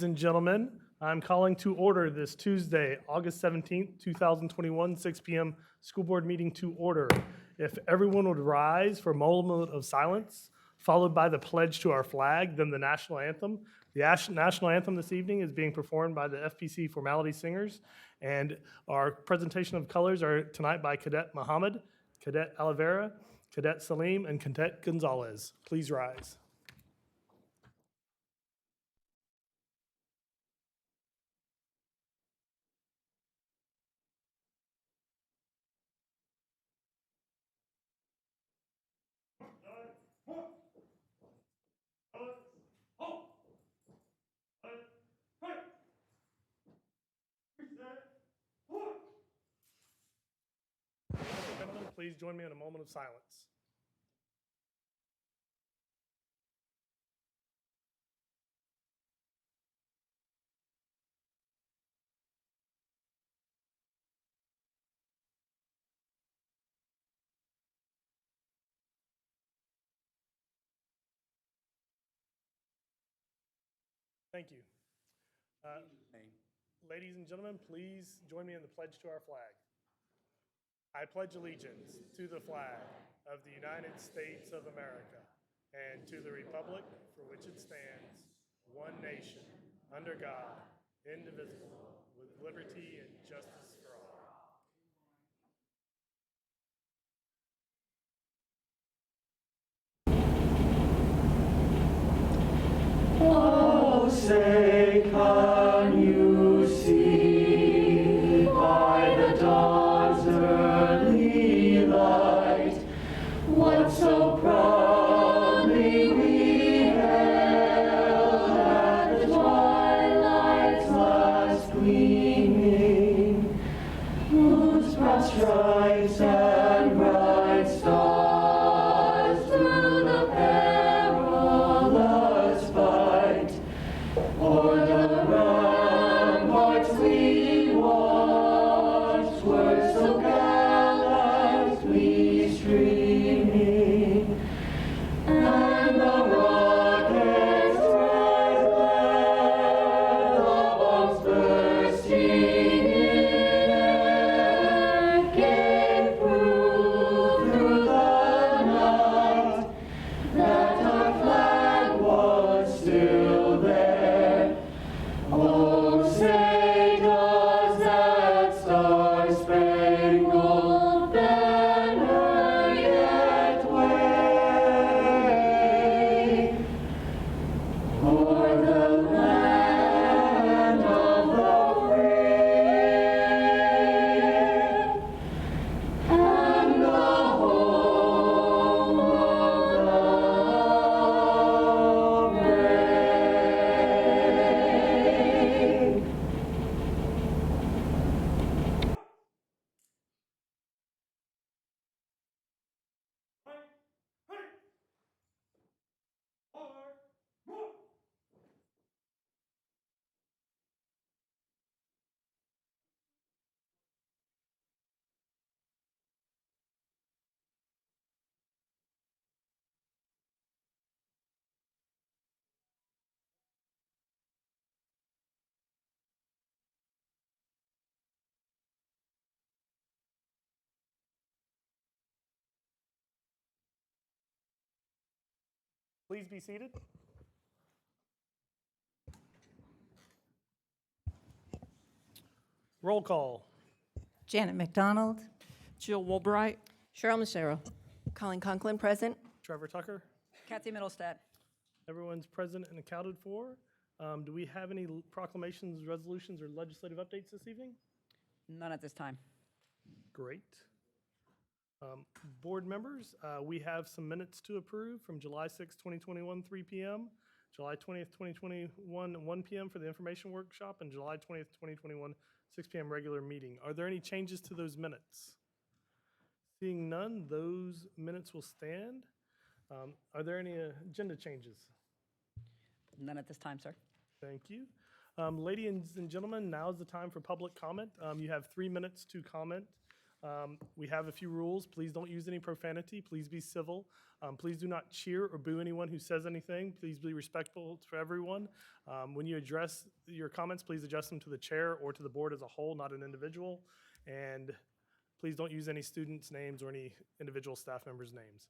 Ladies and gentlemen, I'm calling to order this Tuesday, August 17th, 2021, 6 p.m. school board meeting to order. If everyone would rise for a moment of silence, followed by the pledge to our flag, then the national anthem. The national anthem this evening is being performed by the FPC Formality Singers, and our presentation of colors are tonight by Cadet Muhammad, Cadet Oliveira, Cadet Salim, and Cadet Gonzalez. Please rise. Gentlemen, please join me in a moment of silence. Thank you. Ladies and gentlemen, please join me in the pledge to our flag. I pledge allegiance to the flag of the United States of America and to the republic for which it stands, one nation, under God, indivisible, with liberty and justice for all. Oh, say, can you see by the dawn's early light what so proudly we hailed at the twilight's last gleaming, whose broad stripes and bright stars through the perilous fight o'er the ramparts we watched were so gallantly streaming, and the rocket's red glare, the bombs bursting in air, gave proof through the night that our flag was still there. Oh, say does that star-spangled banner yet wave o'er the land of the free and the home of the brave. Please be seated. Roll call. Janet McDonald. Jill Woolbright. Cheryl Massero. Colleen Conklin, present. Trevor Tucker. Kathy Middlestad. Everyone's present and accounted for. Do we have any proclamations, resolutions, or legislative updates this evening? None at this time. Great. Board members, we have some minutes to approve from July 6, 2021, 3 p.m., July 20th, 2021, 1 p.m. for the information workshop, and July 20th, 2021, 6 p.m. regular meeting. Are there any changes to those minutes? Seeing none, those minutes will stand. Are there any agenda changes? None at this time, sir. Thank you. Ladies and gentlemen, now is the time for public comment. You have 3 minutes to comment We have a few rules. Please don't use any profanity. Please be civil. Please do not cheer or boo anyone who says anything. Please be respectful to everyone. When you address your comments, please address them to the chair or to the board as a whole, not an individual. And please don't use any students' names or any individual staff members' names.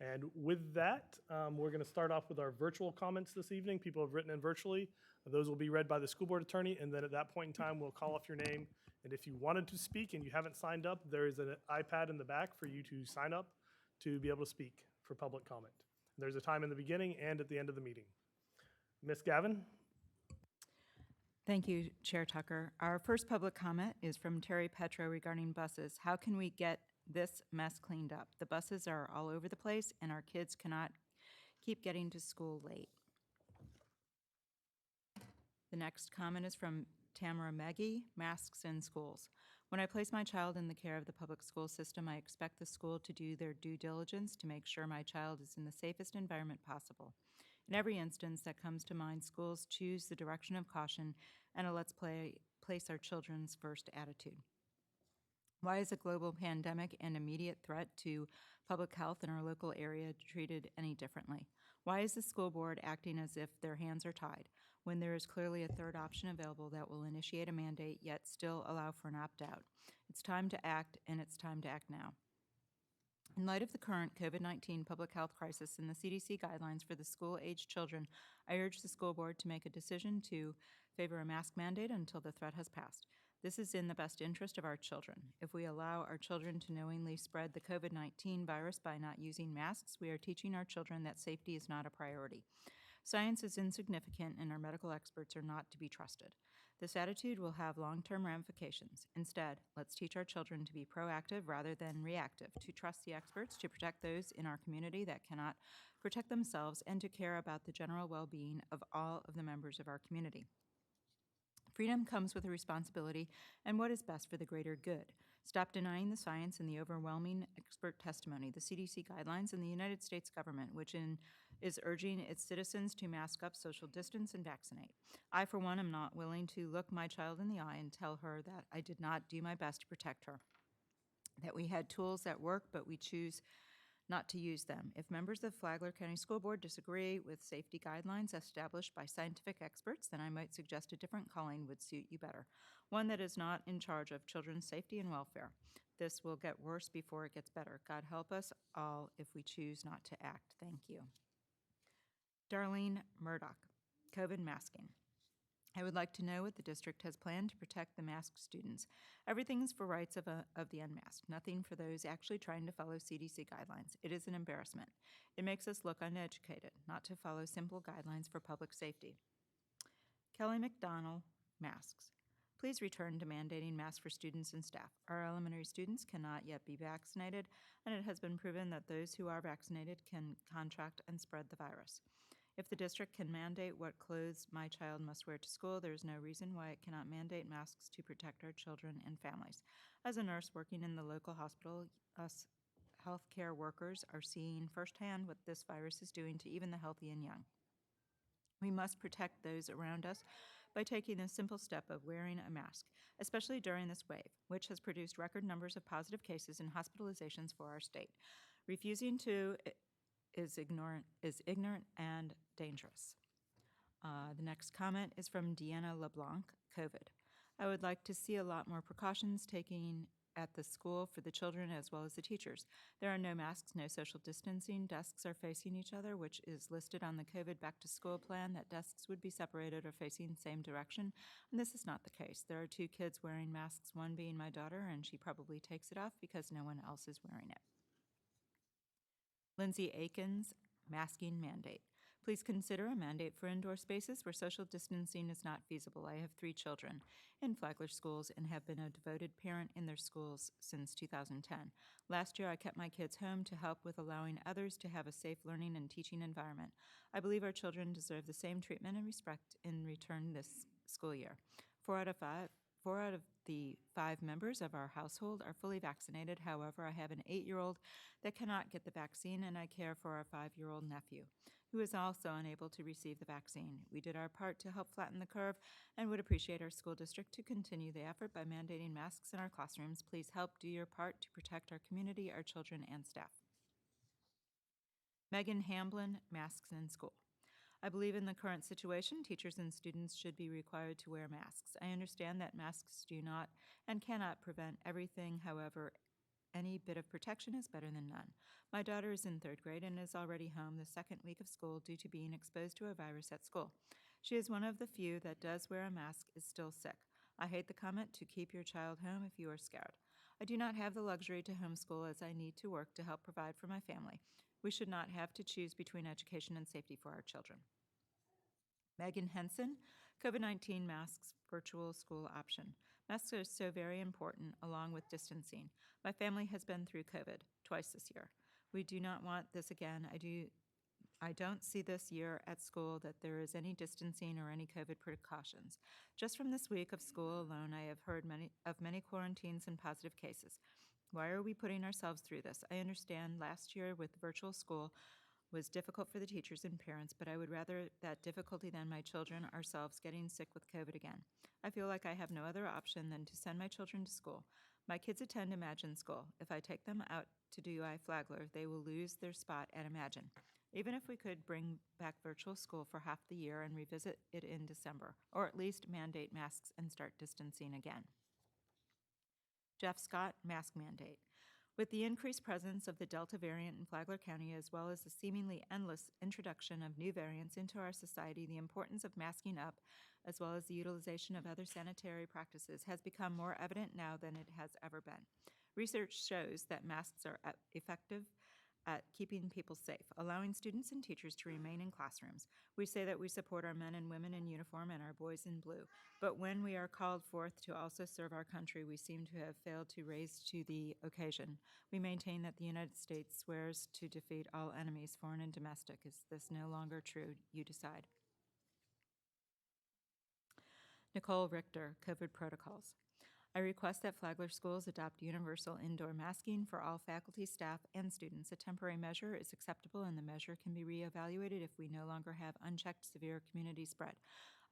And with that, we're going to start off with our virtual comments this evening. People have written in virtually. Those will be read by the school board attorney, and then at that point in time, we'll call off your name. And if you wanted to speak and you haven't signed up, there is an iPad in the back for you to sign up to be able to speak for public comment. There's a time in the beginning and at the end of the meeting. Ms. Gavin? Thank you, Chair Tucker. Our first public comment is from Terry Petro regarding buses. How can we get this mess cleaned up? The buses are all over the place, and our kids cannot keep getting to school late. The next comment is from Tamara Meggie, masks in schools. When I place my child in the care of the public school system, I expect the school to do their due diligence to make sure my child is in the safest environment possible. In every instance that comes to mind, schools choose the direction of caution and a place our children's first attitude. Why is a global pandemic and immediate threat to public health in our local area treated any differently? Why is the school board acting as if their hands are tied when there is clearly a third option available that will initiate a mandate yet still allow for an opt-out? It's time to act, and it's time to act now. In light of the current COVID-19 public health crisis and the CDC guidelines for the school-aged children, I urge the school board to make a decision to favor a mask mandate until the threat has passed. This is in the best interest of our children. If we allow our children to knowingly spread the COVID-19 virus by not using masks, we are teaching our children that safety is not a priority. Science is insignificant and our medical experts are not to be trusted. This attitude will have long-term ramifications. Instead, let's teach our children to be proactive rather than reactive, to trust the experts, to protect those in our community that cannot protect themselves, and to care about the general well-being of all of the members of our community. Freedom comes with a responsibility and what is best for the greater good. Stop denying the science and the overwhelming expert testimony, the CDC guidelines, and the United States government, which is urging its citizens to mask up, social distance, and vaccinate. I, for one, am not willing to look my child in the eye and tell her that I did not do my best to protect her, that we had tools that work, but we choose not to use them. If members of Flagler County School Board disagree with safety guidelines established by scientific experts, then I might suggest a different calling would suit you better, one that is not in charge of children's safety and welfare. This will get worse before it gets better. God help us all if we choose not to act. Thank you. Darlene Murdoch, COVID masking. I would like to know what the district has planned to protect the masked students. Everything is for rights of the unmasked, nothing for those actually trying to follow CDC guidelines. It is an embarrassment. It makes us look uneducated, not to follow simple guidelines for public safety. Kelly McDonald, masks. Please return to mandating masks for students and staff. Our elementary students cannot yet be vaccinated, and it has been proven that those who are vaccinated can contract and spread the virus. If the district can mandate what clothes my child must wear to school, there is no reason why it cannot mandate masks to protect our children and families. As a nurse working in the local hospital, us healthcare workers are seeing firsthand what this virus is doing to even the healthy and young. We must protect those around us by taking the simple step of wearing a mask, especially during this wave, which has produced record numbers of positive cases and hospitalizations for our state. Refusing to is ignorant and dangerous. The next comment is from Deanna LeBlanc, COVID. I would like to see a lot more precautions taken at the school for the children as well as the teachers. There are no masks, no social distancing. Desks are facing each other, which is listed on the COVID back to school plan that desks would be separated or facing the same direction, and this is not the case. There are 2 kids wearing masks, one being my daughter, and she probably takes it off because no one else is wearing it. Lindsay Aikens, masking mandate. Please consider a mandate for indoor spaces where social distancing is not feasible. I have 3 children in Flagler schools and have been a devoted parent in their schools since 2010. Last year, I kept my kids home to help with allowing others to have a safe learning and teaching environment. I believe our children deserve the same treatment and respect in return this school year. 4 out of the 5 members of our household are fully vaccinated. However, I have an 8-year-old that cannot get the vaccine, and I care for our 5-year-old nephew. who is also unable to receive the vaccine. We did our part to help flatten the curve and would appreciate our school district to continue the effort by mandating masks in our classrooms. Please help do your part to protect our community, our children, and staff. Megan Hamblin, masks in school. I believe in the current situation, teachers and students should be required to wear masks. I understand that masks do not and cannot prevent everything. However, any bit of protection is better than none. My daughter is in 3rd grade and is already home the second week of school due to being exposed to a virus at school. She is one of the few that does wear a mask, is still sick. I hate the comment to keep your child home if you are scared. I do not have the luxury to homeschool as I need to work to help provide for my family. We should not have to choose between education and safety for our children. Megan Henson, COVID-19 masks virtual school option. Masks are so very important along with distancing. My family has been through COVID twice this year. We do not want this again. I don't see this year at school that there is any distancing or any COVID precautions. Just from this week of school alone, I have heard many quarantines and positive cases. Why are we putting ourselves through this? I understand last year with virtual school was difficult for the teachers and parents, but I would rather that difficulty than my children ourselves getting sick with COVID again. I feel like I have no other option than to send my children to school. My kids attend Imagine School. If I take them out to do Flagler, they will lose their spot at Imagine. Even if we could bring back virtual school for half the year and revisit it in December, or at least mandate masks and start distancing again. Jeff Scott, mask mandate. With the increased presence of the Delta variant in Flagler County, as well as the seemingly endless introduction of new variants into our society, the importance of masking up, as well as the utilization of other sanitary practices, has become more evident now than it has ever been. Research shows that masks are effective at keeping people safe, allowing students and teachers to remain in classrooms. We say that we support our men and women in uniform and our boys in blue, but when we are called forth to also serve our country, we seem to have failed to raise to the occasion. We maintain that the United States swears to defeat all enemies, foreign and domestic. Is this no longer true? You decide. Nicole Richter, COVID protocols. I request that Flagler schools adopt universal indoor masking for all faculty, staff, and students. A temporary measure is acceptable, and the measure can be reevaluated if we no longer have unchecked severe community spread.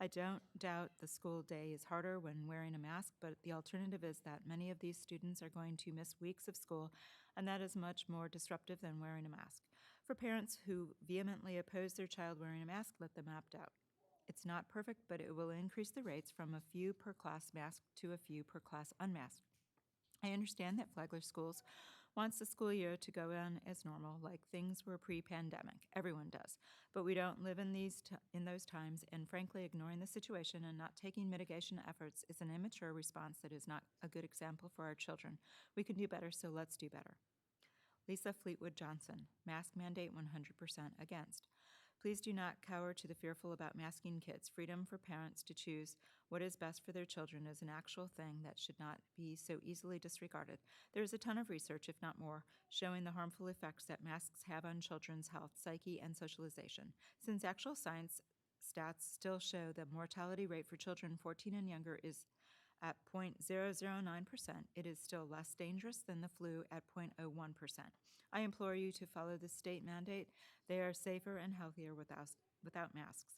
I don't doubt the school day is harder when wearing a mask, but the alternative is that many of these students are going to miss weeks of school, and that is much more disruptive than wearing a mask. For parents who vehemently oppose their child wearing a mask, let them opt out. It's not perfect, but it will increase the rates from a few per class masked to a few per class unmasked. I understand that Flagler Schools wants the school year to go on as normal, like things were pre-pandemic. Everyone does. But we don't live in those times, and frankly, ignoring the situation and not taking mitigation efforts is an immature response that is not a good example for our children. We can do better, so let's do better. Lisa Fleetwood Johnson, mask mandate 100% against. Please do not cower to the fearful about masking kids. Freedom for parents to choose what is best for their children is an actual thing that should not be so easily disregarded. There is a ton of research, if not more, showing the harmful effects that masks have on children's health, psyche, and socialization. Since actual science stats still show the mortality rate for children 14 and younger is at 0.009%, it is still less dangerous than the flu at 0.01%. I implore you to follow the state mandate. They are safer and healthier without masks.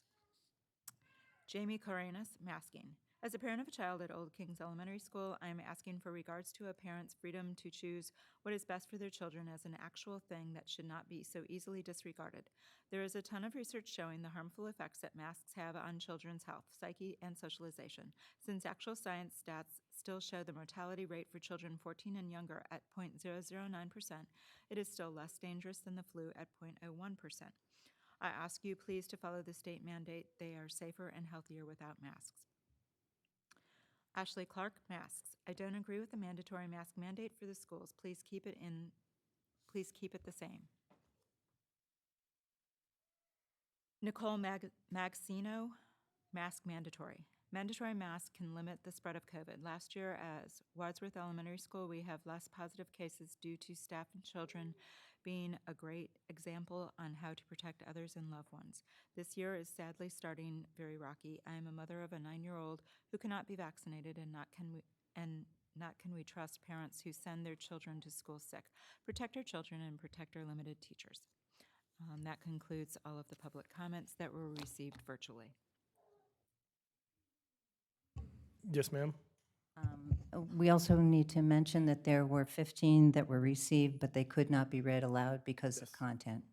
Jamie Corenas, masking. As a parent of a child at Old Kings Elementary School, I am asking for regards to a parent's freedom to choose what is best for their children as an actual thing that should not be so easily disregarded. There is a ton of research showing the harmful effects that masks have on children's health, psyche, and socialization. Since actual science stats still show the mortality rate for children 14 and younger at 0.009%, it is still less dangerous than the flu at 0.01%. I ask you please to follow the state mandate. They are safer and healthier without masks. Ashley Clark, masks. I don't agree with the mandatory mask mandate for the schools. Please keep it the same. Nicole Magsino, mask mandatory. Mandatory masks can limit the spread of COVID. Last year, as Wadsworth Elementary School, we have less positive cases due to staff and children being a great example on how to protect others and loved ones. This year is sadly starting very rocky. I am a mother of a 9-year-old who cannot be vaccinated, and not can we trust parents who send their children to school sick. Protect our children and protect our limited teachers. That concludes all of the public comments that were received virtually. Yes, ma'am. We also need to mention that there were 15 that were received, but they could not be read aloud because of content.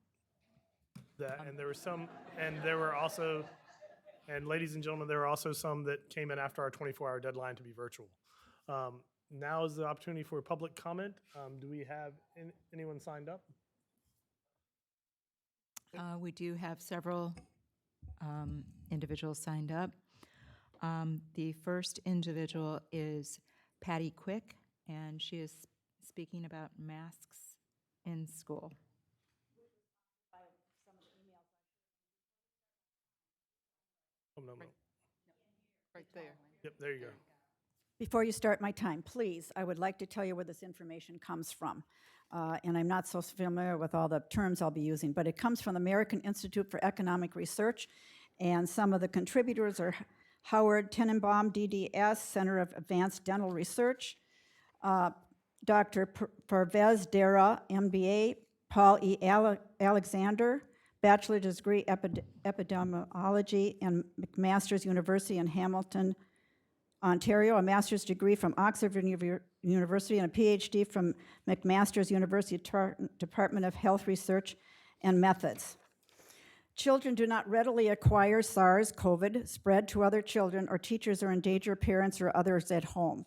That, and there were some, and there were also, and ladies and gentlemen, there were also some that came in after our 24-hour deadline to be virtual. Now is the opportunity for public comment. Do we have anyone signed up? We do have several individuals signed up. The first individual is Patty Quick, and she is speaking about masks in school. Oh, no. Right there. Yep, there you go. Before you start my time, please, I would like to tell you where this information comes from. And I'm not so familiar with all the terms I'll be using, but it comes from the American Institute for Economic Research, and some of the contributors are Howard Tenenbaum, DDS, Center of Advanced Dental Research, Dr. Parvez Dara, MBA, Paul E. Alexander, bachelor's degree epidemiology and McMaster's University in Hamilton, Ontario, a master's degree from Oxford University, and a PhD from McMaster's University Department of Health Research and Methods. Children do not readily acquire SARS-CoV, spread to other children, or teachers or endanger parents or others at home.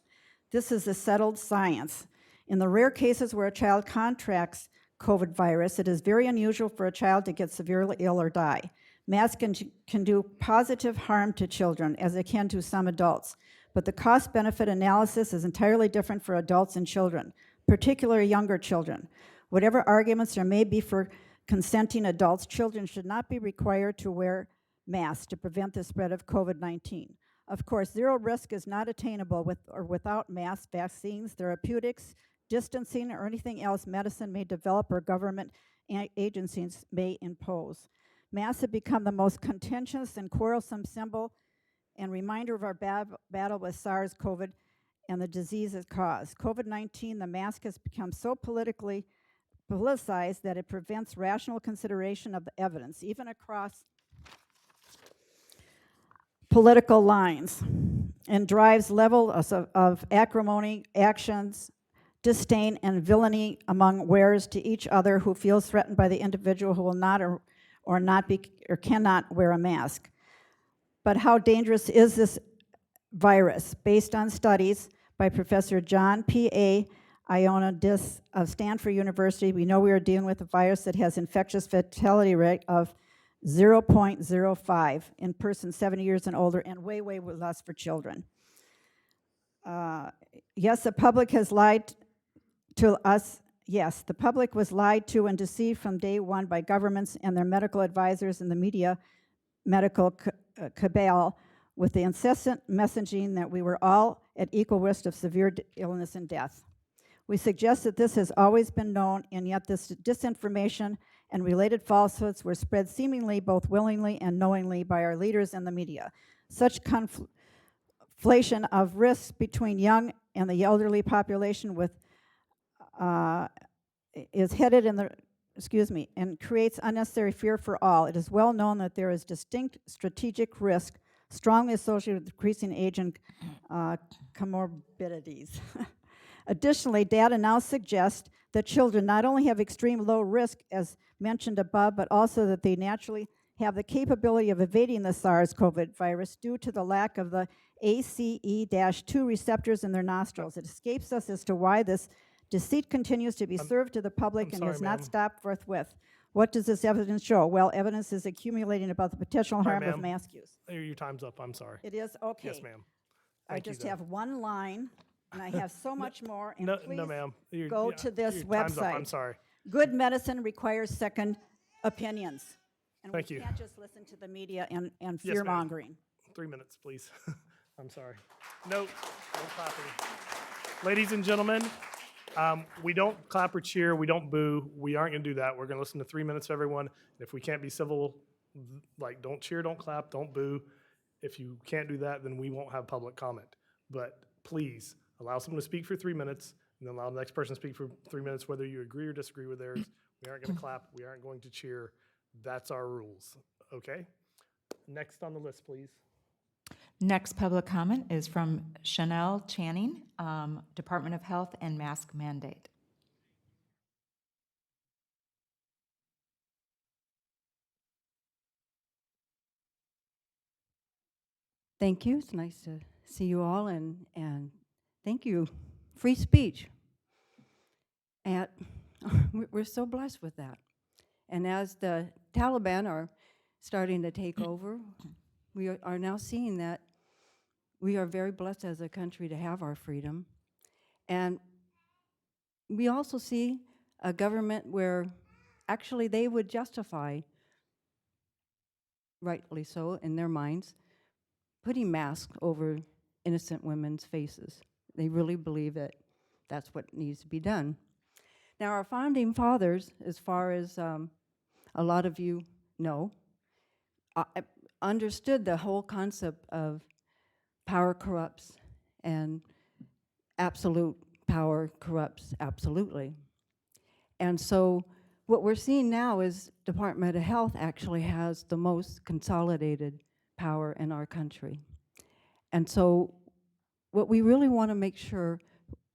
This is a settled science. In the rare cases where a child contracts COVID virus, it is very unusual for a child to get severely ill or die. Masks can do positive harm to children, as they can to some adults, but the cost-benefit analysis is entirely different for adults and children, particularly younger children. Whatever arguments there may be for consenting adults, children should not be required to wear masks to prevent the spread of COVID-19. Of course, zero risk is not attainable with or without masks, vaccines, therapeutics, distancing, or anything else medicine may develop or government agencies may impose. Masks have become the most contentious and quarrelsome symbol and reminder of our battle with SARS-CoV and the disease it caused. COVID-19, the mask has become so politicized that it prevents rational consideration of the evidence, even across political lines, and drives levels of acrimony, actions, disdain, and villainy among wearers to each other who feels threatened by the individual who will not or cannot wear a mask. But how dangerous is this virus? Based on studies by Professor John P.A. Ioannidis of Stanford University, we know we are dealing with a virus that has infectious fatality rate of 0.05 in persons 70 years and older, and way, way less for children. Yes, the public has lied to us. Yes, the public was lied to and deceived from day one by governments and their medical advisors and the media medical cabal with the incessant messaging that we were all at equal risk of severe illness and death. We suggest that this has always been known, and yet this disinformation and related falsehoods were spread seemingly both willingly and knowingly by our leaders and the media. Such conflation of risks between young and the elderly population is headed in the and creates unnecessary fear for all. It is well known that there is distinct strategic risk strongly associated with decreasing age and comorbidities. Additionally, data now suggests that children not only have extreme low risk, as mentioned above, but also that they naturally have the capability of evading the SARS-CoV virus due to the lack of the ACE-2 receptors in their nostrils. It escapes us as to why this deceit continues to be served to the public and has not stopped forthwith. What does this evidence show? Well, evidence is accumulating about the potential harm of mask use. Your time's up. I'm sorry. It is? Okay. Yes, ma'am. I just have one line, and I have so much more, and No, please ma'am. go to this Your time's up. website. I'm sorry. Good medicine requires second opinions. And Thank we you. can't just listen to the media and Yes, fear-mongering. 3 minutes, please. I'm sorry. No clapping. Ladies and gentlemen, we don't clap or cheer. We don't boo. We aren't going to do that. We're going to listen to 3 minutes of everyone. And if we can't be civil, like don't cheer, don't clap, don't boo. If you can't do that, then we won't have public comment. But please allow someone to speak for 3 minutes, and then allow the next person to speak for 3 minutes, whether you agree or disagree with theirs. We aren't going to clap. We aren't going to cheer. That's our rules, okay? Next on the list, please. Next public comment is from Chanel Channing, Department of Health and Mask Mandate. Thank you. It's nice to see you all, and thank you. Free speech. And we're so blessed with that. And as the Taliban are starting to take over, we are now seeing that we are very blessed as a country to have our freedom. And we also see a government where actually they would justify, rightly so in their minds, putting masks over innocent women's faces. They really believe that that's what needs to be done. Now, our founding fathers, as far as a lot of you know, understood the whole concept of power corrupts and absolute power corrupts absolutely. And so what we're seeing now is Department of Health actually has the most consolidated power in our country. And so what we really want to make sure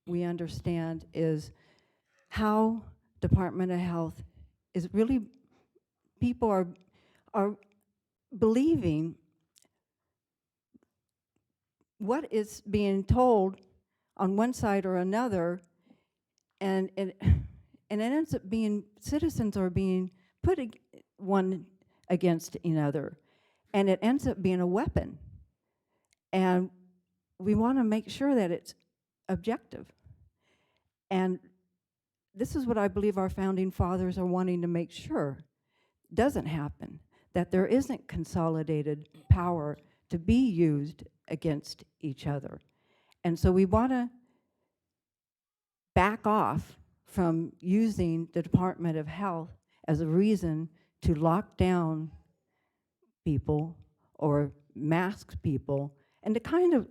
we understand is how Department of Health is really, people are believing what is being told on one side or another, and it ends up being, citizens are being put one against another, and it ends up being a weapon. And we want to make sure that it's objective. And this is what I believe our founding fathers are wanting to make sure doesn't happen, that there isn't consolidated power to be used against each other. And so we want to back off from using the Department of Health as a reason to lock down people or mask people, and to kind of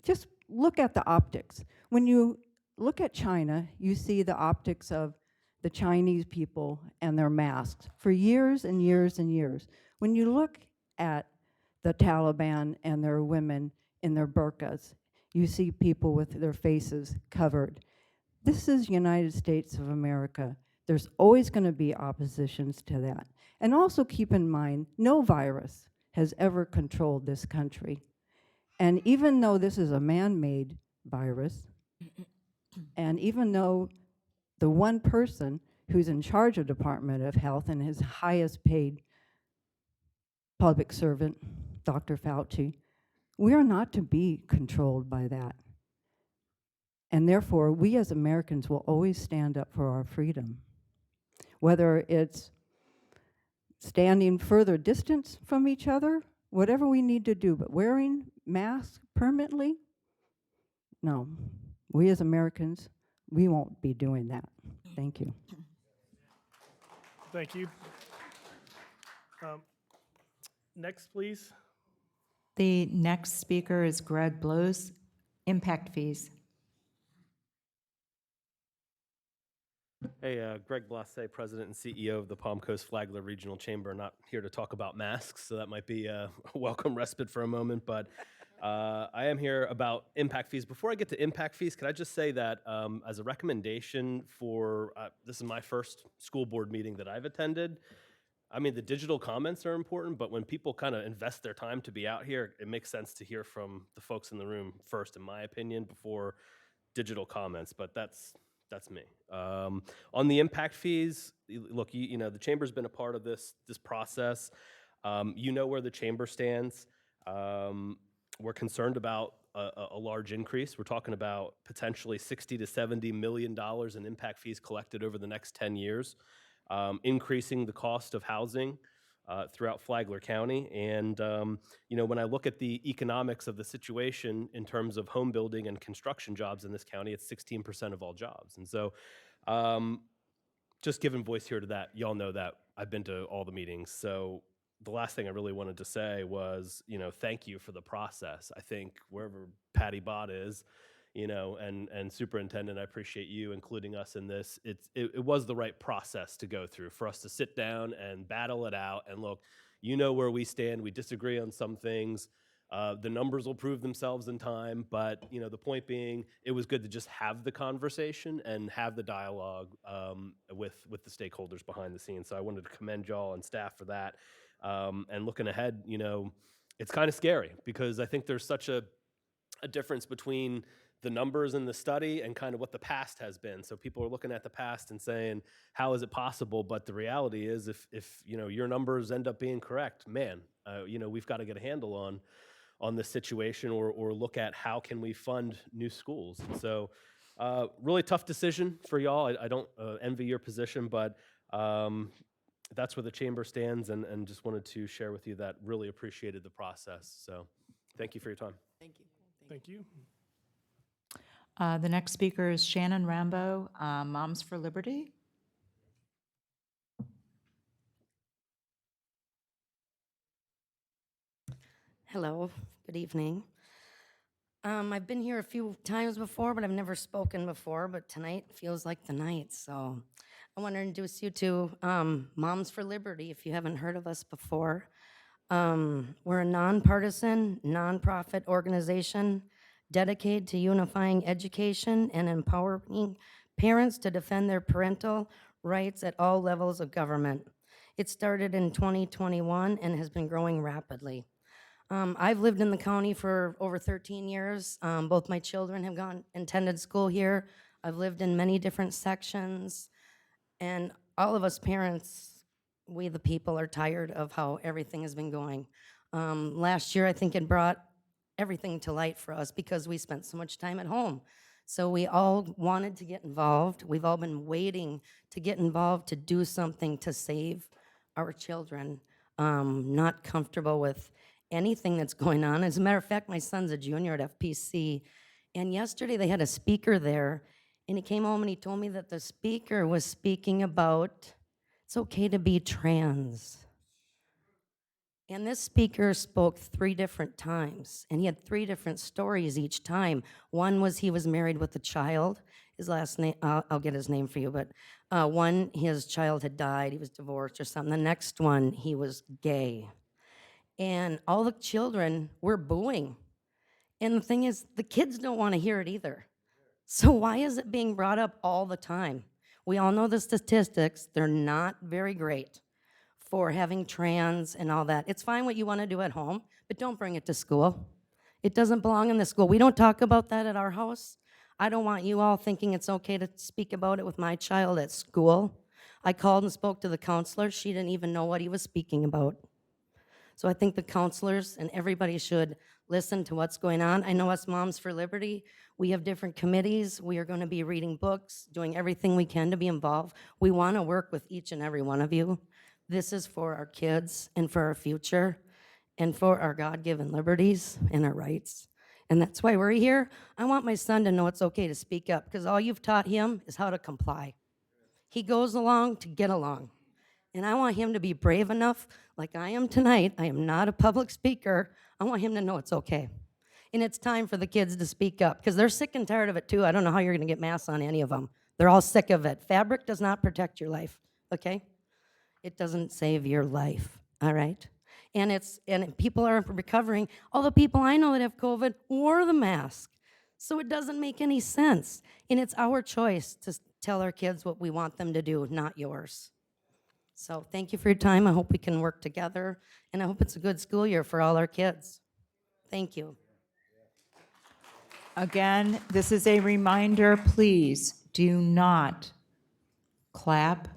just look at the optics. When you look at China, you see the optics of the Chinese people and their masks for years and years and years. When you look at the Taliban and their women in their burqas, you see people with their faces covered. This is United States of America. There's always going to be oppositions to that. And also keep in mind, no virus has ever controlled this country. And even though this is a man-made virus, and even though the one person who's in charge of Department of Health and his highest paid public servant, Dr. Fauci, we are not to be controlled by that. And therefore, we as Americans will always stand up for our freedom. Whether it's standing further distance from each other, whatever we need to do, but wearing masks permanently, no. We as Americans, we won't be doing that. Thank you. Thank you. Next, please. The next speaker is Greg Blows, Impact Fees. Hey, Greg Blasset, President and CEO of the Palm Coast Flagler Regional Chamber. Not here to talk about masks, so that might be a welcome respite for a moment, but I am here about impact fees. Before I get to impact fees, can I just say that as a recommendation for, this is my first school board meeting that I've attended. I mean, the digital comments are important, but when people kind of invest their time to be out here, it makes sense to hear from the folks in the room first, in my opinion, before digital comments, but that's me. On the impact fees, look, you know, the chamber's been a part of this process. You know where the chamber stands. We're concerned about a large increase. We're talking about potentially $60 to $70 million in impact fees collected over the next 10 years, increasing the cost of housing throughout Flagler County. And, you know, when I look at the economics of the situation in terms of home building and construction jobs in this county, it's 16% of all jobs. And so just giving voice here to that, y'all know that I've been to all the meetings. So the last thing I really wanted to say was, you know, thank you for the process. I think wherever Patty Bott is, and Superintendent, I appreciate you including us in this. It was the right process to go through for us to sit down and battle it out and look, where we stand. We disagree on some things. The numbers will prove themselves in time, but the point being, it was good to just have the conversation and have the dialogue with the stakeholders behind the scenes. So I wanted to commend y'all and staff for that. And looking ahead, it's kind of scary because I think there's such a difference between the numbers in the study and kind of what the past has been. So people are looking at the past and saying, how is it possible? But the reality is if your numbers end up being correct, man, we've got to get a handle on this situation or look at how can we fund new schools. And so really tough decision for y'all. I don't envy your position, but that's where the chamber stands, and just wanted to share with you that really appreciated the process. So thank you for your time. Thank you. Thank you. The next speaker is Shannon Rambo, Moms for Liberty. Hello, good evening. I've been here a few times before, but I've never spoken before, but tonight feels like the night, so I want to introduce you to Moms for Liberty, if you haven't heard of us before. We're a nonpartisan, nonprofit organization dedicated to unifying education and empowering parents to defend their parental rights at all levels of government. It started in 2021 and has been growing rapidly. I've lived in the county for over 13 years. Both my children have attended school here. I've lived in many different sections, and all of us parents, we the people, are tired of how everything has been going. Last year, I think it brought everything to light for us because we spent so much time at home. So we all wanted to get involved. We've all been waiting to get involved to do something to save our children. Not comfortable with anything that's going on. As a matter of fact, my son's a junior at FPC, and yesterday they had a speaker there, and he came home and he told me that the speaker was speaking about it's okay to be trans. And this speaker spoke 3 different times, and he had 3 different stories each time. One was he was married with a child. His last name, I'll get his name for you, but one, his child had died, he was divorced or something. The next one, he was gay. And all the children were booing. And the thing is, the kids don't want to hear it either. So why is it being brought up all the time? We all know the statistics. They're not very great for having trans and all that. It's fine what you want to do at home, but don't bring it to school. It doesn't belong in the school. We don't talk about that at our house. I don't want you all thinking it's okay to speak about it with my child at school. I called and spoke to the counselor. She didn't even know what he was speaking about. So I think the counselors and everybody should listen to what's going on. I know us Moms for Liberty, we have different committees. We are going to be reading books, doing everything we can to be involved. We want to work with each and every one of you. This is for our kids and for our future and for our God-given liberties and our rights. And that's why we're here. I want my son to know it's okay to speak up because all you've taught him is how to comply. He goes along to get along. And I want him to be brave enough, like I am tonight. I am not a public speaker. I want him to know it's okay. And it's time for the kids to speak up, because they're sick and tired of it too. I don't know how you're gonna get masks on any of them. They're all sick of it. Fabric does not protect your life, okay? It doesn't save your life, all right? And people are recovering. All the people I know that have COVID wore the mask. So it doesn't make any sense. And it's our choice to tell our kids what we want them to do, not yours. So thank you for your time. I hope we can work together, and I hope it's a good school year for all our kids. Thank you. Again, this is a reminder, please do not clap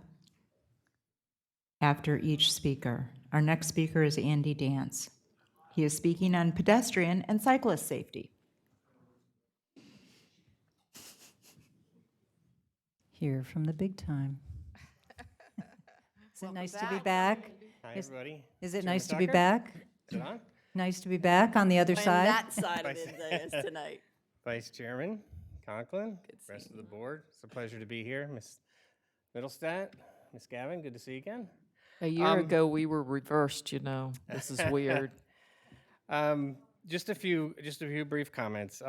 after each speaker. Our next speaker is Andy Dance. He is speaking on pedestrian and cyclist safety. Hear from the big time. Is it nice to be back? Hi, everybody. Is it Chairman nice to be Tucker? back? Is it on? Nice to be back on the other side? that side of it is tonight. Vice Chairman Conklin, rest of the board. It's a pleasure to be here. Ms. Middlestat, Ms. Gavin, good to see you again. A year ago, we were reversed, you know. This is weird. Just a few brief comments.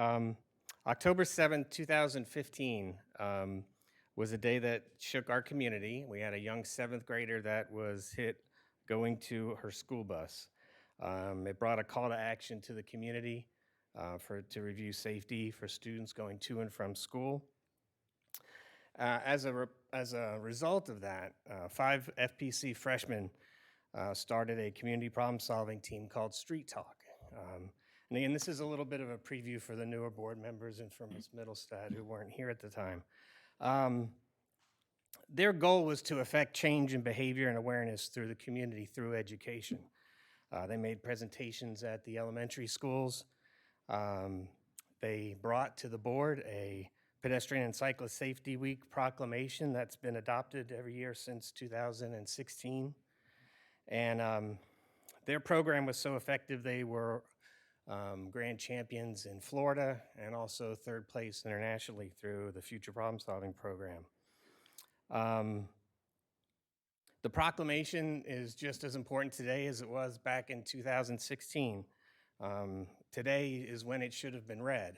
October 7th, 2015 was a day that shook our community. We had a young 7th grader that was hit going to her school bus. It brought a call to action to the community to review safety for students going to and from school. As a result of that, 5 FPC freshmen started a community problem-solving team called Street Talk. And again, this is a little bit of a preview for the newer board members and for Ms. Middlestad who weren't here at the time. Their goal was to affect change in behavior and awareness through the community through education. They made presentations at the elementary schools. They brought to the board a Pedestrian and Cyclist Safety Week proclamation that's been adopted every year since 2016. And their program was so effective, they were grand champions in Florida and also 3rd place internationally through the Future Problem Solving Program. The proclamation is just as important today as it was back in 2016. Today is when it should have been read.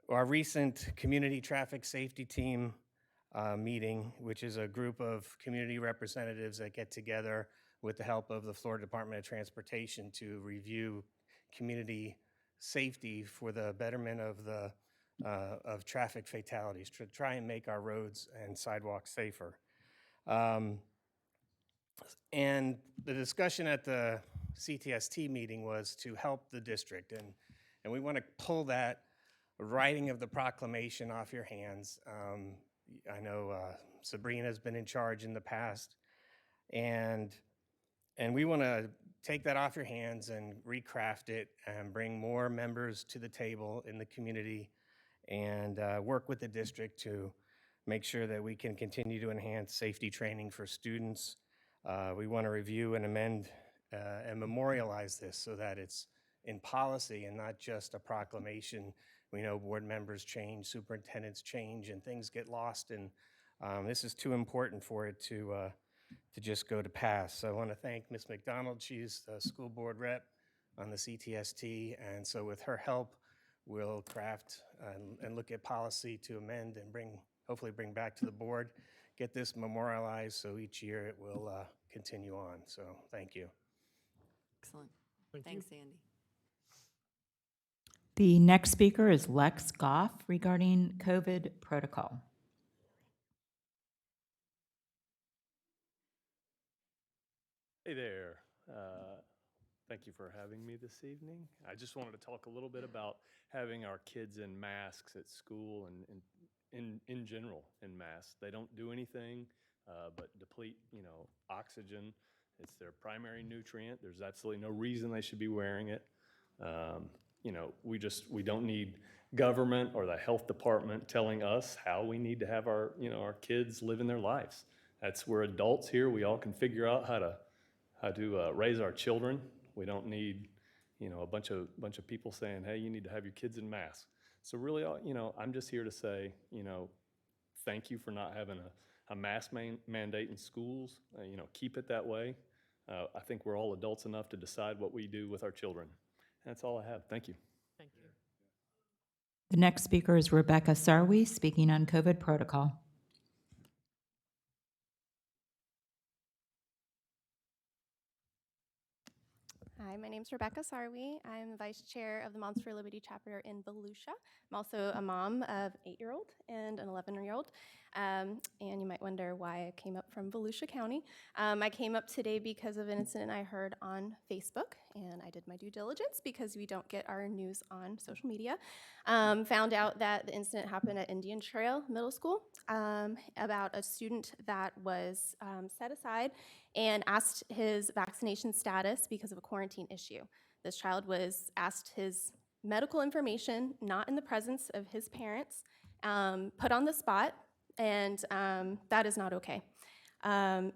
Our recent community traffic safety team meeting, which is a group of community representatives that get together with the help of the Florida Department of Transportation to review community safety for the betterment of traffic fatalities, to try and make our roads and sidewalks safer. And the discussion at the CTST meeting was to help the district, and we want to pull that writing of the proclamation off your hands. I know Sabrina's been in charge in the past, and we want to take that off your hands and recraft it and bring more members to the table in the community and work with the district to make sure that we can continue to enhance safety training for students. We want to review and amend and memorialize this so that it's in policy and not just a proclamation. We know board members change, superintendents change, and things get lost, and this is too important for it to just go to pass. So I want to thank Ms. McDonald. She's the school board rep on the CTST, and so with her help, we'll craft and look at policy to amend and hopefully bring back to the board, get this memorialized so each year it will continue on. So thank you. Excellent. Thank you. Thanks, Andy. The next speaker is Lex Goff regarding COVID protocol. Hey there. Thank you for having me this evening. I just wanted to talk a little bit about having our kids in masks at school and in general in masks. They don't do anything but deplete, oxygen. It's their primary nutrient. There's absolutely no reason they should be wearing it. We don't need government or the health department telling us how we need to have our kids living their lives. We're adults here. We all can figure out how to raise our children. We don't need, a bunch of people saying, hey, you need to have your kids in masks. So really, I'm just here to say, thank you for not having a mask mandate in schools. Keep it that way. I think we're all adults enough to decide what we do with our children. That's all I have. Thank you. Thank you. The next speaker is Rebecca Sarwi, speaking on COVID protocol. Hi, my name's Rebecca Sarwi. I'm the Vice Chair of the Moms for Liberty chapter in Volusia. I'm also a mom of an 8-year-old and an 11-year-old. And you might wonder why I came up from Volusia County. I came up today because of an incident I heard on Facebook, and I did my due diligence because we don't get our news on social media. Found out that the incident happened at Indian Trail Middle School about a student that was set aside and asked his vaccination status because of a quarantine issue. This child was asked his medical information, not in the presence of his parents, put on the spot, and that is not okay.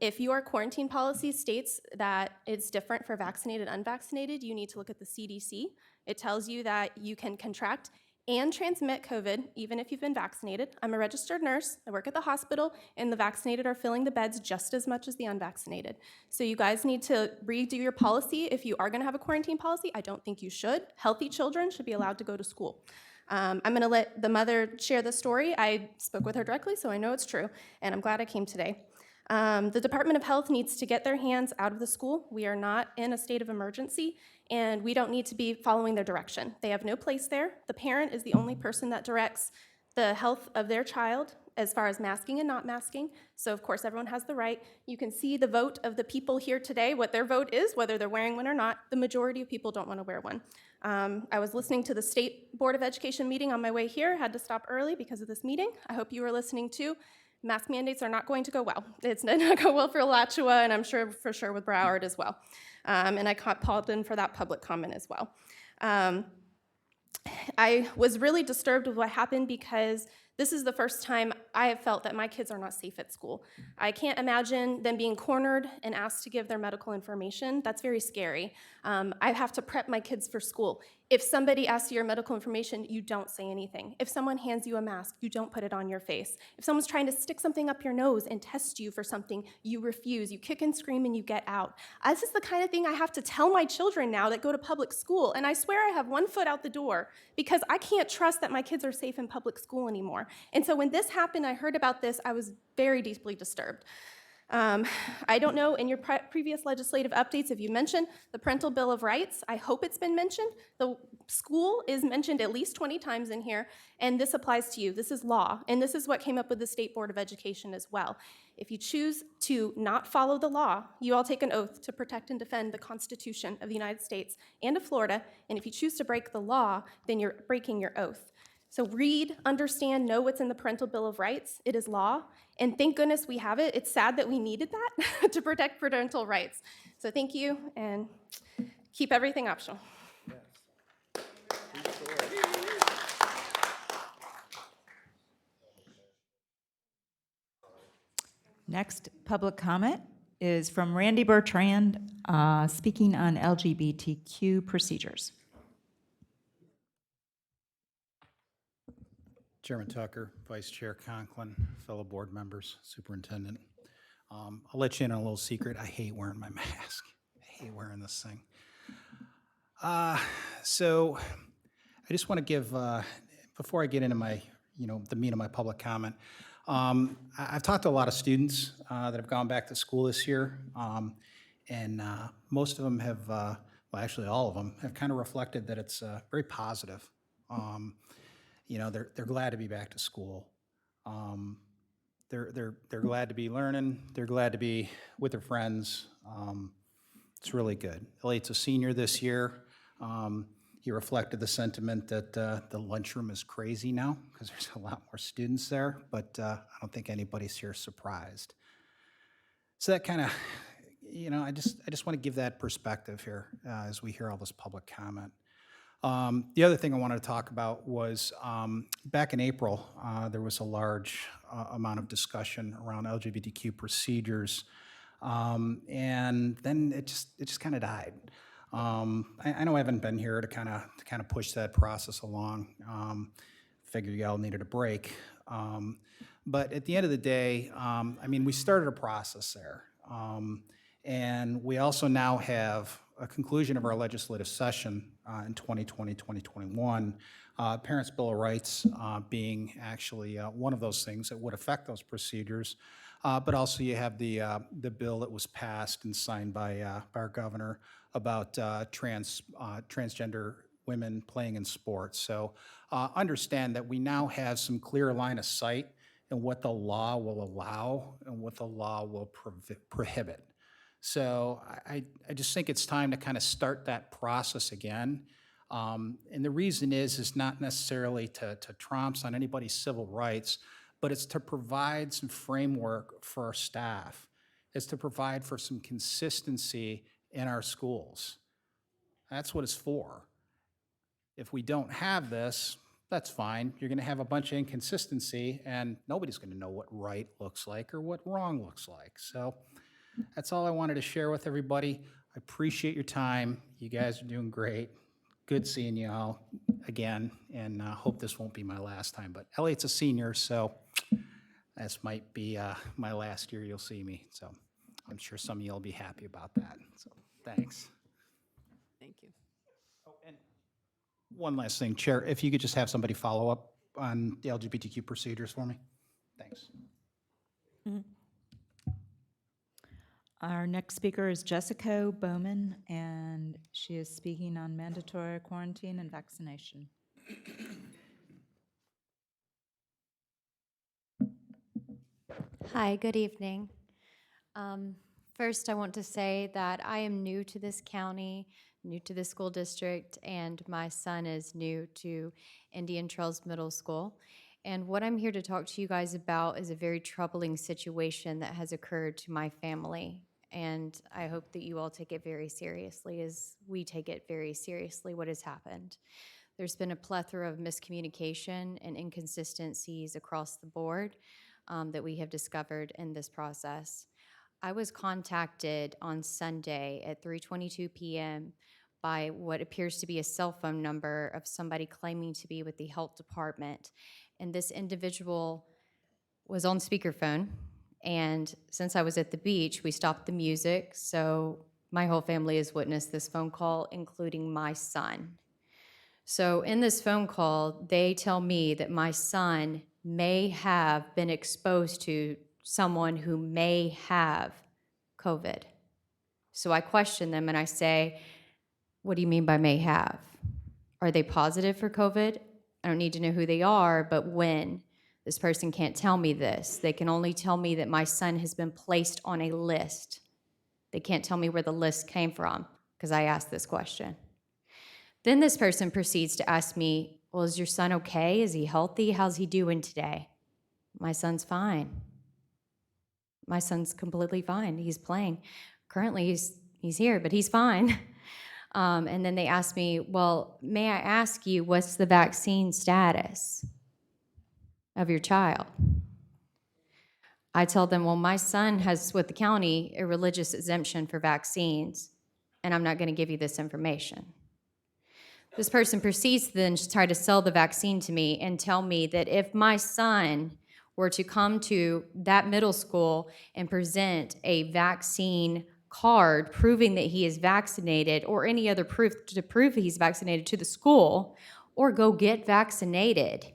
If your quarantine policy states that it's different for vaccinated and unvaccinated, you need to look at the CDC. It tells you that you can contract and transmit COVID, even if you've been vaccinated. I'm a registered nurse. I work at the hospital, and the vaccinated are filling the beds just as much as the unvaccinated. So you guys need to redo your policy. If you are going to have a quarantine policy, I don't think you should. Healthy children should be allowed to go to school. I'm going to let the mother share the story. I spoke with her directly, so I know it's true, and I'm glad I came today. The Department of Health needs to get their hands out of the school. We are not in a state of emergency, and we don't need to be following their direction. They have no place there. The parent is the only person that directs the health of their child as far as masking and not masking. So of course, everyone has the right. You can see the vote of the people here today, what their vote is, whether they're wearing one or not. The majority of people don't want to wear one. I was listening to the State Board of Education meeting on my way here, had to stop early because of this meeting. I hope you were listening too. Mask mandates are not going to go well. It's not going to go well for Alachua, and I'm sure for sure with Broward as well. And I called in for that public comment as well. I was really disturbed with what happened because this is the first time I have felt that my kids are not safe at school. I can't imagine them being cornered and asked to give their medical information. That's very scary. I have to prep my kids for school. If somebody asks you your medical information, you don't say anything. If someone hands you a mask, you don't put it on your face. If someone's trying to stick something up your nose and test you for something, you refuse. You kick and scream and you get out. This is the kind of thing I have to tell my children now that go to public school, and I swear I have one foot out the door because I can't trust that my kids are safe in public school anymore. And so when this happened, I heard about this, I was very deeply disturbed. I don't know in your previous legislative updates if you mentioned the Parental Bill of Rights. I hope it's been mentioned. The school is mentioned at least 20 times in here, and this applies to you. This is law, and this is what came up with the State Board of Education as well. If you choose to not follow the law, you all take an oath to protect and defend the Constitution of the United States and of Florida, and if you choose to break the law, then you're breaking your oath. So read, understand, know what's in the Parental Bill of Rights. It is law, and thank goodness we have it. It's sad that we needed that to protect parental rights. So thank you, and keep everything optional. Next public comment is from Randy Bertrand, speaking on LGBTQ procedures. Chairman Tucker, Vice Chair Conklin, fellow board members, Superintendent. I'll let you in on a little secret. I hate wearing my mask. I hate wearing this thing. So I just want to give, before I get into my, the meat of my public comment, I've talked to a lot of students that have gone back to school this year, and most of them have, well, actually all of them, have kind of reflected that it's very positive. They're glad to be back to school. They're glad to be learning. They're glad to be with their friends. It's really good. Elliot's a senior this year. He reflected the sentiment that the lunchroom is crazy now because there's a lot more students there, but I don't think anybody's here surprised. So that kind of, I just want to give that perspective here as we hear all this public comment. The other thing I wanted to talk about was back in April, there was a large amount of discussion around LGBTQ procedures, and then it just kind of died. I know I haven't been here to kind of push that process along. Figured y'all needed a break, but at the end of the day, we started a process there, and we also now have a conclusion of our legislative session in 2020, 2021, Parents' Bill of Rights being actually one of those things that would affect those procedures. But also you have the bill that was passed and signed by our governor about transgender women playing in sports. So understand that we now have some clear line of sight in what the law will allow and what the law will prohibit. So I just think it's time to kind of start that process again. And the reason is not necessarily to trounce on anybody's civil rights, but it's to provide some framework for our staff. It's to provide for some consistency in our schools. That's what it's for. If we don't have this, that's fine. You're going to have a bunch of inconsistency, and nobody's going to know what right looks like or what wrong looks like. So that's all I wanted to share with everybody. I appreciate your time. You guys are doing great. good seeing you all again, and hope this won't be my last time. But Elliot's a senior, so this might be my last year you'll see me. So I'm sure some of you will be happy about that. So thanks. Thank you. Oh, and one last thing, Chair, if you could just have somebody follow up on the LGBTQ procedures for me. Thanks. Our next speaker is Jessica Bowman, and she is speaking on mandatory quarantine and vaccination. Hi, good evening. First, I want to say that I am new to this county, new to the school district, and my son is new to Indian Trails Middle School. And what I'm here to talk to you guys about is a very troubling situation that has occurred to my family. And I hope that you all take it very seriously, as we take it very seriously what has happened. There's been a plethora of miscommunication and inconsistencies across the board that we have discovered in this process. I was contacted on Sunday at 3:22 p.m. by what appears to be a cell phone number of somebody claiming to be with the health department. And this individual was on speakerphone. And since I was at the beach, we stopped the music. So my whole family has witnessed this phone call, including my son. So in this phone call, they tell me that my son may have been exposed to someone who may have COVID. So I question them and I say, what do you mean by may have? Are they positive for COVID? I don't need to know who they are, but when? This person can't tell me this. They can only tell me that my son has been placed on a list. They can't tell me where the list came from because I asked this question. Then this person proceeds to ask me, well, is your son okay? Is he healthy? How's he doing today? My son's fine. My son's completely fine. He's playing. Currently, he's here, but he's fine. And then they ask me, well, may I ask you, what's the vaccine status of your child? I tell them, well, my son has, with the county, a religious exemption for vaccines, and I'm not going to give you this information. This person proceeds to then try to sell the vaccine to me and tell me that if my son were to come to that middle school and present a vaccine card proving that he is vaccinated, or any other proof to prove he's vaccinated to the school, or go get vaccinated,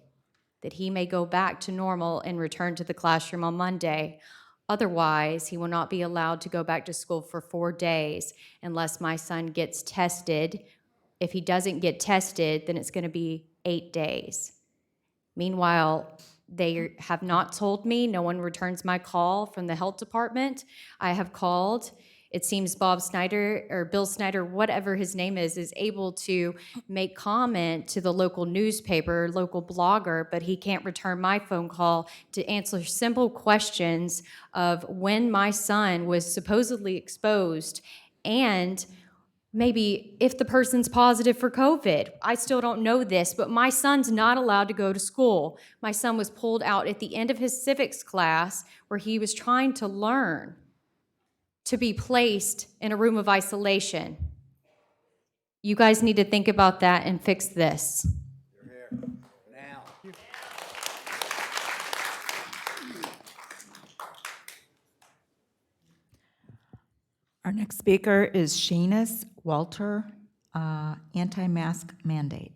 that he may go back to normal and return to the classroom on Monday. Otherwise, he will not be allowed to go back to school for 4 days unless my son gets tested. If he doesn't get tested, then it's going to be 8 days. Meanwhile, they have not told me. No one returns my call from the health department. I have called. It seems Bob Snyder, or Bill Snyder, whatever his name is able to make comment to the local newspaper, local blogger, but he can't return my phone call to answer simple questions of when my son was supposedly exposed, and maybe if the person's positive for COVID. I still don't know this, but my son's not allowed to go to school. My son was pulled out at the end of his civics class where he was trying to learn, to be placed in a room of isolation. You guys need to think about that and fix this. You're here now. Our next speaker is Shanice Walter, anti-mask mandate.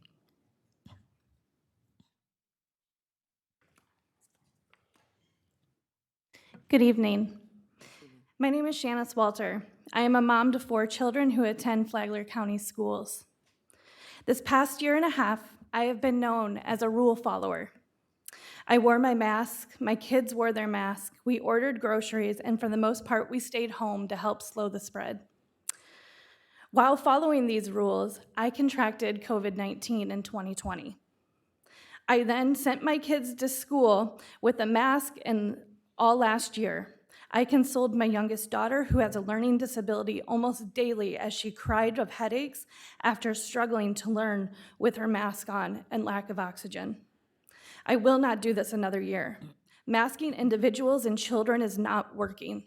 Good evening. My name is Shanice Walter. I am a mom to 4 children who attend Flagler County schools. This past year and a half, I have been known as a rule follower. I wore my mask, my kids wore their mask, we ordered groceries, and for the most part, we stayed home to help slow the spread. While following these rules, I contracted COVID-19 in 2020. I then sent my kids to school with a mask all last year. I consoled my youngest daughter, who has a learning disability, almost daily as she cried of headaches after struggling to learn with her mask on and lack of oxygen. I will not do this another year. Masking individuals and children is not working.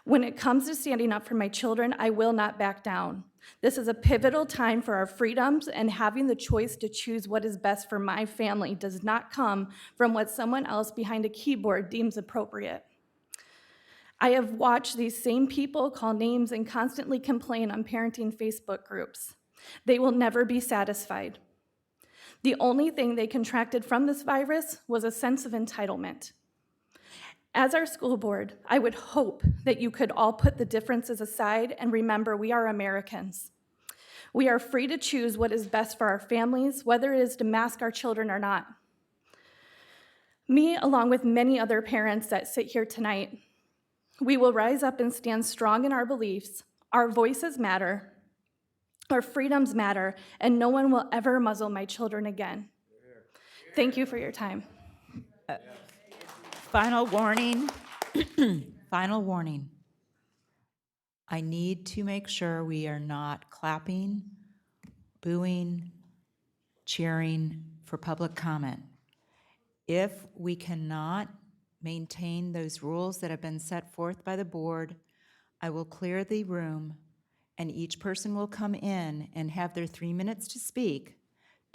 When it comes to standing up for my children, I will not back down. This is a pivotal time for our freedoms, and having the choice to choose what is best for my family does not come from what someone else behind a keyboard deems appropriate. I have watched these same people call names and constantly complain on parenting Facebook groups. They will never be satisfied. The only thing they contracted from this virus was a sense of entitlement. As our school board, I would hope that you could all put the differences aside and remember we are Americans. We are free to choose what is best for our families, whether it is to mask our children or not. Me, along with many other parents that sit here tonight, we will rise up and stand strong in our beliefs. Our voices matter, our freedoms matter, and no one will ever muzzle my children again. Thank you for your time. Final warning, final warning. I need to make sure we are not clapping, booing, cheering for public comment. If we cannot maintain those rules that have been set forth by the board, I will clear the room and each person will come in and have their 3 minutes to speak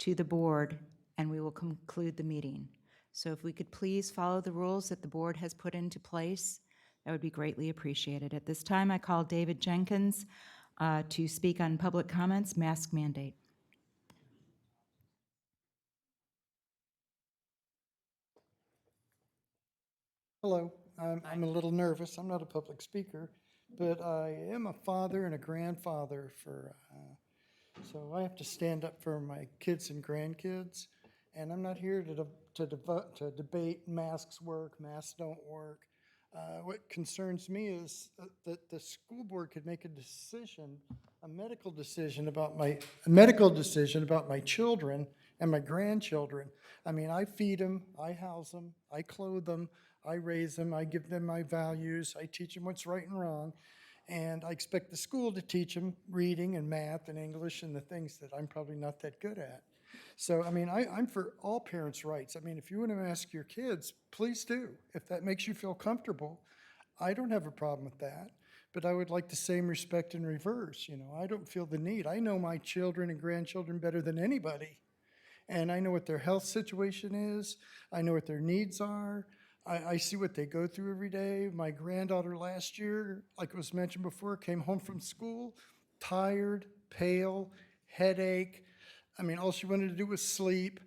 to the board, and we will conclude the meeting. So if we could please follow the rules that the board has put into place, that would be greatly appreciated. At this time, I call David Jenkins to speak on public comments, mask mandate. Hello, I'm a little nervous. I'm not a public speaker, but I am a father and a grandfather so I have to stand up for my kids and grandkids. And I'm not here to debate masks work, masks don't work. What concerns me is that the school board could make a decision, a medical decision about my children and my grandchildren. I mean, I feed them, I house them, I clothe them, I raise them, I give them my values, I teach them what's right and wrong. And I expect the school to teach them reading and math and English and the things that I'm probably not that good at. So, I mean, I'm for all parents' rights. I mean, if you want to mask your kids, please do. If that makes you feel comfortable, I don't have a problem with that. But I would like the same respect in reverse. You know, I don't feel the need. I know my children and grandchildren better than anybody. And I know what their health situation is. I know what their needs are. I see what they go through every day. My granddaughter last year, like it was mentioned before, came home from school, tired, pale, headache. I mean, all she wanted to do was sleep.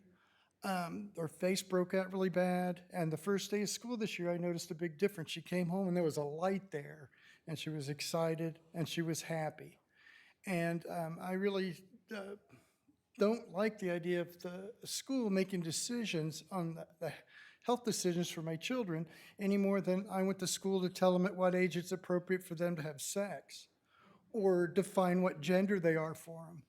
Her face broke out really bad. And the first day of school this year, I noticed a big difference. She came home and there was a light there, and she was excited and she was happy. And I really don't like the idea of the school making decisions on the health decisions for my children any more than I went to school to tell them at what age it's appropriate for them to have sex, or define what gender they are for them.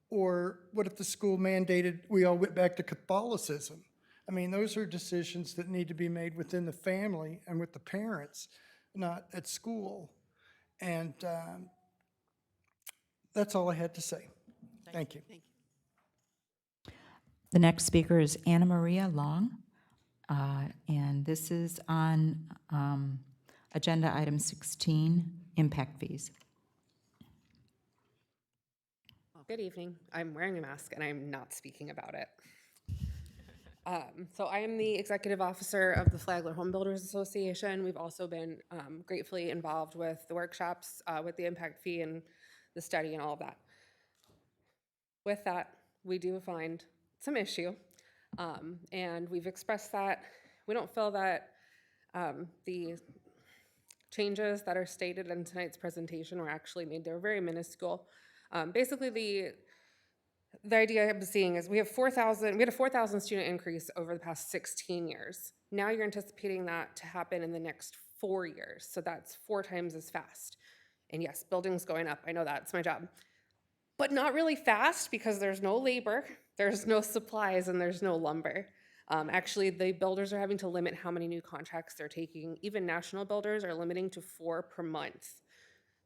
Or what if the school mandated we all went back to Catholicism? I mean, those are decisions that need to be made within the family and with the parents, not at school. And that's all I had to say. Thank you. The next speaker is Anna Maria Long, and this is on agenda item 16, impact fees. Good evening. I'm wearing a mask and I'm not speaking about it. So I am the executive officer of the Flagler Home Builders Association. We've also been gratefully involved with the workshops, with the impact fee and the study and all of that. With that, we do find some issue, and we've expressed that we don't feel that the changes that are stated in tonight's presentation were actually made. They're very minuscule. Basically, the idea I'm seeing is we had a 4,000 student increase over the past 16 years. Now you're anticipating that to happen in the next 4 years. So that's 4 times as fast. And yes, buildings going up. I know that, it's my job. But not really fast because there's no labor, there's no supplies, and there's no lumber. Actually, the builders are having to limit how many new contracts they're taking. Even national builders are limiting to 4 per month.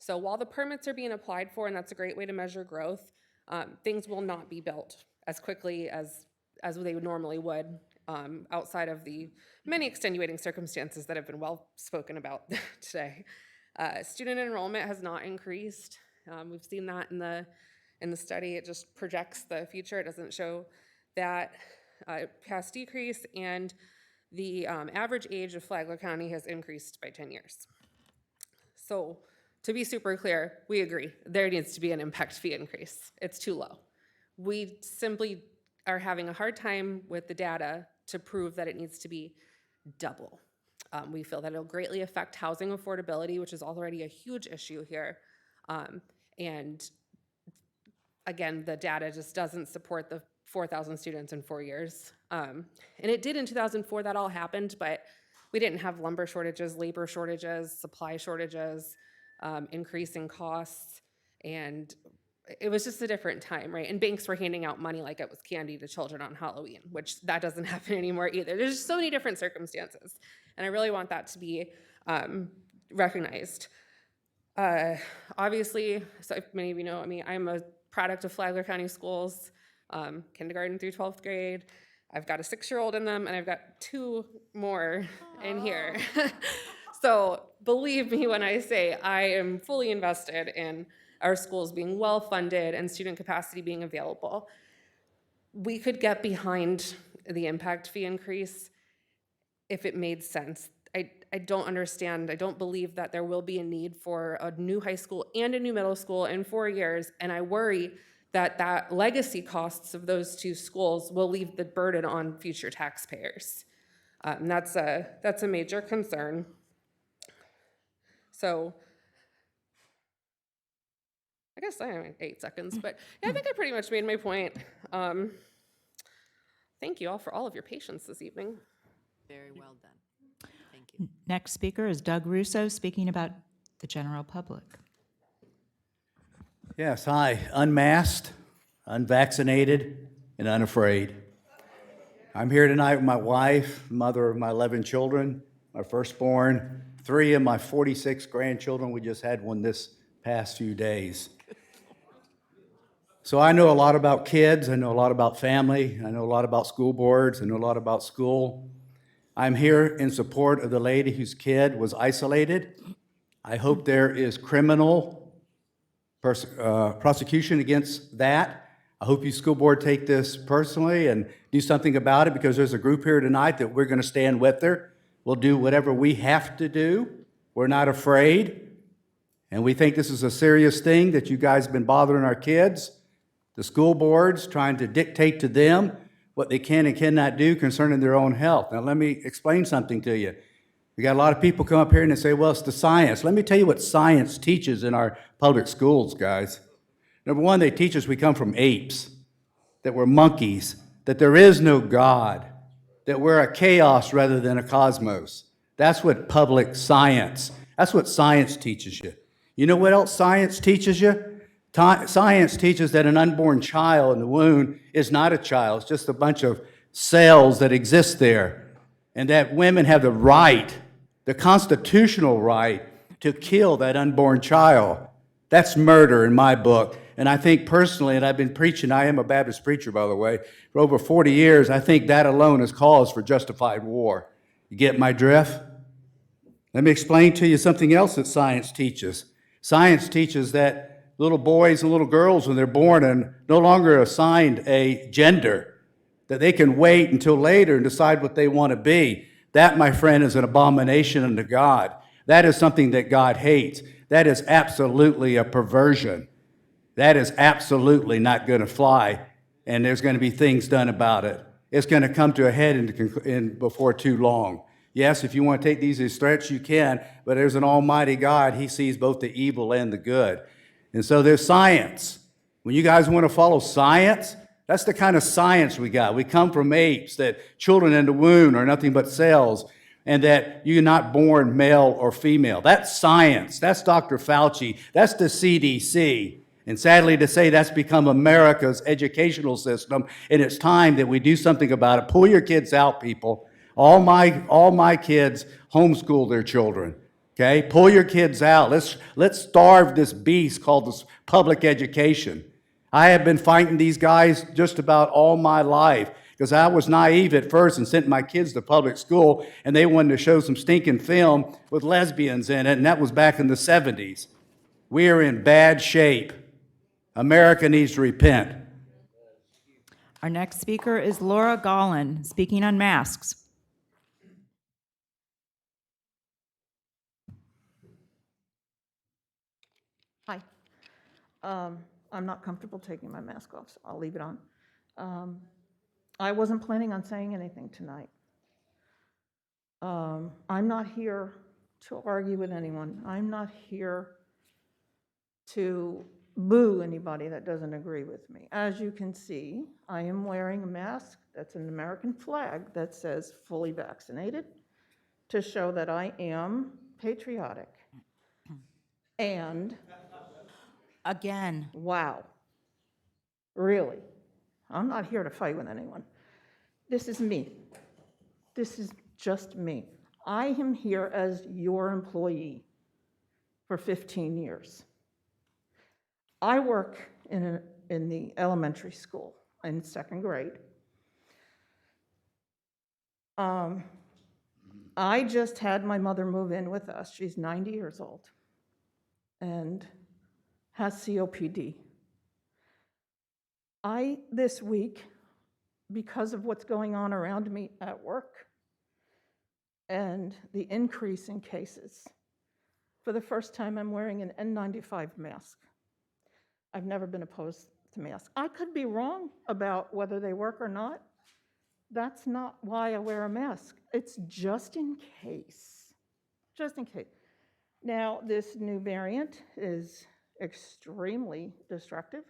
So while the permits are being applied for, and that's a great way to measure growth, things will not be built as quickly as they normally would, outside of the many extenuating circumstances that have been well spoken about today. Student enrollment has not increased We've seen that in the study. It just projects the future. It doesn't show that past decrease, and the average age of Flagler County has increased by 10 years. So to be super clear, we agree. There needs to be an impact fee increase. It's too low. We simply are having a hard time with the data to prove that it needs to be double. We feel that it'll greatly affect housing affordability, which is already a huge issue here. And again, the data just doesn't support the 4,000 students in 4 years. And it did in 2004, that all happened, but we didn't have lumber shortages, labor shortages, supply shortages, increasing costs, and it was just a different time, right? And banks were handing out money like it was candy to children on Halloween, which that doesn't happen anymore either. There's just so many different circumstances, and I really want that to be recognized. Obviously, so if many of you know me, I'm a product of Flagler County Schools, kindergarten through 12th grade. I've got a 6-year-old in them, and I've got 2 more in here. So believe me when I say I am fully invested in our schools being well-funded and student capacity being available. We could get behind the impact fee increase if it made sense. I don't understand. I don't believe that there will be a need for a new high school and a new middle school in 4 years, and I worry that legacy costs of those 2 schools will leave the burden on future taxpayers. And that's a major concern. So I guess I have 8 seconds, but yeah, I think I pretty much made my point. Thank you all for all of your patience this evening. Very well done. Thank you. Next speaker is Doug Russo, speaking about the general public. Yes, hi, unmasked, unvaccinated, and unafraid. I'm here tonight with my wife, mother of my 11 children, my firstborn, 3 of my 46 grandchildren. We just had one this past few days. So I know a lot about kids, I know a lot about family, I know a lot about school boards, I know a lot about school. I'm here in support of the lady whose kid was isolated. I hope there is criminal prosecution against that. I hope you school board take this personally and do something about it, because there's a group here tonight that we're going to stand with her. We'll do whatever we have to do. We're not afraid. And we think this is a serious thing that you guys have been bothering our kids. The school boards trying to dictate to them what they can and cannot do concerning their own health. Now let me explain something to you. We got a lot of people come up here and they say, well, it's the science. Let me tell you what science teaches in our public schools, guys. Number one, they teach us we come from apes, that we're monkeys, that there is no God, that we're a chaos rather than a cosmos. That's what public science, that's what science teaches you. You know what else science teaches you? Science teaches that an unborn child in the womb is not a child. It's just a bunch of cells that exist there. And that women have the right, the constitutional right, to kill that unborn child. That's murder in my book. And I think personally, and I've been preaching, I am a Baptist preacher, by the way, for over 40 years, I think that alone is cause for justified war. You get my drift? Let me explain to you something else that science teaches. Science teaches that little boys and little girls, when they're born, are no longer assigned a gender, that they can wait until later and decide what they want to be. That, my friend, is an abomination unto God. That is something that God hates. That is absolutely a perversion. That is absolutely not going to fly, and there's going to be things done about it. It's going to come to a head before too long. Yes, if you want to take these as threats, you can, but there's an almighty God. He sees both the evil and the good. And so there's science. When you guys want to follow science, that's the kind of science we got. We come from apes, that children in the womb are nothing but cells, and that you're not born male or female. That's science. That's Dr. Fauci. That's the CDC. And sadly to say, that's become America's educational system, and it's time that we do something about it. Pull your kids out, people. All my kids homeschool their children. Okay, pull your kids out. Let's starve this beast called this public education. I have been fighting these guys just about all my life, because I was naive at first and sent my kids to public school, and they wanted to show some stinking film with lesbians in it, and that was back in the 70s. We are in bad shape. America needs to repent. Our next speaker is Laura Gollin, speaking on masks. Hi. I'm not comfortable taking my mask off, so I'll leave it on. I wasn't planning on saying anything tonight. I'm not here to argue with anyone. I'm not here to boo anybody that doesn't agree with me. As you can see, I am wearing a mask that's an American flag that says fully vaccinated to show that I am patriotic. And again, wow, really, I'm not here to fight with anyone. This is me. This is just me. I am here as your employee for 15 years. I work in the elementary school in second grade. I just had my mother move in with us. She's 90 years old and has COPD. This week, because of what's going on around me at work and the increase in cases, for the first time, I'm wearing an N95 mask. I've never been opposed to masks. I could be wrong about whether they work or not. That's not why I wear a mask. It's just in case. Just in case. Now, this new variant is extremely destructive.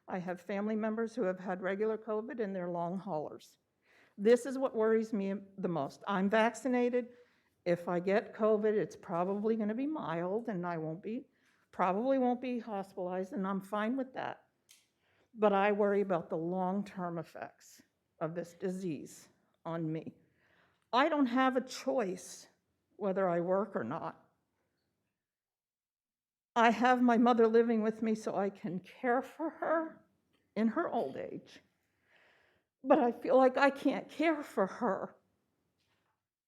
I have family members who have had regular COVID and they're long haulers. This is what worries me the most. I'm vaccinated. If I get COVID, it's probably going to be mild and I probably won't be hospitalized, and I'm fine with that. But I worry about the long-term effects of this disease on me. I don't have a choice whether I work or not. I have my mother living with me so I can care for her in her old age. But I feel like I can't care for her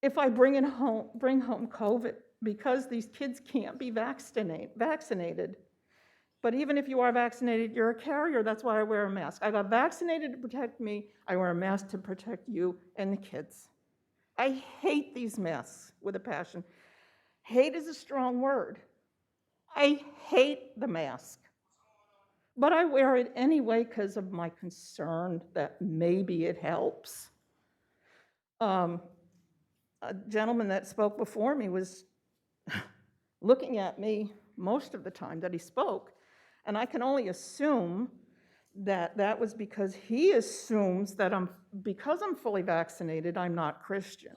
if I bring home COVID, because these kids can't be vaccinated. But even if you are vaccinated, you're a carrier. That's why I wear a mask. I got vaccinated to protect me. I wear a mask to protect you and the kids. I hate these masks with a passion. Hate is a strong word. I hate the mask. But I wear it anyway because of my concern that maybe it helps. A gentleman that spoke before me was looking at me most of the time that he spoke, and I can only assume that that was because he assumes that because I'm fully vaccinated, I'm not Christian.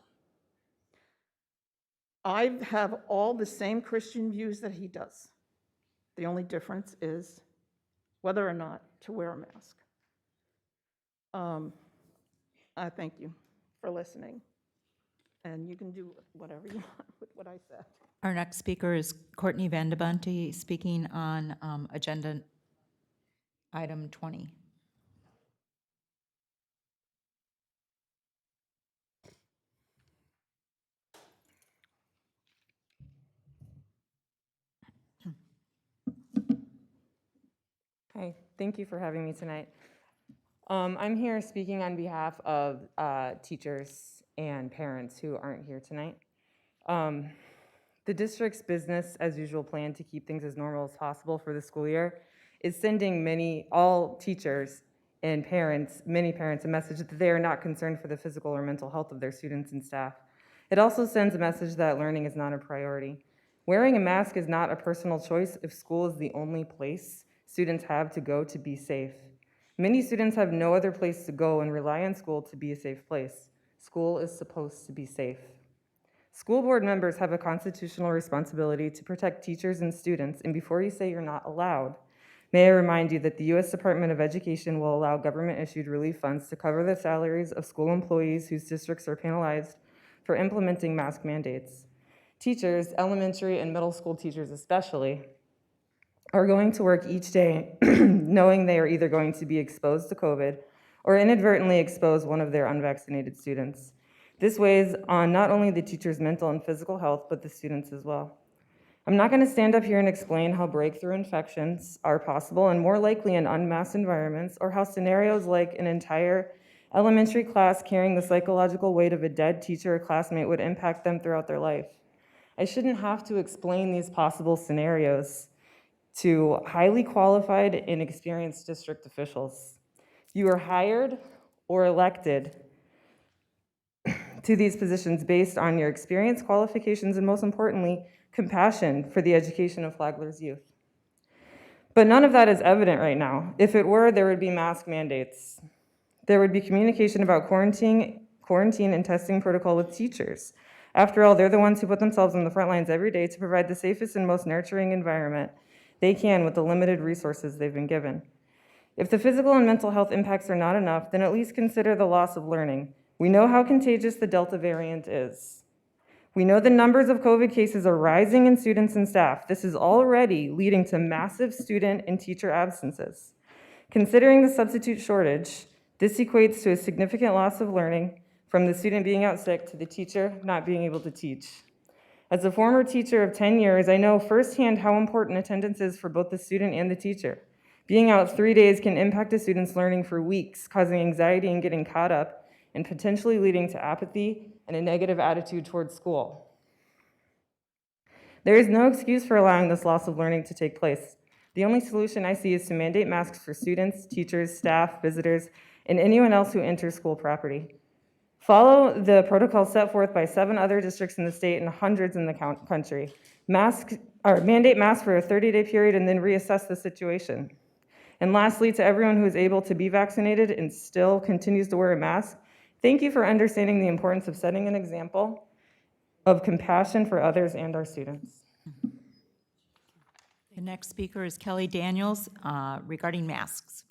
I have all the same Christian views that he does. The only difference is whether or not to wear a mask. I thank you for listening, and you can do whatever you want with what I said. Our next speaker is Courtney Vandabunty, speaking on agenda item 20. Hi, thank you for having me tonight. I'm here speaking on behalf of teachers and parents who aren't here tonight. The district's business as usual plan to keep things as normal as possible for the school year is sending all teachers and many parents, a message that they are not concerned for the physical or mental health of their students and staff. It also sends a message that learning is not a priority. Wearing a mask is not a personal choice if school is the only place students have to go to be safe. Many students have no other place to go and rely on school to be a safe place. School is supposed to be safe. School board members have a constitutional responsibility to protect teachers and students, and before you say you're not allowed, may I remind you that the U.S. Department of Education will allow government-issued relief funds to cover the salaries of school employees whose districts are penalized for implementing mask mandates. Teachers, elementary and middle school teachers especially, are going to work each day knowing they are either going to be exposed to COVID or inadvertently expose one of their unvaccinated students. This weighs on not only the teacher's mental and physical health, but the students as well. I'm not going to stand up here and explain how breakthrough infections are possible and more likely in unmasked environments, or how scenarios like an entire elementary class carrying the psychological weight of a dead teacher or classmate would impact them throughout their life. I shouldn't have to explain these possible scenarios to highly qualified and experienced district officials. You are hired or elected to these positions based on your experience, qualifications, and most importantly, compassion for the education of Flagler's youth. But none of that is evident right now. If it were, there would be mask mandates. There would be communication about quarantine and testing protocol with teachers. After all, they're the ones who put themselves on the front lines every day to provide the safest and most nurturing environment they can with the limited resources they've been given. If the physical and mental health impacts are not enough, then at least consider the loss of learning. We know how contagious the Delta variant is. We know the numbers of COVID cases are rising in students and staff. This is already leading to massive student and teacher absences. Considering the substitute shortage, this equates to a significant loss of learning, from the student being out sick to the teacher not being able to teach. As a former teacher of 10 years, I know firsthand how important attendance is for both the student and the teacher. Being out 3 days can impact a student's learning for weeks, causing anxiety and getting caught up, and potentially leading to apathy and a negative attitude towards school. There is no excuse for allowing this loss of learning to take place. The only solution I see is to mandate masks for students, teachers, staff, visitors, and anyone else who enters school property. Follow the protocol set forth by 7 other districts in the state and hundreds in the country. Mandate masks for a 30-day period and then reassess the situation. And lastly, to everyone who is able to be vaccinated and still continues to wear a mask, thank you for understanding the importance of setting an example of compassion for others and our students. The next speaker is Kelly Daniels regarding masks.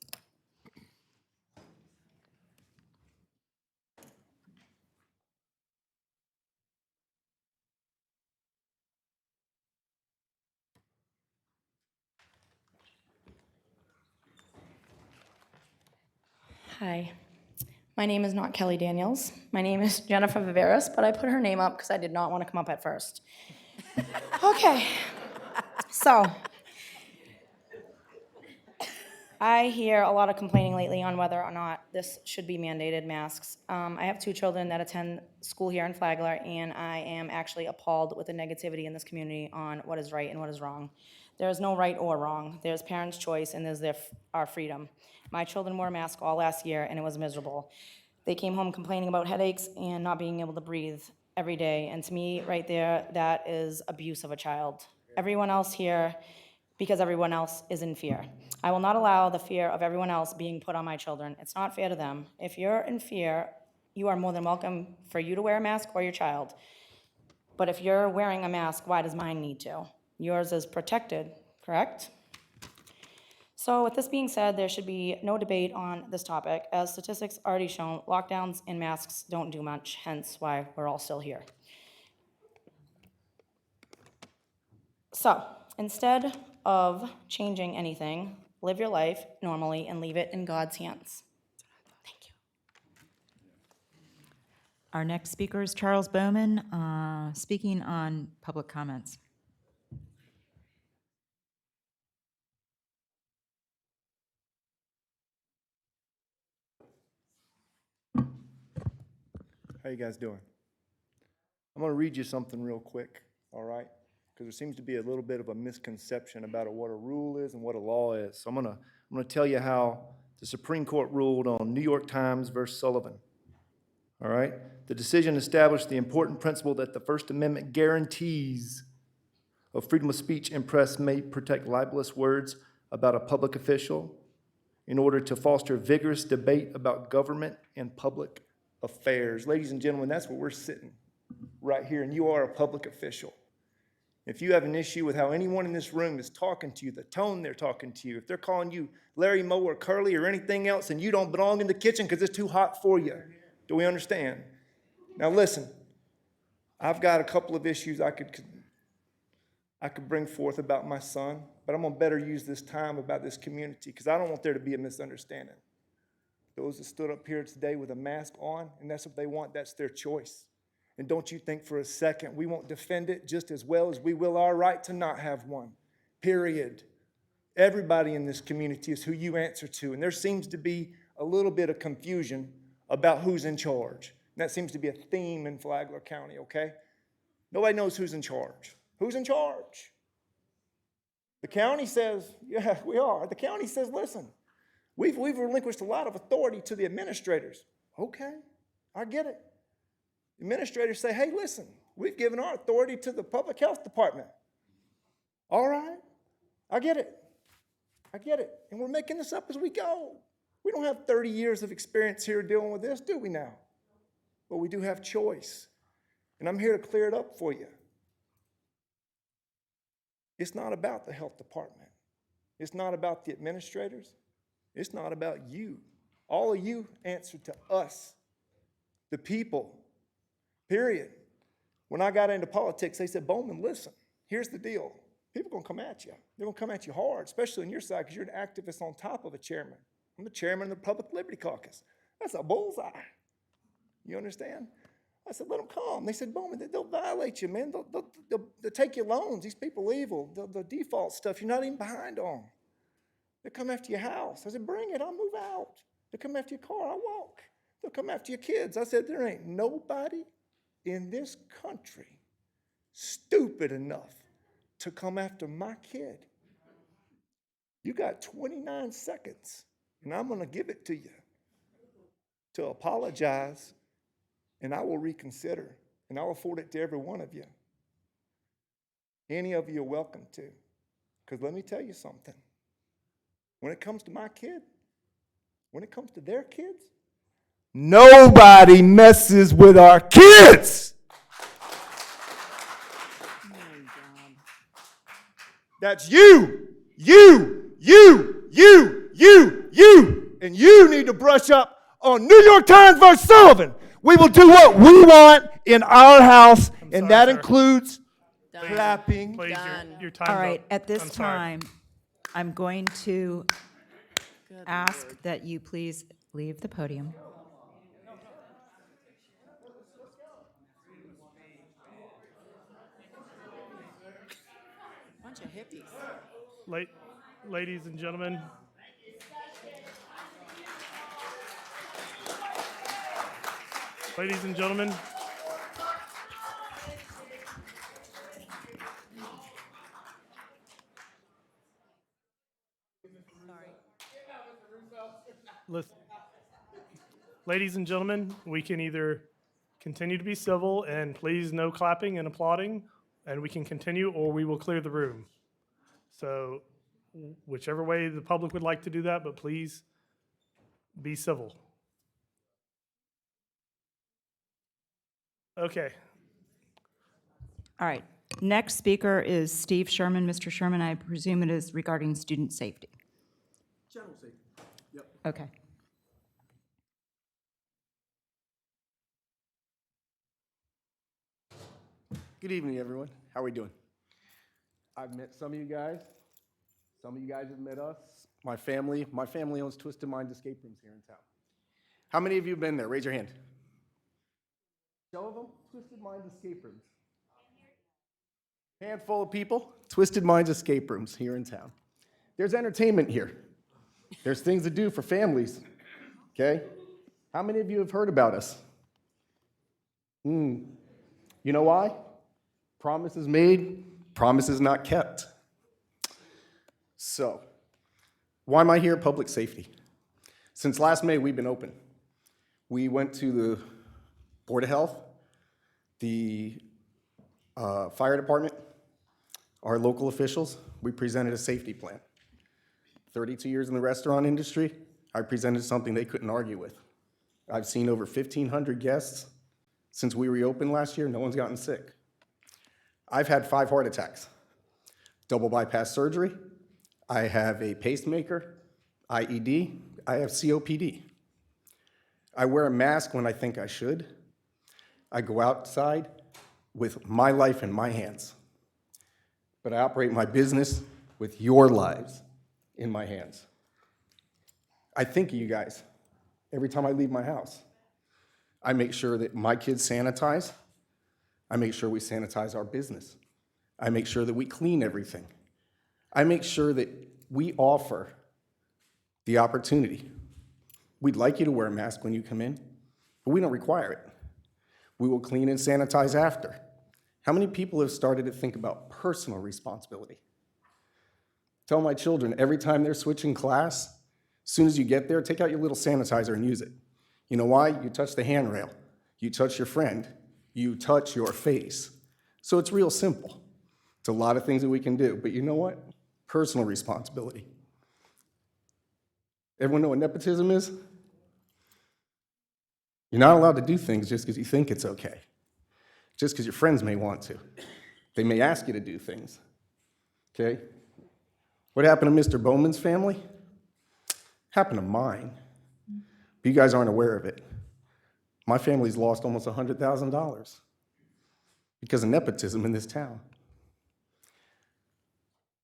Hi, my name is not Kelly Daniels. My name is Jennifer Viveris, but I put her name up because I did not want to come up at first. Okay, so I hear a lot of complaining lately on whether or not this should be mandated masks. I have 2 children that attend school here in Flagler, and I am actually appalled with the negativity in this community on what is right and what is wrong. There is no right or wrong. There's parents' choice, and there's our freedom. My children wore a mask all last year, and it was miserable. They came home complaining about headaches and not being able to breathe every day, and to me, right there, that is abuse of a child. Everyone else here, because everyone else is in fear. I will not allow the fear of everyone else being put on my children. It's not fair to them. If you're in fear, you are more than welcome for you to wear a mask or your child. But if you're wearing a mask, why does mine need to? Yours is protected, correct? So with this being said, there should be no debate on this topic. As statistics already shown, lockdowns and masks don't do much, hence why we're all still here. So instead of changing anything, live your life normally and leave it in God's hands. Thank you. Our next speaker is Charles Bowman, speaking on public comments. How you guys doing? I'm going to read you something real quick, all right? Because there seems to be a little bit of a misconception about what a rule is and what a law is. So I'm going to tell you how the Supreme Court ruled on New York Times versus Sullivan. All right? The decision established the important principle that the First Amendment guarantees of freedom of speech and press may protect libelous words about a public official in order to foster vigorous debate about government and public affairs. Ladies and gentlemen, that's what we're sitting right here, and you are a public official. If you have an issue with how anyone in this room is talking to you, the tone they're talking to you, if they're calling you Larry, Moe, or Curly, or anything else, and you don't belong in the kitchen because it's too hot for you, do we understand? Now listen, I've got a couple of issues I could bring forth about my son, but I'm going to better use this time about this community because I don't want there to be a misunderstanding. Those that stood up here today with a mask on, and that's what they want, that's their choice. And don't you think for a second we won't defend it just as well as we will our right to not have one. Period. Everybody in this community is who you answer to. And there seems to be a little bit of confusion about who's in charge. And that seems to be a theme in Flagler County, okay? Nobody knows who's in charge. Who's in charge? The county says, yeah, we are. The county says, listen, we've relinquished a lot of authority to the administrators. Okay, I get it. Administrators say, hey, listen, we've given our authority to the public health department. All right, I get it. I get it. And we're making this up as we go. We don't have 30 years of experience here dealing with this, do we now? But we do have choice. And I'm here to clear it up for you. It's not about the health department. It's not about the administrators. It's not about you. All of you answer to us, the people, period. When I got into politics, they said, Bowman, listen, here's the deal. People are going to come at you. They're going to come at you hard, especially on your side because you're an activist on top of a chairman. I'm the chairman of the Public Liberty Caucus. That's a bullseye. You understand? I said, let them come. They said, Bowman, they'll violate you, man. They'll take your loans. These people are evil. The default stuff, you're not even behind on. They'll come after your house. I said, bring it. I'll move out. They'll come after your car. I'll walk. They'll come after your kids. I said, there ain't nobody in this country stupid enough to come after my kid. You got 29 seconds, and I'm going to give it to you to apologize, and I will reconsider, and I'll afford it to every one of you. Any of you are welcome to, because let me tell you something. When it comes to my kid, when it comes to their kids, nobody messes with our kids. That's you, and you need to brush up on New York Times versus Sullivan. We will do what we want in our house, and that includes clapping. Please, your time's All right, up. at this I'm sorry. time, I'm going to ask that you please leave the podium. Bunch of hippies. Ladies and gentlemen. Ladies and gentlemen. Listen. Ladies and gentlemen, we can either continue to be civil and please no clapping and applauding, and we can continue, or we will clear the room. So whichever way the public would like to do that, but please be civil. Okay. All right, next speaker is Steve Sherman. Mr. Sherman, I presume it is regarding student safety. General safety. Yep. Okay. Good evening, everyone. How are we doing? I've met some of you guys. Some of you guys have met us. My family owns Twisted Minds escape rooms here in town. How many of you have been there? Raise your hand. Show of them, Twisted Minds escape rooms. Handful of people, Twisted Minds escape rooms here in town. There's entertainment here. There's things to do for families, okay? How many of you have heard about us? You know why? Promises made, promises not kept. So, why am I here at Public Safety? Since last May, we've been open. We went to the Board of Health, the fire department, our local officials. We presented a safety plan. 32 years in the restaurant industry, I presented something they couldn't argue with. I've seen over 1,500 guests. Since we reopened last year, no one's gotten sick. I've had 5 heart attacks, double bypass surgery, I have a pacemaker, IED, I have COPD. I wear a mask when I think I should. I go outside with my life in my hands. But I operate my business with your lives in my hands. I think of you guys every time I leave my house. I make sure that my kids sanitize, I make sure we sanitize our business. I make sure that we clean everything. I make sure that we offer the opportunity. We'd like you to wear a mask when you come in, but we don't require it. We will clean and sanitize after. How many people have started to think about personal responsibility? Tell my children every time they're switching class, as soon as you get there, take out your little sanitizer and use it. You know why? You touch the handrail, you touch your friend, you touch your face. So it's real simple. It's a lot of things that we can do, but you know what? Personal responsibility. Everyone know what nepotism is? You're not allowed to do things just because you think it's okay, just because your friends may want to. They may ask you to do things, okay? What happened to Mr. Bowman's family? Happened to mine, but you guys aren't aware of it. My family's lost almost $100,000 because of nepotism in this town.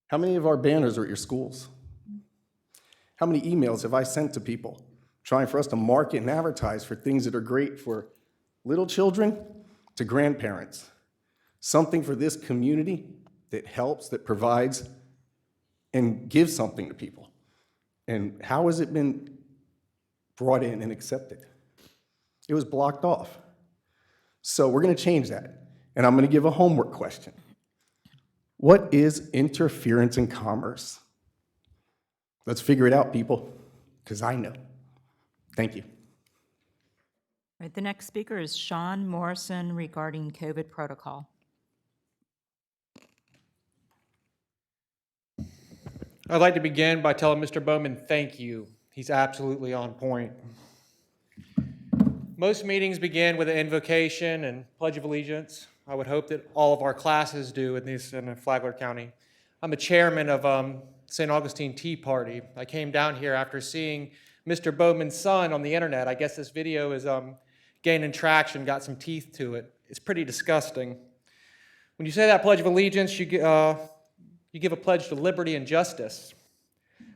How many of our banners are at your schools? How many emails have I sent to people trying for us to market and advertise for things that are great for little children to grandparents? Something for this community that helps, that provides, and gives something to people. And how has it been brought in and accepted? It was blocked off. So we're going to change that. And I'm going to give a homework question. What is interference in commerce? Let's figure it out, people, because I know. Thank you. All right, the next speaker is Sean Morrison regarding COVID protocol. I'd like to begin by telling Mr. Bowman thank you. He's absolutely on point. Most meetings begin with an invocation and Pledge of Allegiance. I would hope that all of our classes do, at least in Flagler County. I'm the chairman of St. Augustine Tea Party. I came down here after seeing Mr. Bowman's son on the internet. I guess this video is gaining traction, got some teeth to it. It's pretty disgusting. When you say that Pledge of Allegiance, you give a pledge to liberty and justice.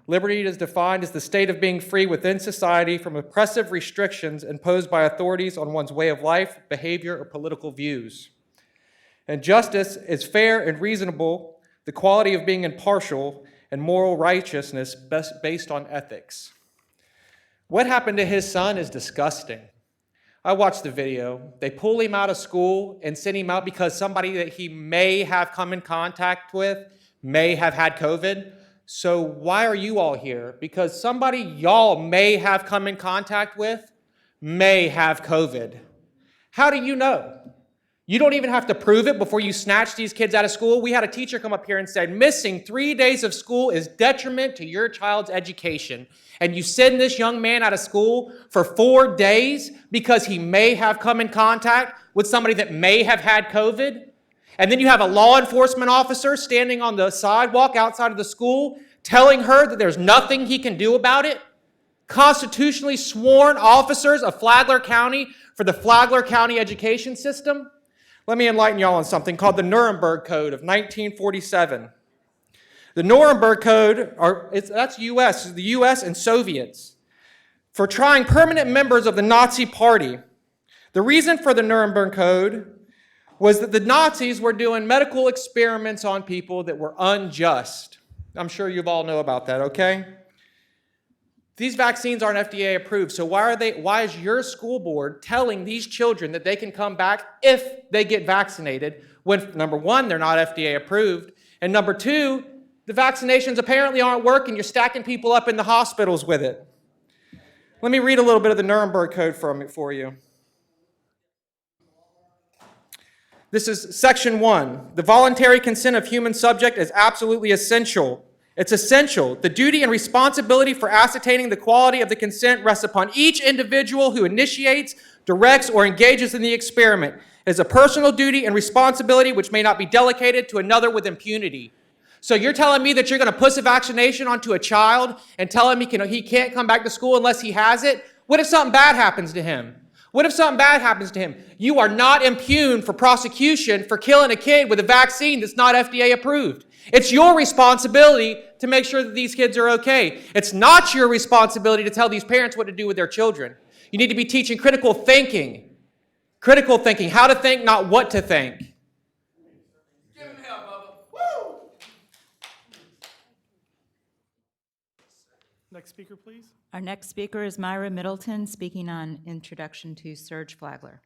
Liberty is defined as the state of being free within society from oppressive restrictions imposed by authorities on one's way of life, behavior, or political views. And justice is fair and reasonable, the quality of being impartial, and moral righteousness based on ethics. What happened to his son is disgusting. I watched the video. They pull him out of school and send him out because somebody that he may have come in contact with may have had COVID. So why are you all here? Because somebody y'all may have come in contact with may have COVID. How do you know? You don't even have to prove it before you snatch these kids out of school. We had a teacher come up here and said, missing 3 days of school is detriment to your child's education. And you send this young man out of school for 4 days because he may have come in contact with somebody that may have had COVID. And then you have a law enforcement officer standing on the sidewalk outside of the school telling her that there's nothing he can do about it. Constitutionally sworn officers of Flagler County for the Flagler County education system. Let me enlighten y'all on something called the Nuremberg Code of 1947. The Nuremberg Code, that's the US and Soviets, for trying permanent members of the Nazi Party. The reason for the Nuremberg Code was that the Nazis were doing medical experiments on people that were unjust. I'm sure you all know about that, okay? These vaccines aren't FDA approved, so why is your school board telling these children that they can come back if they get vaccinated when, number one, they're not FDA approved, and number two, the vaccinations apparently aren't working. You're stacking people up in the hospitals with it. Let me read a little bit of the Nuremberg Code for you. This is section 1. The voluntary consent of human subject is absolutely essential. It's essential. The duty and responsibility for ascertaining the quality of the consent rests upon each individual who initiates, directs, or engages in the experiment. It is a personal duty and responsibility which may not be delegated to another with impunity. So you're telling me that you're going to push a vaccination onto a child and tell him he can't come back to school unless he has it? What if something bad happens to him? What if something bad happens to him? You are not impugned for prosecution for killing a kid with a vaccine that's not FDA approved. It's your responsibility to make sure that these kids are okay. It's not your responsibility to tell these parents what to do with their children. You need to be teaching critical thinking. Critical thinking, how to think, not what to think. Next speaker, please. Our next speaker is Myra Middleton, speaking on Introduction to Surge Flagler.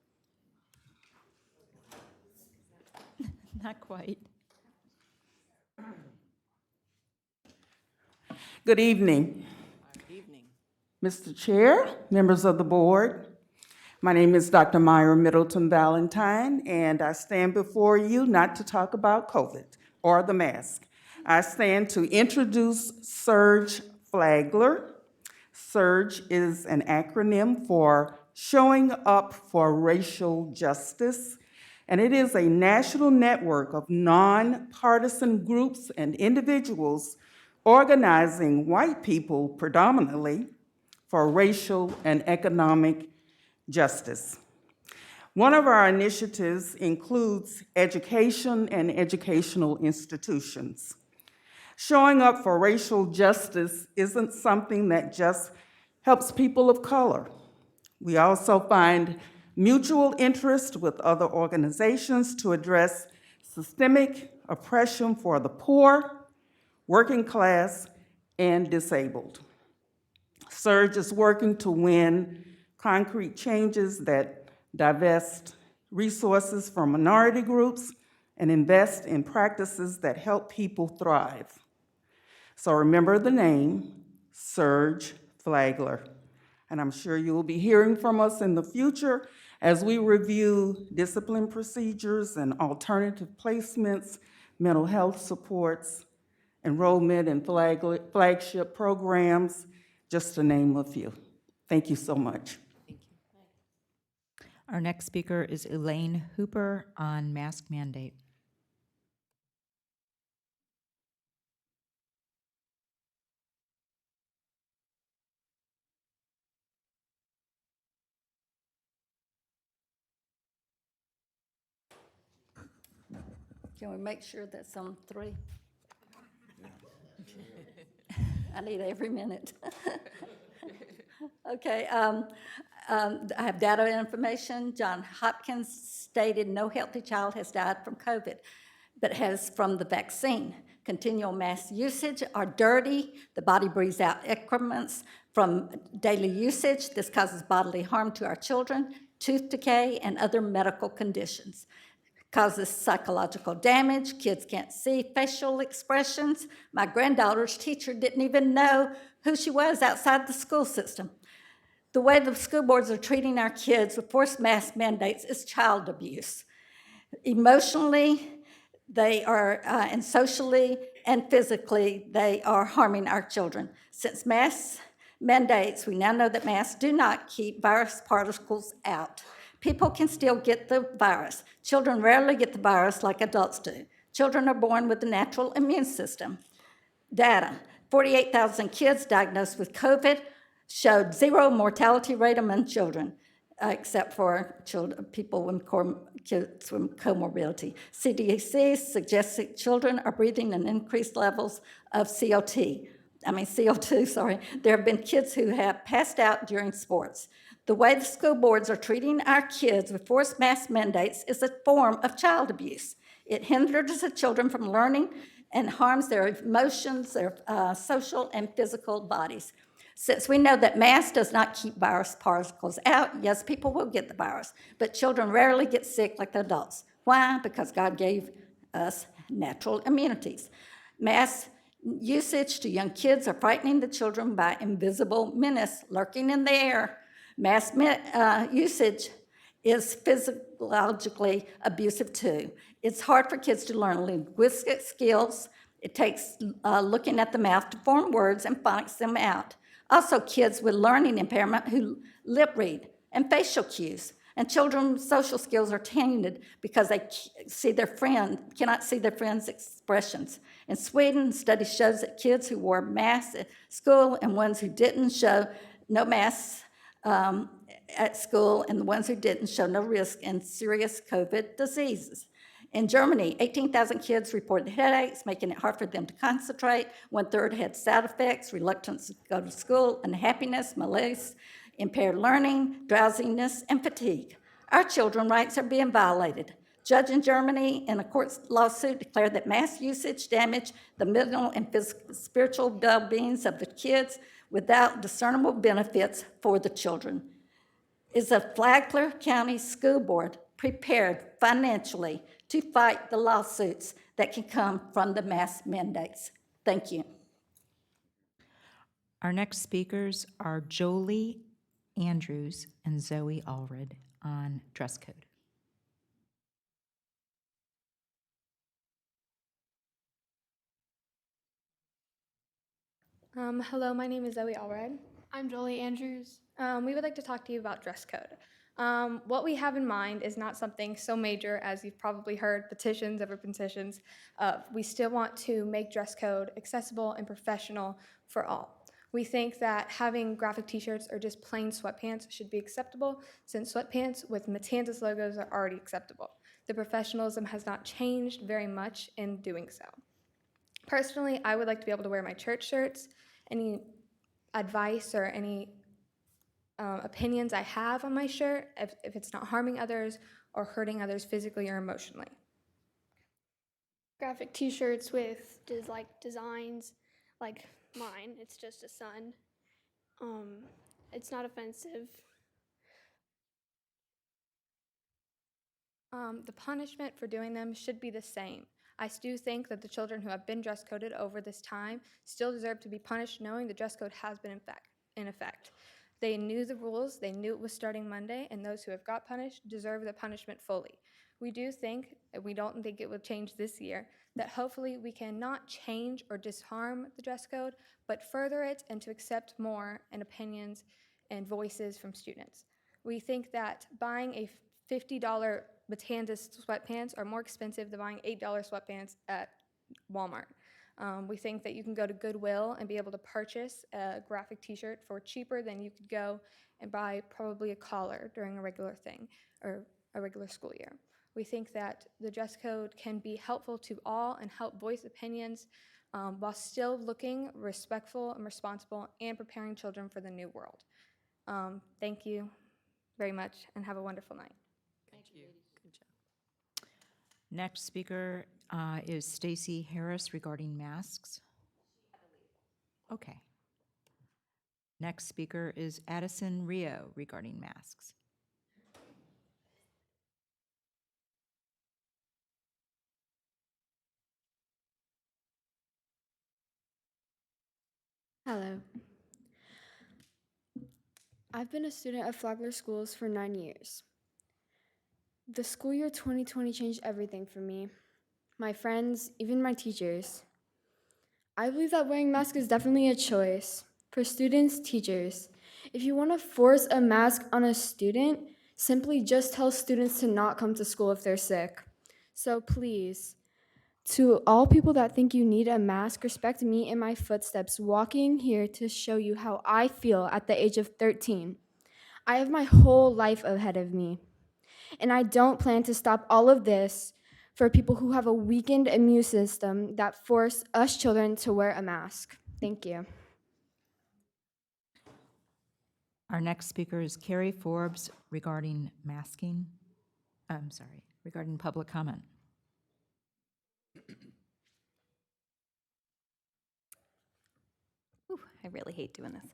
Not quite. Good evening. Good evening. Mr. Chair, members of the board, my name is Dr. Myra Middleton Valentine, and I stand before you not to talk about COVID or the mask. I stand to introduce Surge Flagler. Surge is an acronym for Showing Up for Racial Justice, and it is a national network of nonpartisan groups and individuals organizing white people predominantly for racial and economic justice. One of our initiatives includes education and educational institutions. Showing up for racial justice isn't something that just helps people of color. We also find mutual interest with other organizations to address systemic oppression for the poor, working class, and disabled. Surge is working to win concrete changes that divest resources from minority groups and invest in practices that help people thrive. So remember the name, Surge Flagler. And I'm sure you will be hearing from us in the future as we review discipline procedures and alternative placements, mental health supports, enrollment and flagship programs, just to name a few. Thank you so much. Our next speaker is Elaine Hooper on mask mandate. Can we make sure that's on 3? I need every minute. Okay, I have data and information. John Hopkins stated no healthy child has died from COVID, but has from the vaccine. Continual mask usage are dirty. The body breathes out excrements from daily usage. This causes bodily harm to our children, tooth decay, and other medical conditions. Causes psychological damage. Kids can't see facial expressions. My granddaughter's teacher didn't even know who she was outside the school system. The way the school boards are treating our kids with forced mask mandates is child abuse. Emotionally, they are, and socially and physically, they are harming our children. Since mask mandates, we now know that masks do not keep virus particles out. People can still get the virus. Children rarely get the virus like adults do. Children are born with a natural immune system. Data, 48,000 kids diagnosed with COVID showed 0 mortality rate among children, except for people with kids with comorbidity. CDC suggests that children are breathing in increased levels of CO2. There have been kids who have passed out during sports. The way the school boards are treating our kids with forced mask mandates is a form of child abuse. It hinders the children from learning and harms their emotions, their social and physical bodies. Since we know that mask does not keep virus particles out, yes, people will get the virus, but children rarely get sick like the adults. Why? Because God gave us natural immunities. Mask usage to young kids are frightening the children by invisible menace lurking in the air. Mask usage is physiologically abusive too. It's hard for kids to learn linguistic skills. It takes looking at the mouth to form words and phonics them out. Also, kids with learning impairment who lip read and facial cues. And children's social skills are tainted because they cannot see their friends' expressions. In Sweden, study shows that kids who wore masks at school and ones who didn't show no masks at school, and the ones who didn't show no risk in serious COVID diseases. In Germany, 18,000 kids reported headaches, making it hard for them to concentrate. 1/3 had side effects, reluctance to go to school, unhappiness, malaise, impaired learning, drowsiness, and fatigue. Our children's rights are being violated. Judge in Germany in a court lawsuit declared that mask usage damaged the mental and physical, spiritual well-beings of the kids without discernible benefits for the children. Is the Flagler County School Board prepared financially to fight the lawsuits that can come from the mask mandates? Thank you. Our next speakers are Jolie Andrews and Zoe Allred on dress code. Hello, my name is Zoe Allred. I'm Jolie Andrews. We would like to talk to you about dress code. What we have in mind is not something so major as you've probably heard petitions over petitions. We still want to make dress code accessible and professional for all. We think that having graphic t-shirts or just plain sweatpants should be acceptable, since sweatpants with Matanzas logos are already acceptable. The professionalism has not changed very much in doing so. Personally, I would like to be able to wear my church shirts. Any advice or any opinions I have on my shirt, if it's not harming others or hurting others physically or emotionally. Graphic t-shirts with designs like mine. It's just a sun. It's not offensive. The punishment for doing them should be the same. I do think that the children who have been dress coded over this time still deserve to be punished knowing the dress code has been in effect. They knew the rules, they knew it was starting Monday, and those who have got punished deserve the punishment fully. We do think, and we don't think it will change this year, that hopefully we can not change or disarm the dress code, but further it and to accept more and opinions and voices from students. We think that buying a $50 Matanzas sweatpants are more expensive than buying $8 sweatpants at Walmart. We think that you can go to Goodwill and be able to purchase a graphic t-shirt for cheaper than you could go and buy probably a collar during a regular thing or a regular school year. We think that the dress code can be helpful to all and help voice opinions while still looking respectful and responsible and preparing children for the new world. Thank you very much and have a wonderful night. Thank you. Good job. Next speaker is Stacy Harris regarding masks. Okay. Next speaker is Addison Rio regarding masks. Hello. I've been a student at Flagler Schools for 9 years. The school year 2020 changed everything for me, my friends, even my teachers. I believe that wearing masks is definitely a choice for students, teachers. If you want to force a mask on a student, simply just tell students to not come to school if they're sick. So please, to all people that think you need a mask, respect me in my footsteps, walking here to show you how I feel at the age of 13. I have my whole life ahead of me, and I don't plan to stop all of this for people who have a weakened immune system that force us children to wear a mask. Thank you. Our next speaker is Carrie Forbes regarding masking. Regarding public comment. Ooh, I really hate doing this.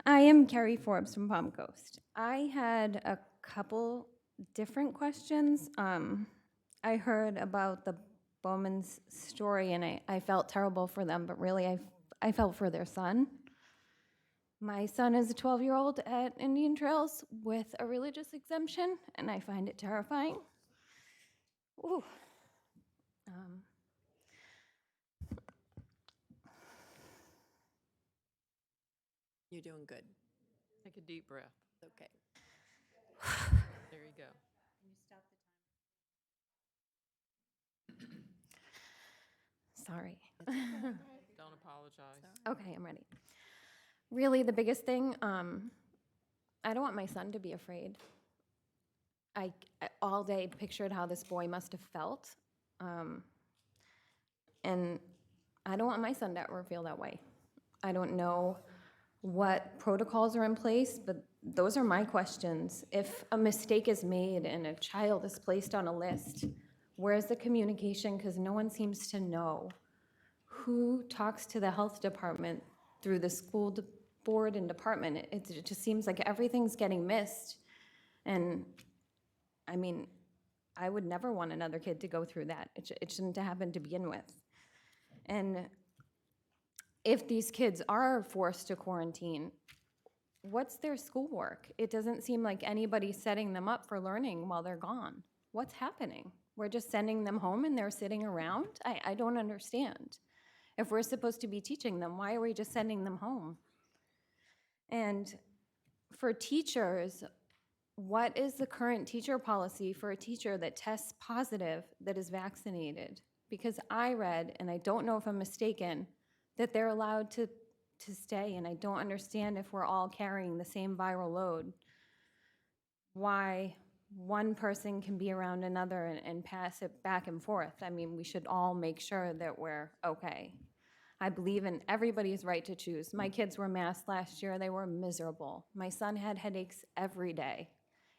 I am Carrie Forbes from Palm Coast. I had a couple different questions. I heard about the Bowman's story and I felt terrible for them, but really I felt for their son. My son is a 12-year-old at Indian Trails with a religious exemption, and I find it terrifying. Ooh. You're doing good. Take a deep breath. Okay. There you go. Can you stop the timer? Sorry. Don't apologize. Okay, I'm ready. Really, the biggest thing, I don't want my son to be afraid. I all day pictured how this boy must have felt, and I don't want my son to ever feel that way. I don't know what protocols are in place, but those are my questions. If a mistake is made and a child is placed on a list, where's the communication? Because no one seems to know. Who talks to the health department through the school board and department? It just seems like everything's getting missed. And I mean, I would never want another kid to go through that. It shouldn't have happened to begin with. And if these kids are forced to quarantine, what's their schoolwork? It doesn't seem like anybody's setting them up for learning while they're gone. What's happening? We're just sending them home and they're sitting around? I don't understand. If we're supposed to be teaching them, why are we just sending them home? And for teachers, what is the current teacher policy for a teacher that tests positive that is vaccinated? Because I read, and I don't know if I'm mistaken, that they're allowed to stay, and I don't understand if we're all carrying the same viral load. Why one person can be around another and pass it back and forth. I mean, we should all make sure that we're okay. I believe in everybody's right to choose. My kids were masked last year. They were miserable. My son had headaches every day.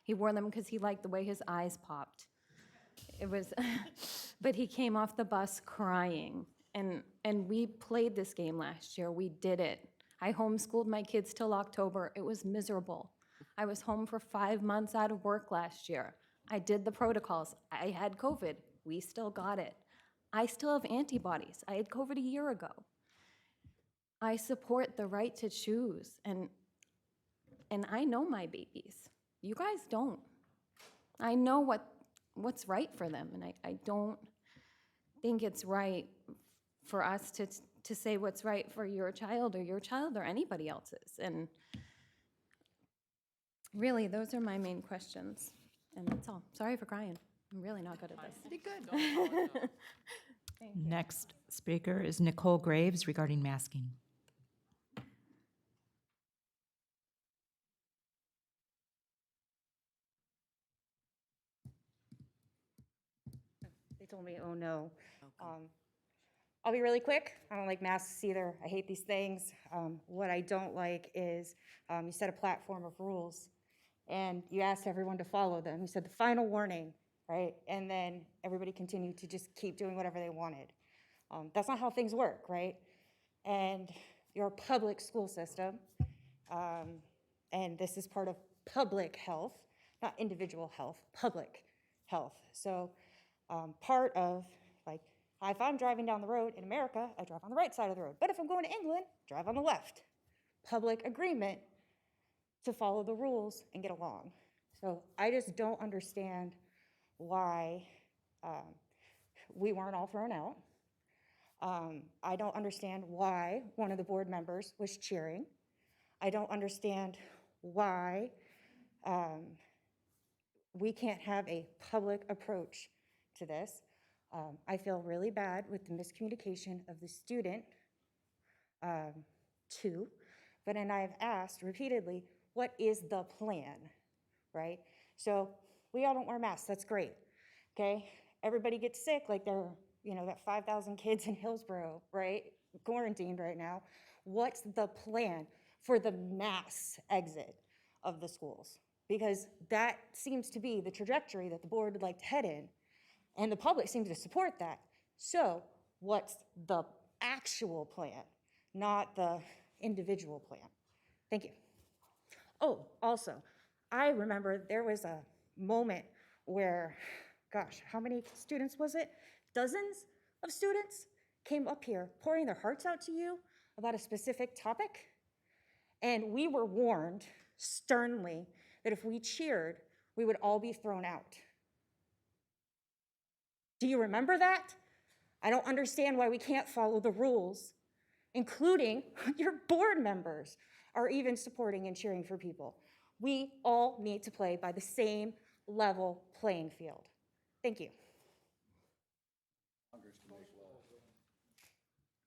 He wore them because he liked the way his eyes popped. It was, but he came off the bus crying. And we played this game last year. We did it. I homeschooled my kids till October. It was miserable. I was home for 5 months out of work last year. I did the protocols. I had COVID. We still got it. I still have antibodies. I had COVID a year ago. I support the right to choose, and I know my babies. You guys don't. I know what's right for them, and I don't think it's right for us to say what's right for your child or anybody else's. And really, those are my main questions, and that's all. Sorry for crying. I'm really not good at this. Pretty good. Next speaker is Nicole Graves regarding masking. They told me, oh no. I'll be really quick. I don't like masks either. I hate these things. What I don't like is you set a platform of rules and you asked everyone to follow them. You said the final warning, right? And then everybody continued to just keep doing whatever they wanted. That's not how things work, right? And you're a public school system, and this is part of public health, not individual health, public health. So part of, like, if I'm driving down the road in America, I drive on the right side of the road. But if I'm going to England, drive on the left. Public agreement to follow the rules and get along. So I just don't understand why we weren't all thrown out. I don't understand why one of the board members was cheering. I don't understand why we can't have a public approach to this. I feel really bad with the miscommunication of the student, too. But then I've asked repeatedly, what is the plan, right? So we all don't wear masks, that's great, okay? Everybody gets sick, like they're, that 5,000 kids in Hillsborough, right? Quarantined right now. What's the plan for the mass exit of the schools? Because that seems to be the trajectory that the board would like to head in. And the public seems to support that. So what's the actual plan, not the individual plan? Thank you. Oh, also, I remember there was a moment where, gosh, how many students was it? Dozens of students came up here pouring their hearts out to you about a specific topic. And we were warned sternly that if we cheered, we would all be thrown out. Do you remember that? I don't understand why we can't follow the rules, including your board members are even supporting and cheering for people. We all need to play by the same level playing field. Thank you.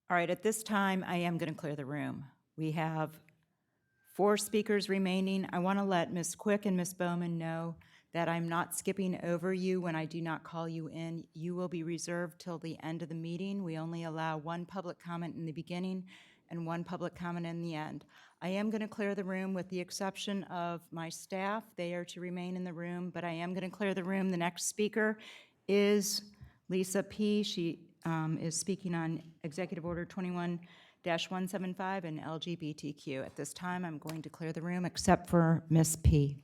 All right, at this time, I am going to clear the room. We have 4 speakers remaining. I want to let Ms. Quick and Ms. Bowman know that I'm not skipping over you when I do not call you in. You will be reserved till the end of the meeting. We only allow 1 public comment in the beginning and 1 public comment in the end. I am going to clear the room with the exception of my staff. They are to remain in the room, but I am going to clear the room. The next speaker is Lisa P. She is speaking on Executive Order 21-175 and LGBTQ. At this time, I'm going to clear the room except for Ms. P.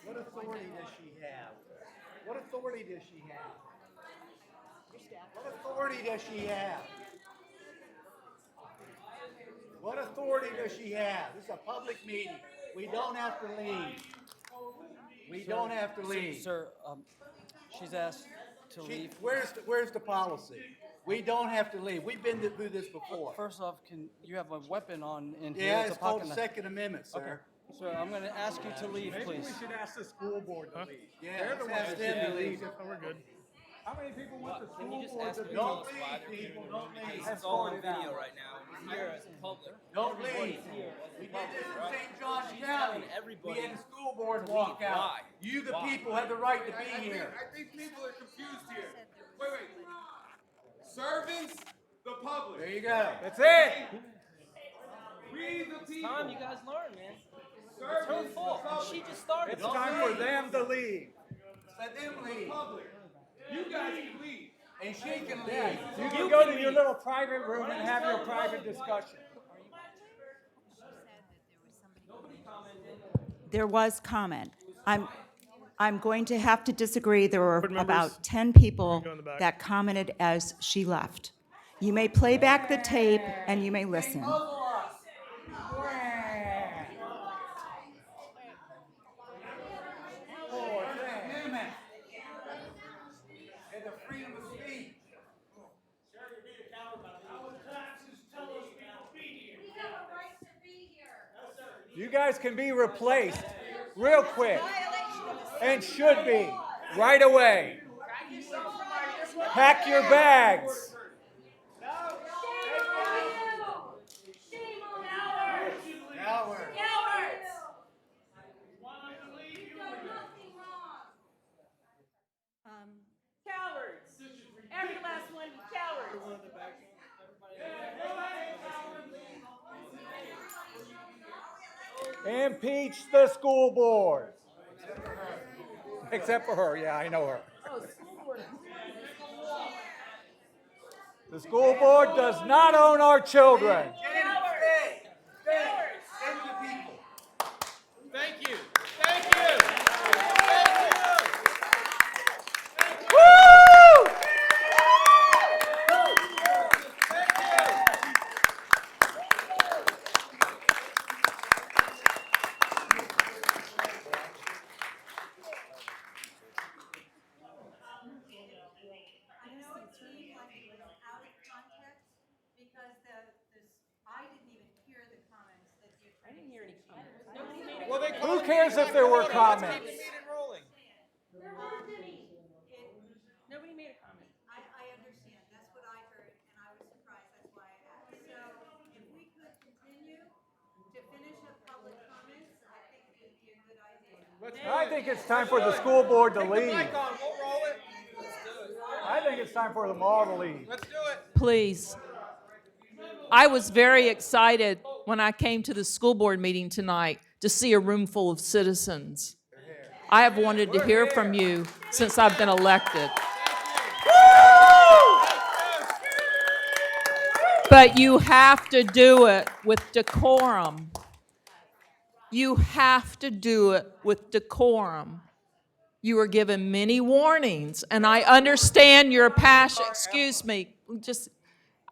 What authority does she have? What authority does she have? What authority does she have? What authority does she have? This is a public meeting. We don't have to leave. We don't have to leave. Sir, she's asked to leave. Where's the policy? We don't have to leave. We've been through this before. First off, can you have a weapon on in here? Yeah, It's it's a called pocket the knife. Second Amendment, sir. Okay. Sir, I'm going to ask you to leave, please. Maybe we should ask the school board to leave. Yeah, They're the let's ask ones them that to leave. We're good. How many people want the Can school you just board ask to them to leave? tell us why they're here? Don't leave. Because it's all on video right now. We're here as a public. Don't leave. We did this in St. Johns County. We had the school board walk out. You, the people, have the right to be here. I think people are confused here. Wait. Servants, the public. There you go. That's it. We, the people. Tom, you guys learn, man. It's her Servants, the fault. public. She just started. It's time for them to leave. Let them leave. Public. You guys can leave. And she can leave. You can go to your little private room and have your private discussion. There was comment. I'm going to have to disagree. There were Board members, about 10 people go in the back. that commented as she left. You may play back the tape and you may listen. And the freedom of speech. You guys can be replaced real quick and should be right away. Pack your bags. Howard. Cowards. Every last one of you cowards. Impeach the school board. Except for her, yeah, I know her. The school board does not own our children. Thank you. Thank you. Woo! Who cares if there were comments? Nobody made a comment. I understand. That's what I heard, and I was surprised. That's why I asked. So if we could continue to finish up public comments, I think it would be a good idea. I think it's time for the school board to leave. I think it's time for them all to leave. Let's do it. Please. I was very excited when I came to the school board meeting tonight to see a room full of citizens. I have wanted to hear from you since I've been elected. But you have to do it with decorum. You have to do it with decorum. You were given many warnings, and I understand your passion. Excuse me,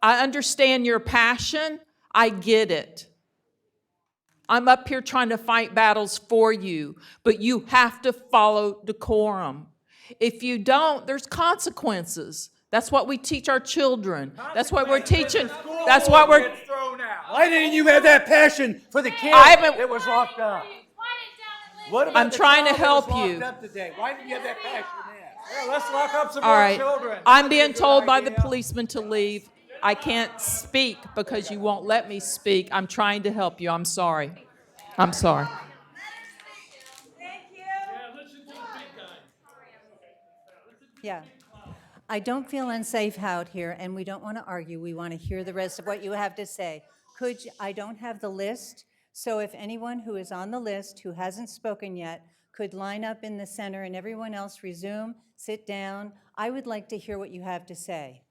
I understand your passion. I get it. I'm up here trying to fight battles for you, but you have to follow decorum. If you don't, there's consequences. That's what we teach our children. That's what we're teaching. That's what we're. Why didn't you have that passion for the kid that was locked up? What about I'm the trying to child that was help locked you. up today? Why didn't you have that passion then? Yeah, let's lock up some All more right. children. I'm being told by the policeman to leave. I can't speak because you won't let me speak. I'm trying to help you. I'm sorry. I'm sorry. Thank you. Yeah. I don't feel unsafe out here, and we don't want to argue. We want to hear the rest of what you have to say. I don't have the list, so if anyone who is on the list who hasn't spoken yet could line up in the center and everyone else resume, sit down. I would like to hear what you have to say.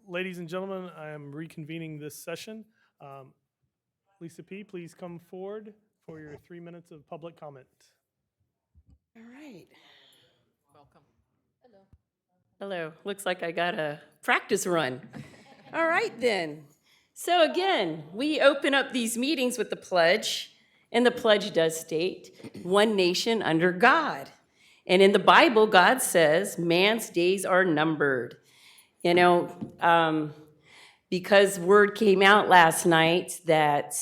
Ladies and gentlemen, I am reconvening this session. Lisa P., please come forward for your 3 minutes of public comment. All right. Welcome. Hello. Looks like I got a practice run. All right, then. So again, we open up these meetings with the pledge, and the pledge does state, one nation under God. And in the Bible, God says, man's days are numbered. You know, because word came out last night that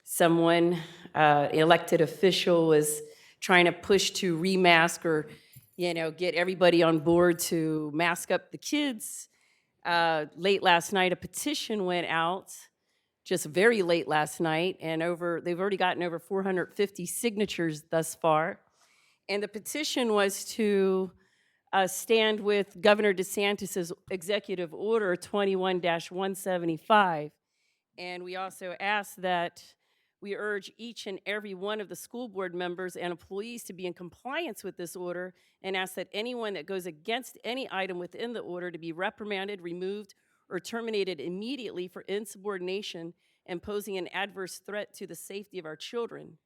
someone, elected official, was trying to push to remask or, you know, get everybody on board to mask up the kids. Late last night, a petition went out, just very late last night, and they've already gotten over 450 signatures thus far. And the petition was to stand with Governor DeSantis's executive order 21-175. And we also asked that we urge each and every one of the school board members and employees to be in compliance with this order, and ask that anyone that goes against any item within the order to be reprimanded, removed, or terminated immediately for insubordination and posing an adverse threat to the safety of our children.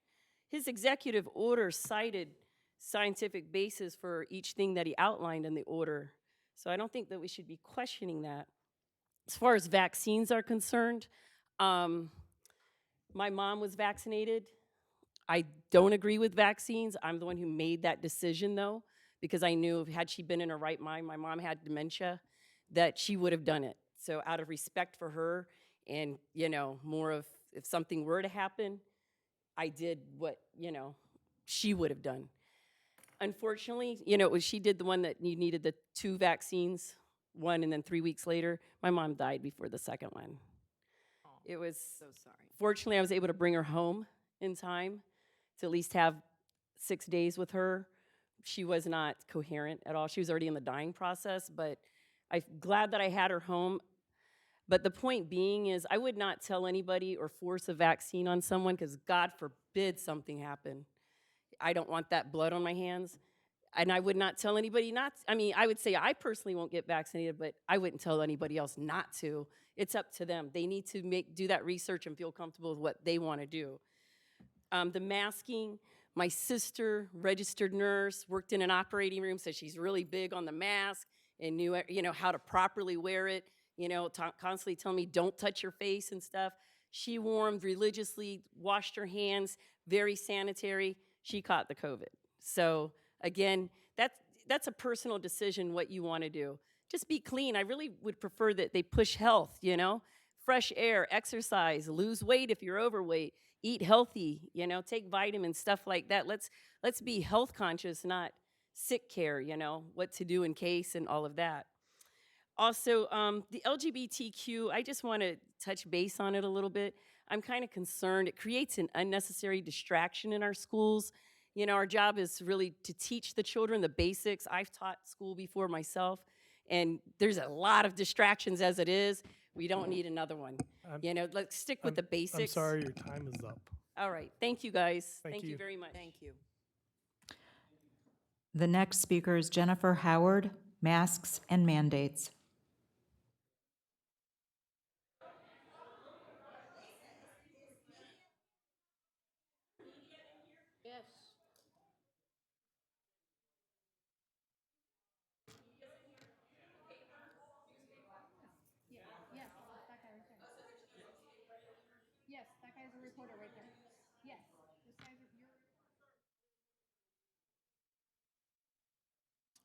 His executive order cited scientific basis for each thing that he outlined in the order. So I don't think that we should be questioning that. As far as vaccines are concerned, my mom was vaccinated. I don't agree with vaccines. I'm the one who made that decision, though, because I knew had she been in her right mind, my mom had dementia, that she would have done it. So out of respect for her and, you know, more of if something were to happen, I did what, you know, she would have done. Unfortunately, you know, she did the one that you needed the 2 vaccines, one and then 3 weeks later. My mom died before the second one. It was, So sorry. fortunately, I was able to bring her home in time to at least have 6 days with her. She was not coherent at all. She was already in the dying process, but I'm glad that I had her home. But the point being is I would not tell anybody or force a vaccine on someone, because God forbid something happen. I don't want that blood on my hands. And I would not tell anybody not, I mean, I would say I personally won't get vaccinated, but I wouldn't tell anybody else not to. It's up to them. They need to do that research and feel comfortable with what they want to do. The masking, my sister, registered nurse, worked in an operating room, so she's really big on the mask and knew, you know, how to properly wear it, you know, constantly telling me don't touch your face and stuff. She wore them religiously, washed her hands, very sanitary. She caught the COVID. So again, that's a personal decision what you want to do. Just be clean. I really would prefer that they push health, you know, fresh air, exercise, lose weight if you're overweight, eat healthy, you know, take vitamins, stuff like that. Let's be health conscious, not sick care, you know, what to do in case and all of that. Also, the LGBTQ, I just want to touch base on it a little bit. I'm kind of concerned. It creates an unnecessary distraction in our schools. You know, our job is really to teach the children the basics. I've taught school before myself, and there's a lot of distractions as it is. We don't need another one. You know, let's stick with the basics. I'm sorry, your time is up. All right. Thank you, guys. Thank you you. very much. Thank you. The next speaker is Jennifer Howard, Masks and Mandates. Yes. Yes, that guy's a reporter right there. Yes, this guy's your.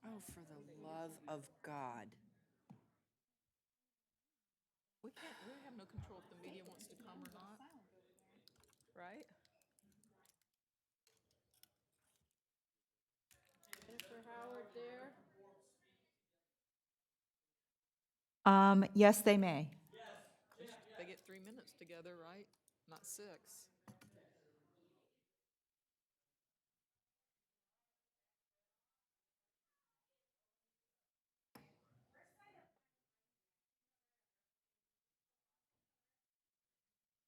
Oh, for the love of God. We have no control if the media wants to come or not, right? Jennifer Howard there. Yes, they may. They get 3 minutes together, right? Not 6.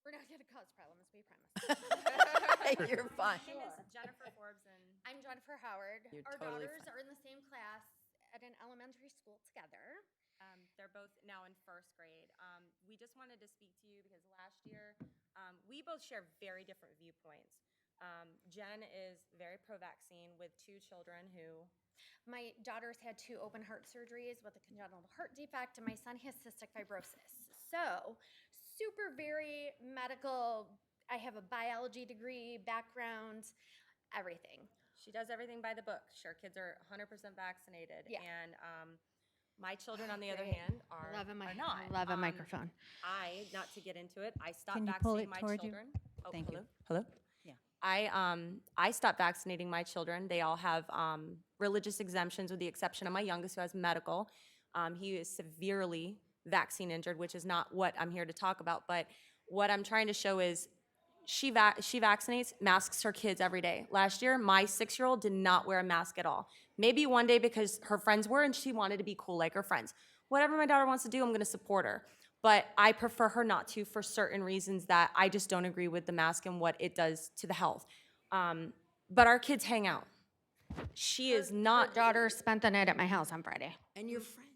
We're not gonna cause problems, we promise. You're fine. My name is Jennifer Forbes, and I'm Jennifer Howard. You're Our totally daughters fine. are in the same class at an elementary school together. They're both now in first grade. We just wanted to speak to you because last year, we both share very different viewpoints. Jen is very pro-vaccine with 2 children who. My daughter's had 2 open heart surgeries with a congenital heart defect, and my son has cystic fibrosis. So, super very medical. I have a biology degree, background, everything. She does everything by the book. Sure, kids are 100% vaccinated. Yeah. And my children, on the other Great. hand, are not. I love a microphone. Not to get into it, I stopped Can you pull vaccinating it my toward you? children. Oh, Thank you. hello? Yeah. I stopped vaccinating my children. They all have religious exemptions with the exception of my youngest who has medical. He is severely vaccine injured, which is not what I'm here to talk about. But what I'm trying to show is she vaccinates, masks her kids every day. Last year, my 6-year-old did not wear a mask at all. Maybe one day because her friends were and she wanted to be cool like her friends. Whatever my daughter wants to do, I'm going to support her. But I prefer her not to for certain reasons that I just don't agree with the mask and what it does to the health. But our kids hang out. She is not. Her daughter spent the night at my house on Friday. And you're friends.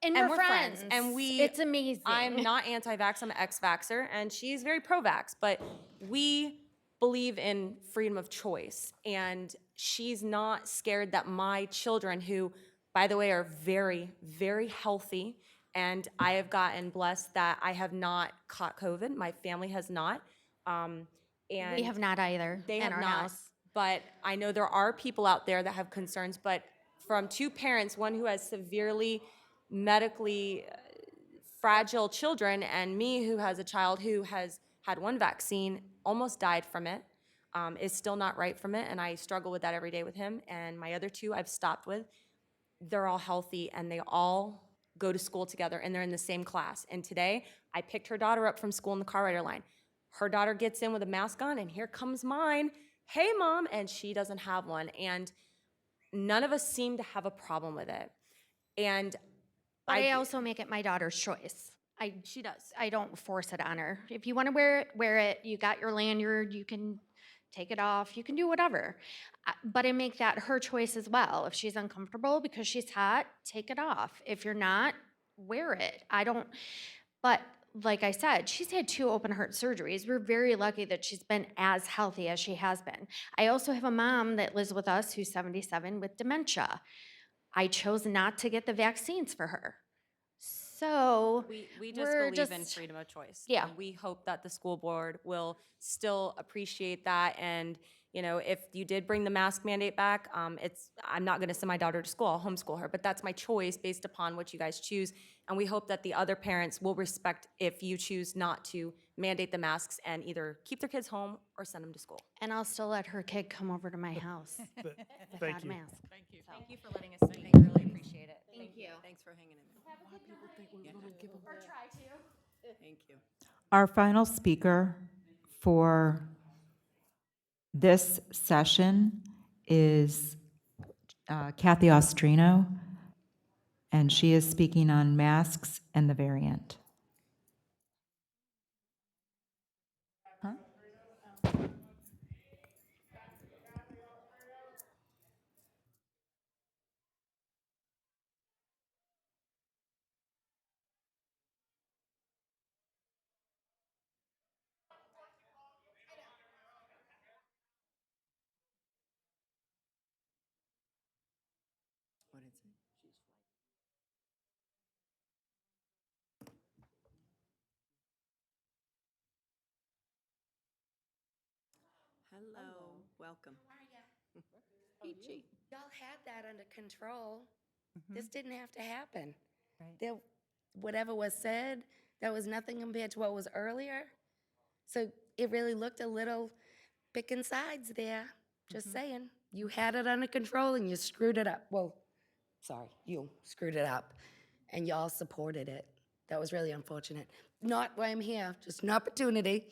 And we're we're friends. And It's amazing. I'm not anti-vax, I'm an ex-vaxxer, and she's very pro-vax, but we believe in freedom of choice. And she's not scared that my children, who, by the way, are very, very healthy, and I have gotten blessed that I have not caught COVID. My family has not. And We have not either they in have our not. house. But I know there are people out there that have concerns, but from 2 parents, one who has severely medically fragile children, and me who has a child who has had 1 vaccine, almost died from it, is still not right from it, and I struggle with that every day with him. And my other 2 I've stopped with. They're all healthy, and they all go to school together, and they're in the same class. And today, I picked her daughter up from school in the car rider line. Her daughter gets in with a mask on, and here comes mine. Hey, Mom, and she doesn't have one. And none of us seem to have a problem with it. And But I also make it my daughter's choice. She does. I don't force it on her. If you want to wear it, wear it. You got your lanyard, you can take it off, you can do whatever. But I make that her choice as well. If she's uncomfortable because she's hot, take it off. If you're not, wear it. But like I said, she's had 2 open heart surgeries. We're very lucky that she's been as healthy as she has been. I also have a mom that lives with us who's 77 with dementia. I chose not to get the vaccines for her. So we just believe in freedom of choice. Yeah. And we hope that the school board will still appreciate that. And, you know, if you did bring the mask mandate back, I'm not going to send my daughter to school. I'll homeschool her. But that's my choice based upon what you guys choose. And we hope that the other parents will respect if you choose not to mandate the masks and either keep their kids home or send them to school. And I'll still let her kid come over to my house Thank without you. mask. Thank you. Thank you for letting us speak. I really appreciate it. Thank you. Thanks for hanging in there. A lot of people think we're going to give them. Or try to. Thank you. Our final speaker for this session is Kathy Ostrino, and she is speaking on masks and the variant. Huh? What did it say? Hello, welcome. Peachy. Y'all had that under control. This didn't have to happen. There, whatever was said, that was nothing compared to what was earlier. So it really looked a little picking sides there. Just saying. You had it under control and you screwed it up. Well, sorry, you screwed it up. And y'all supported it. That was really unfortunate. Not why I'm here, just an opportunity.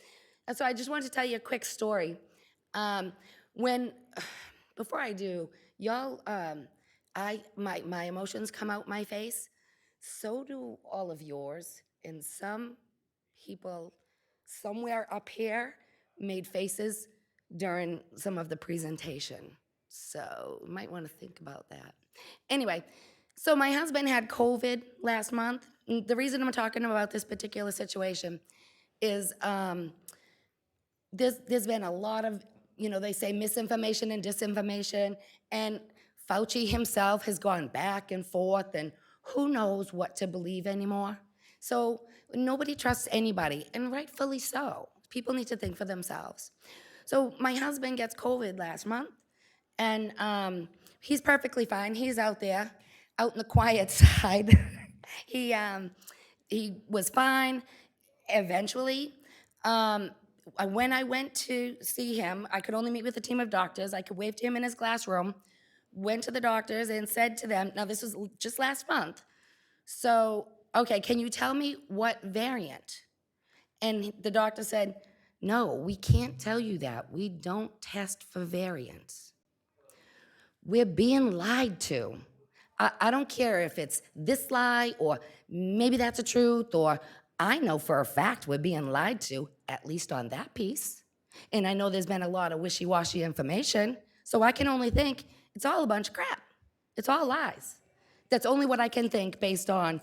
And so I just wanted to tell you a quick story. Before I do, y'all, my emotions come out my face. So do all of yours. And some people somewhere up here made faces during some of the presentation. So you might want to think about that. Anyway, So my husband had COVID last month. The reason I'm talking about this particular situation is there's been a lot of, they say misinformation and disinformation, and Fauci himself has gone back and forth, and who knows what to believe anymore. So nobody trusts anybody, and rightfully so. People need to think for themselves. So my husband gets COVID last month, and he's perfectly fine. He's out there, out in the quiet side. He was fine. Eventually, when I went to see him, I could only meet with a team of doctors. I could wave to him in his classroom, went to the doctors and said to them, now this was just last month, so, okay, can you tell me what variant? And the doctor said, no, we can't tell you that. We don't test for variants. We're being lied to. I don't care if it's this lie or maybe that's the truth, or I know for a fact we're being lied to, at least on that piece. And I know there's been a lot of wishy-washy information, so I can only think it's all a bunch of crap. It's all lies. That's only what I can think based on,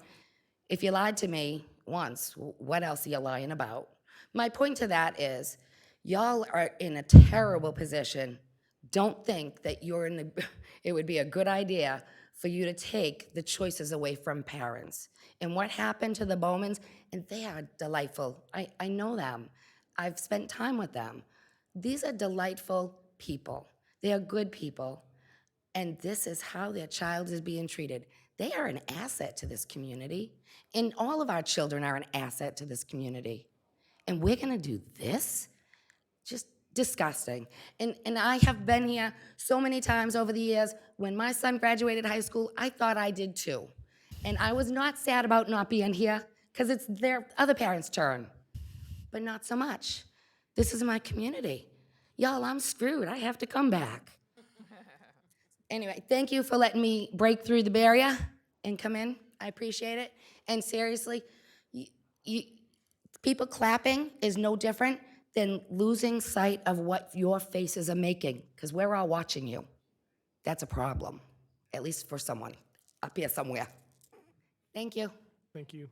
if you lied to me once, what else are you lying about? My point to that is, y'all are in a terrible position. Don't think that it would be a good idea for you to take the choices away from parents. And what happened to the Bowmans, and they are delightful. I know them. I've spent time with them. These are delightful people. They are good people. And this is how their child is being treated. They are an asset to this community. And all of our children are an asset to this community. And we're gonna do this? Just disgusting. And I have been here so many times over the years. When my son graduated high school, I thought I did too. And I was not sad about not being here, because it's their other parents' turn. But not so much. This is my community. Y'all, I'm screwed. I have to come back. Anyway, thank you for letting me break through the barrier and come in. I appreciate it. And seriously, people clapping is no different than losing sight of what your faces are making, because we're all watching you. That's a problem, at least for someone up here somewhere. Thank you. Thank you.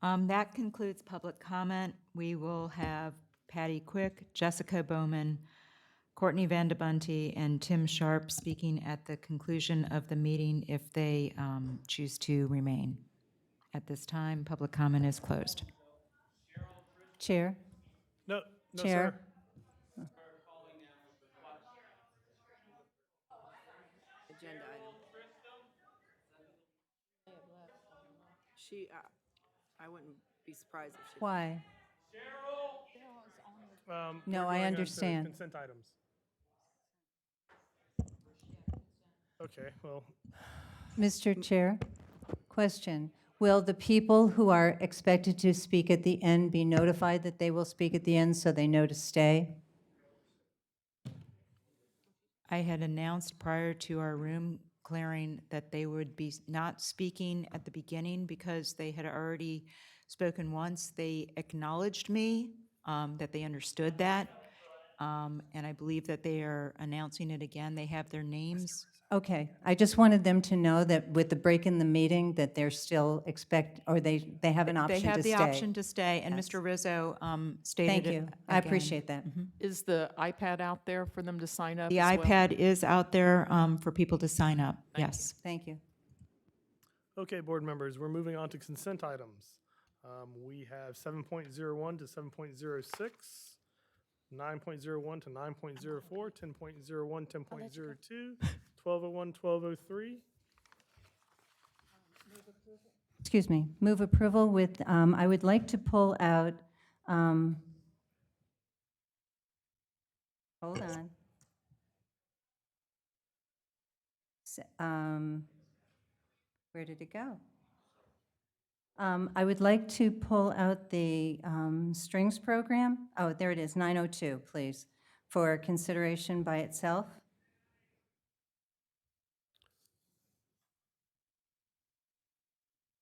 That concludes public comment. We will have Patty Quick, Jessica Bowman, Courtney Vandabunty, and Tim Sharp speaking at the conclusion of the meeting if they choose to remain. At this time, public comment is closed. Chair? No, Chair? sir. Agenda item. She, I wouldn't be surprised if she. Why? No, We're I going on to understand. Consent items. Okay, well, Mr. Chair, question. Will the people who are expected to speak at the end be notified that they will speak at the end so they know to stay? I had announced prior to our room clearing that they would be not speaking at the beginning because they had already spoken once. They acknowledged me, that they understood that, and I believe that they are announcing it again. They have their names. Okay, I just wanted them to know that with the break in the meeting, that they're still they have an option to stay. They have the option to stay, and Mr. Rizzo stated Thank it you. I again. appreciate that. Is the iPad out there for them to sign up The as well? iPad is out there for people to sign up, yes. Thank you. okay, board members, we're moving on to consent items. We have 7.01 to 7.06, 9.01 to 9.04, 10.01, 10.02, 1201, 1203. Excuse me, move approval with, I would like to pull out, hold on. Where did it go? I would like to pull out the strings program. Oh, there it is, 902, please, for consideration by itself.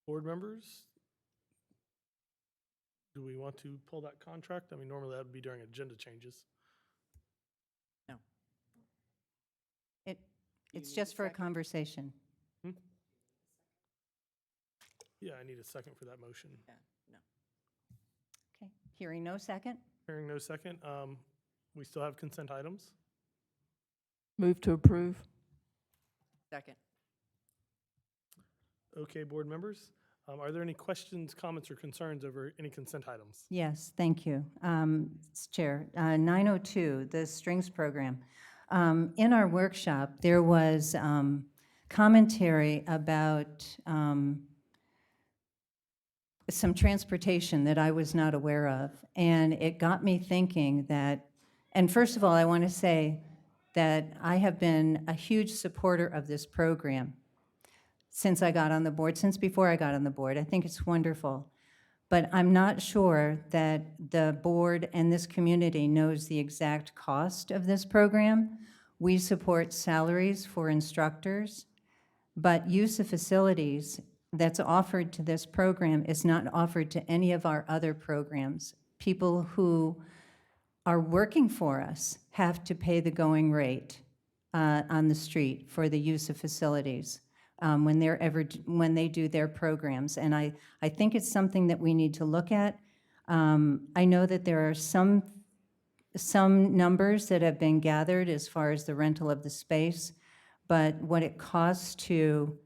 Board members, do we want to pull that contract? I mean, normally that would be during agenda changes. It's just for a conversation. Yeah, I need a second for that motion. Okay, hearing no second? Hearing no second, we still have consent items. Move to approve. Second. Okay, board members, are there any questions, comments, or concerns over any consent items? Yes, thank you. Chair, 902, the strings program. In our workshop, there was commentary about some transportation that I was not aware of. And it got me thinking that, and first of all, I want to say that I have been a huge supporter of this program since I got on the board, since before I got on the board. I think it's wonderful. But I'm not sure that the board and this community knows the exact cost of this program. We support salaries for instructors, but use of facilities that's offered to this program is not offered to any of our other programs. People who are working for us have to pay the going rate on the street for the use of facilities when they do their programs. And I think it's something that we need to look at. I know that there are some numbers that have been gathered as far as the rental of the space, but what it costs to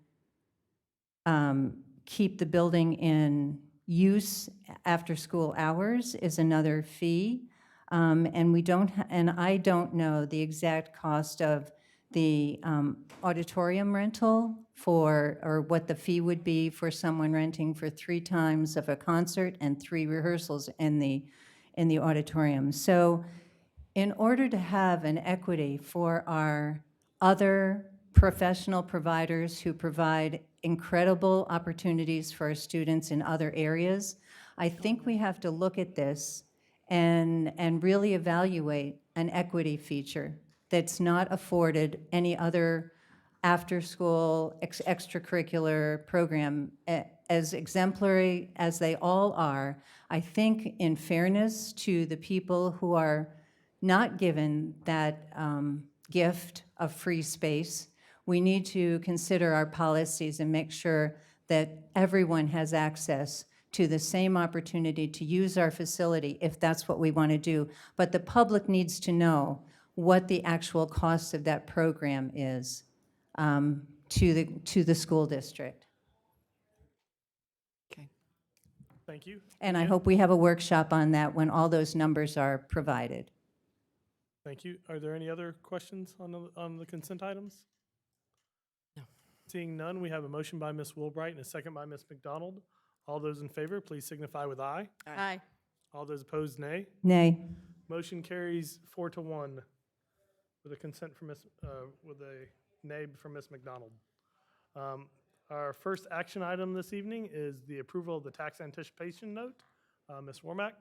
keep the building in use after school hours is another fee. And I don't know the exact cost of the auditorium rental or what the fee would be for someone renting for 3 times of a concert and 3 rehearsals in the auditorium. So in order to have an equity for our other professional providers who provide incredible opportunities for our students in other areas, I think we have to look at this and really evaluate an equity feature that's not afforded any other after-school extracurricular program. As exemplary as they all are, I think in fairness to the people who are not given that gift of free space, we need to consider our policies and make sure that everyone has access to the same opportunity to use our facility if that's what we want to do. But the public needs to know what the actual cost of that program is to the school district. Okay. Thank you. And I hope we have a workshop on that when all those numbers are provided. Thank you. Are there any other questions on the consent items? No. Seeing none, we have a motion by Ms. Wilbright and a second by Ms. McDonald. All those in favor, please signify with aye. Aye. All those opposed, nay. Nay. Motion carries 4-1 with a consent from with a nay from Ms. McDonald. Our first action item this evening is the approval of the tax anticipation note. Ms. Wormack.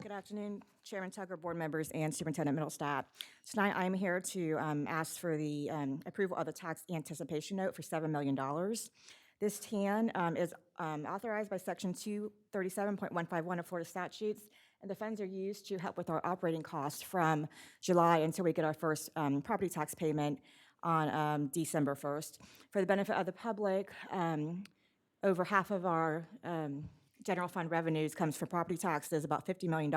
Good afternoon, Chairman Tucker, board members, and Superintendent Middlestat. Tonight, I'm here to ask for the approval of the tax anticipation note for $7 million. This TAN is authorized by Section 237.151 of Florida statutes, and the funds are used to help with our operating costs from July until we get our first property tax payment on December 1st. For the benefit of the public, over half of our general fund revenues comes from property taxes, about $50 million,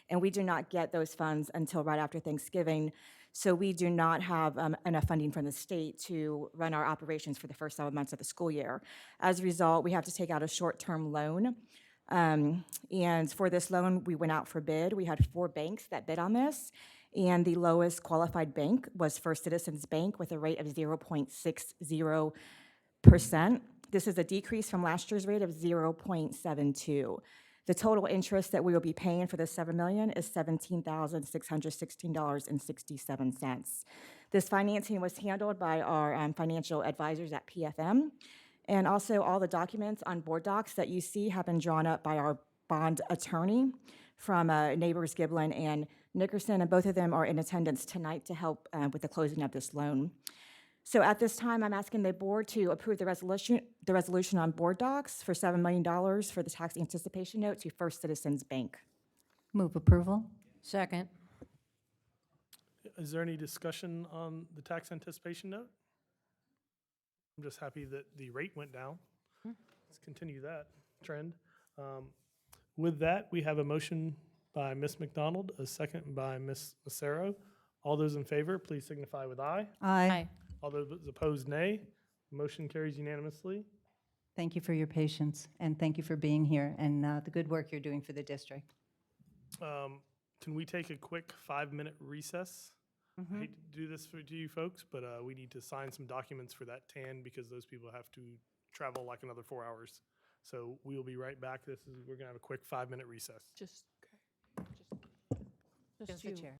and we do not get those funds until right after Thanksgiving. So we do not have enough funding from the state to run our operations for the first 7 months of the school year. As a result, we have to take out a short-term loan. And for this loan, we went out for bid. We had 4 banks that bid on this, and the lowest qualified bank was First Citizens Bank with a rate of 0.60%. This is a decrease from last year's rate of 0.72. The total interest that we will be paying for this $7 million is $17,616.67. This financing was handled by our financial advisors at PFM, and also all the documents on board docs that you see have been drawn up by our bond attorney from Neighbors Giblin and Nickerson, and both of them are in attendance tonight to help with the closing of this loan. So at this time, I'm asking the board to approve the resolution on board docs for $7 million for the tax anticipation note to First Citizens Bank. Move approval. Second. Is there any discussion on the tax anticipation note? I'm just happy that the rate went down. Let's continue that trend. With that, we have a motion by Ms. McDonald, a second by Ms. Massaro. All those in favor, please signify with aye. Aye. All those opposed, nay. Motion carries unanimously. Thank you for your patience, and thank you for being here and the good work you're doing for the district. Can we take a quick 5-minute recess? I hate to do this to you folks, but we need to sign some documents for that TAN because those people have to travel like another 4 hours. So we will be right back. We're gonna have a quick 5-minute recess. Just Just the you. chair.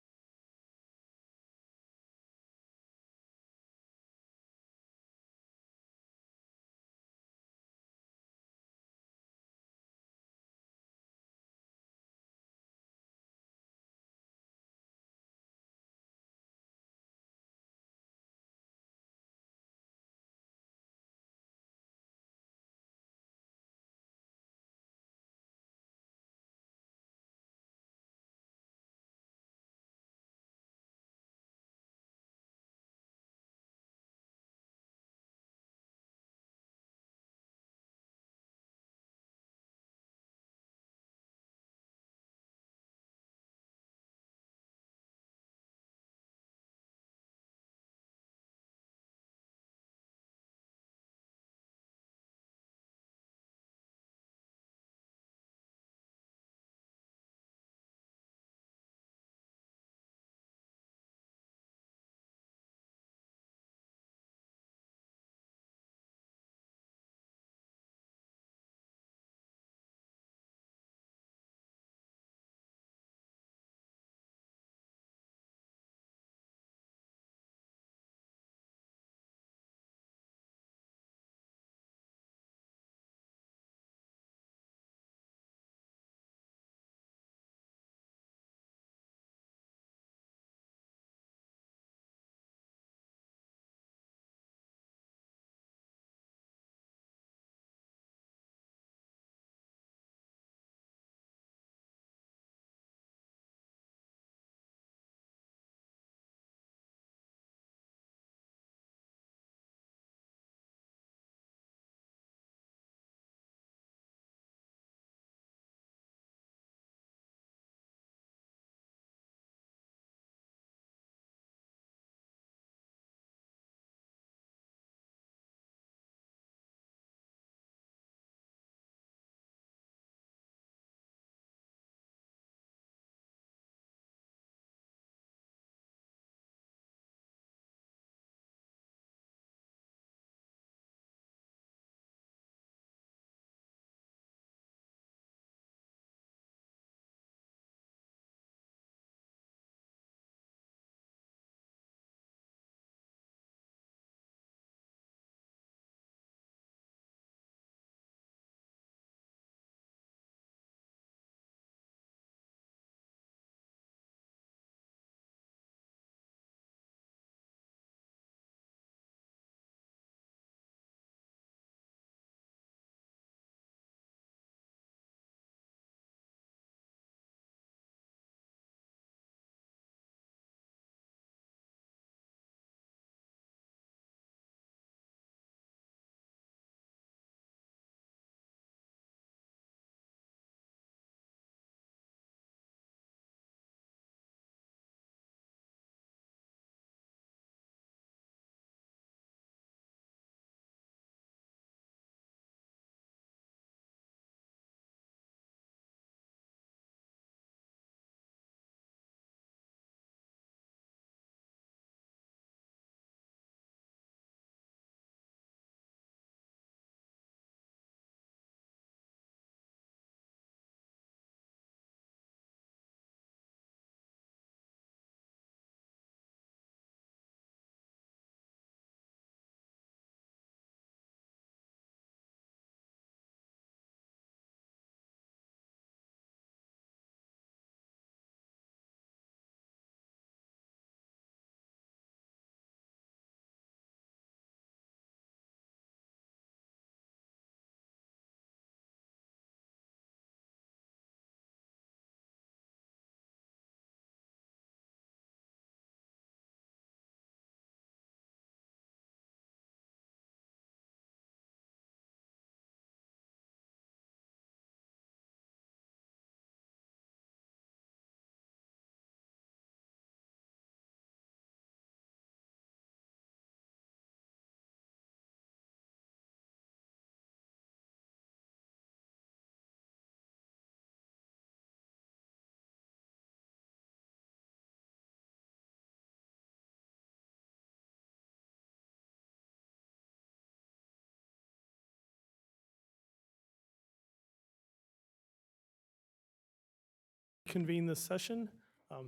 convene this session.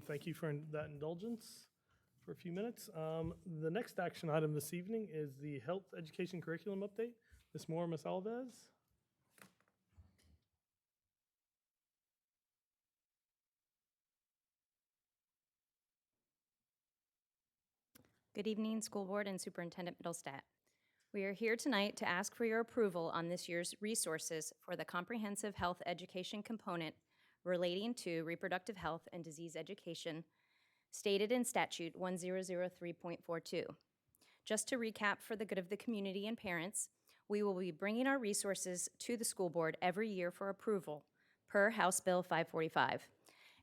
Thank you for that indulgence for a few minutes. The next action item this evening is the health education curriculum update. Ms. Moore, Ms. Alves. Good evening, School Board and Superintendent Middlestat. We are here tonight to ask for your approval on this year's resources for the comprehensive health education component relating to reproductive health and disease education stated in Statute 1003.42. Just to recap for the good of the community and parents, we will be bringing our resources to the school board every year for approval per House Bill 545.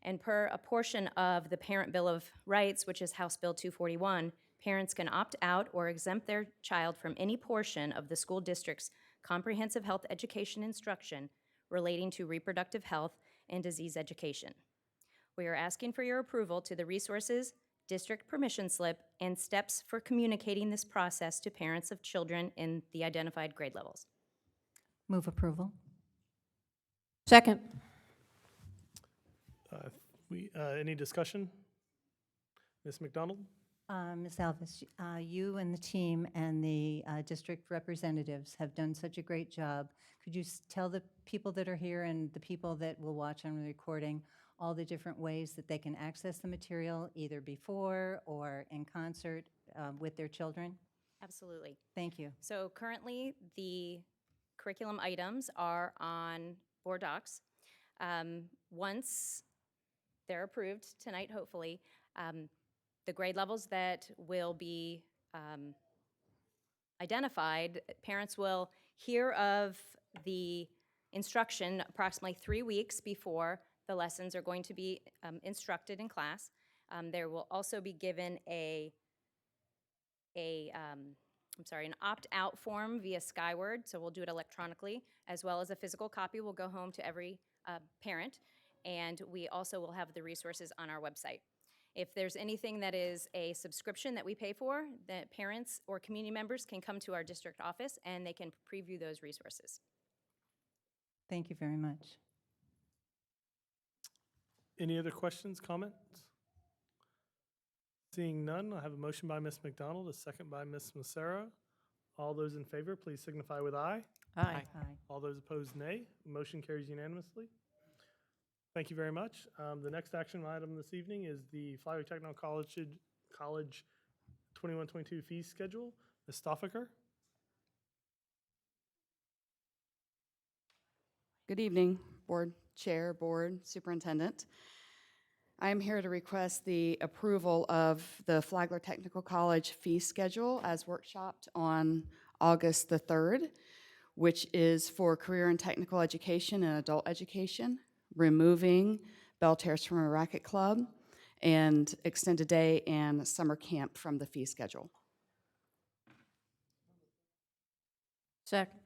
And per a portion of the Parent Bill of Rights, which is House Bill 241, parents can opt out or exempt their child from any portion of the school district's comprehensive health education instruction relating to reproductive health and disease education. We are asking for your approval to the resources, district permission slip, and steps for communicating this process to parents of children in the identified grade levels. Move approval. Second. Any discussion? Ms. McDonald? Ms. Alves, you and the team and the district representatives have done such a great job. Could you tell the people that are here and the people that will watch on the recording all the different ways that they can access the material, either before or in concert with their children? Absolutely. Thank you. So currently, the curriculum items are on board docs. Once they're approved tonight, hopefully, the grade levels that will be identified, parents will hear of the instruction approximately 3 weeks before the lessons are going to be instructed in class. There will also be given an opt-out form via Skyward, so we'll do it electronically, as well as a physical copy will go home to every parent, and we also will have the resources on our website. If there's anything that is a subscription that we pay for, that parents or community members can come to our district office and they can preview those resources. Thank you very much. Any other questions, comments? Seeing none, I have a motion by Ms. McDonald, a second by Ms. Massaro. All those in favor, please signify with aye. Aye. All those opposed, nay. Motion carries unanimously. Thank you very much. The next action item this evening is the Flagler Technical College 21-22 fee schedule. Ms. Stoffaker. Good evening, Board Chair, Board Superintendent. I am here to request the approval of the Flagler Technical College fee schedule as workshopped on August the 3rd, which is for career and technical education and adult education, removing Bell Terrace from a racket club, and extended day and summer camp from the fee schedule. Second.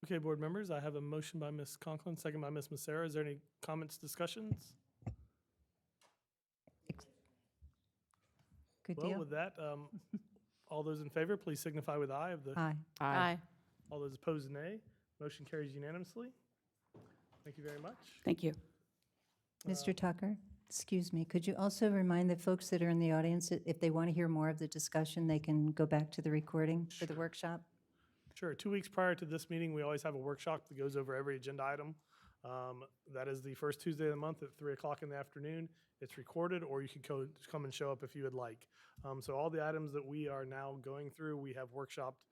Okay, board members, I have a motion by Ms. Conklin, second by Ms. Massaro. Is there any comments, discussions? Good Well, deal. with that, all those in favor, please signify with aye. Aye. Aye. All those opposed, nay. Motion carries unanimously. Thank you very much. Thank you. Mr. Tucker, excuse me, could you also remind the folks that are in the audience that if they want to hear more of the discussion, they can go back to the recording for the workshop? Sure. 2 weeks prior to this meeting, we always have a workshop that goes over every agenda item. That is the first Tuesday of the month at 3 o'clock in the afternoon. It's recorded, or you can come and show up if you would like. So all the items that we are now going through, we have workshopped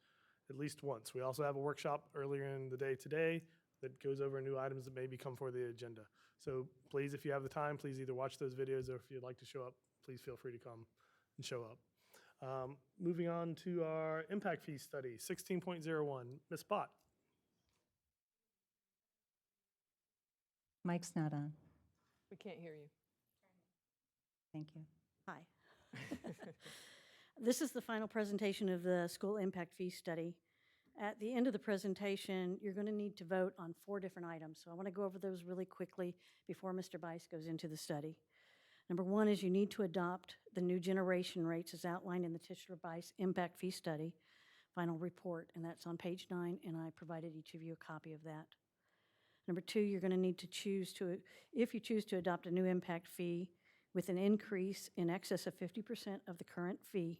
at least once. We also have a workshop earlier in the day today that goes over new items that may become for the agenda. So please, if you have the time, please either watch those videos, or if you'd like to show up, please feel free to come and show up. Moving on to our impact fee study, 16.01. Ms. Bott. Mike's not on. We can't hear you. Thank you. Hi. This is the final presentation of the school impact fee study. At the end of the presentation, you're going to need to vote on 4 different items. So I want to go over those really quickly before Mr. Bice goes into the study. Number 1 is you need to adopt the new generation rates as outlined in the Tischler-Bice impact fee study final report, and that's on page 9, and I provided each of you a copy of that. Number two, you're going to need to choose to, if you choose to adopt a new impact fee with an increase in excess of 50% of the current fee,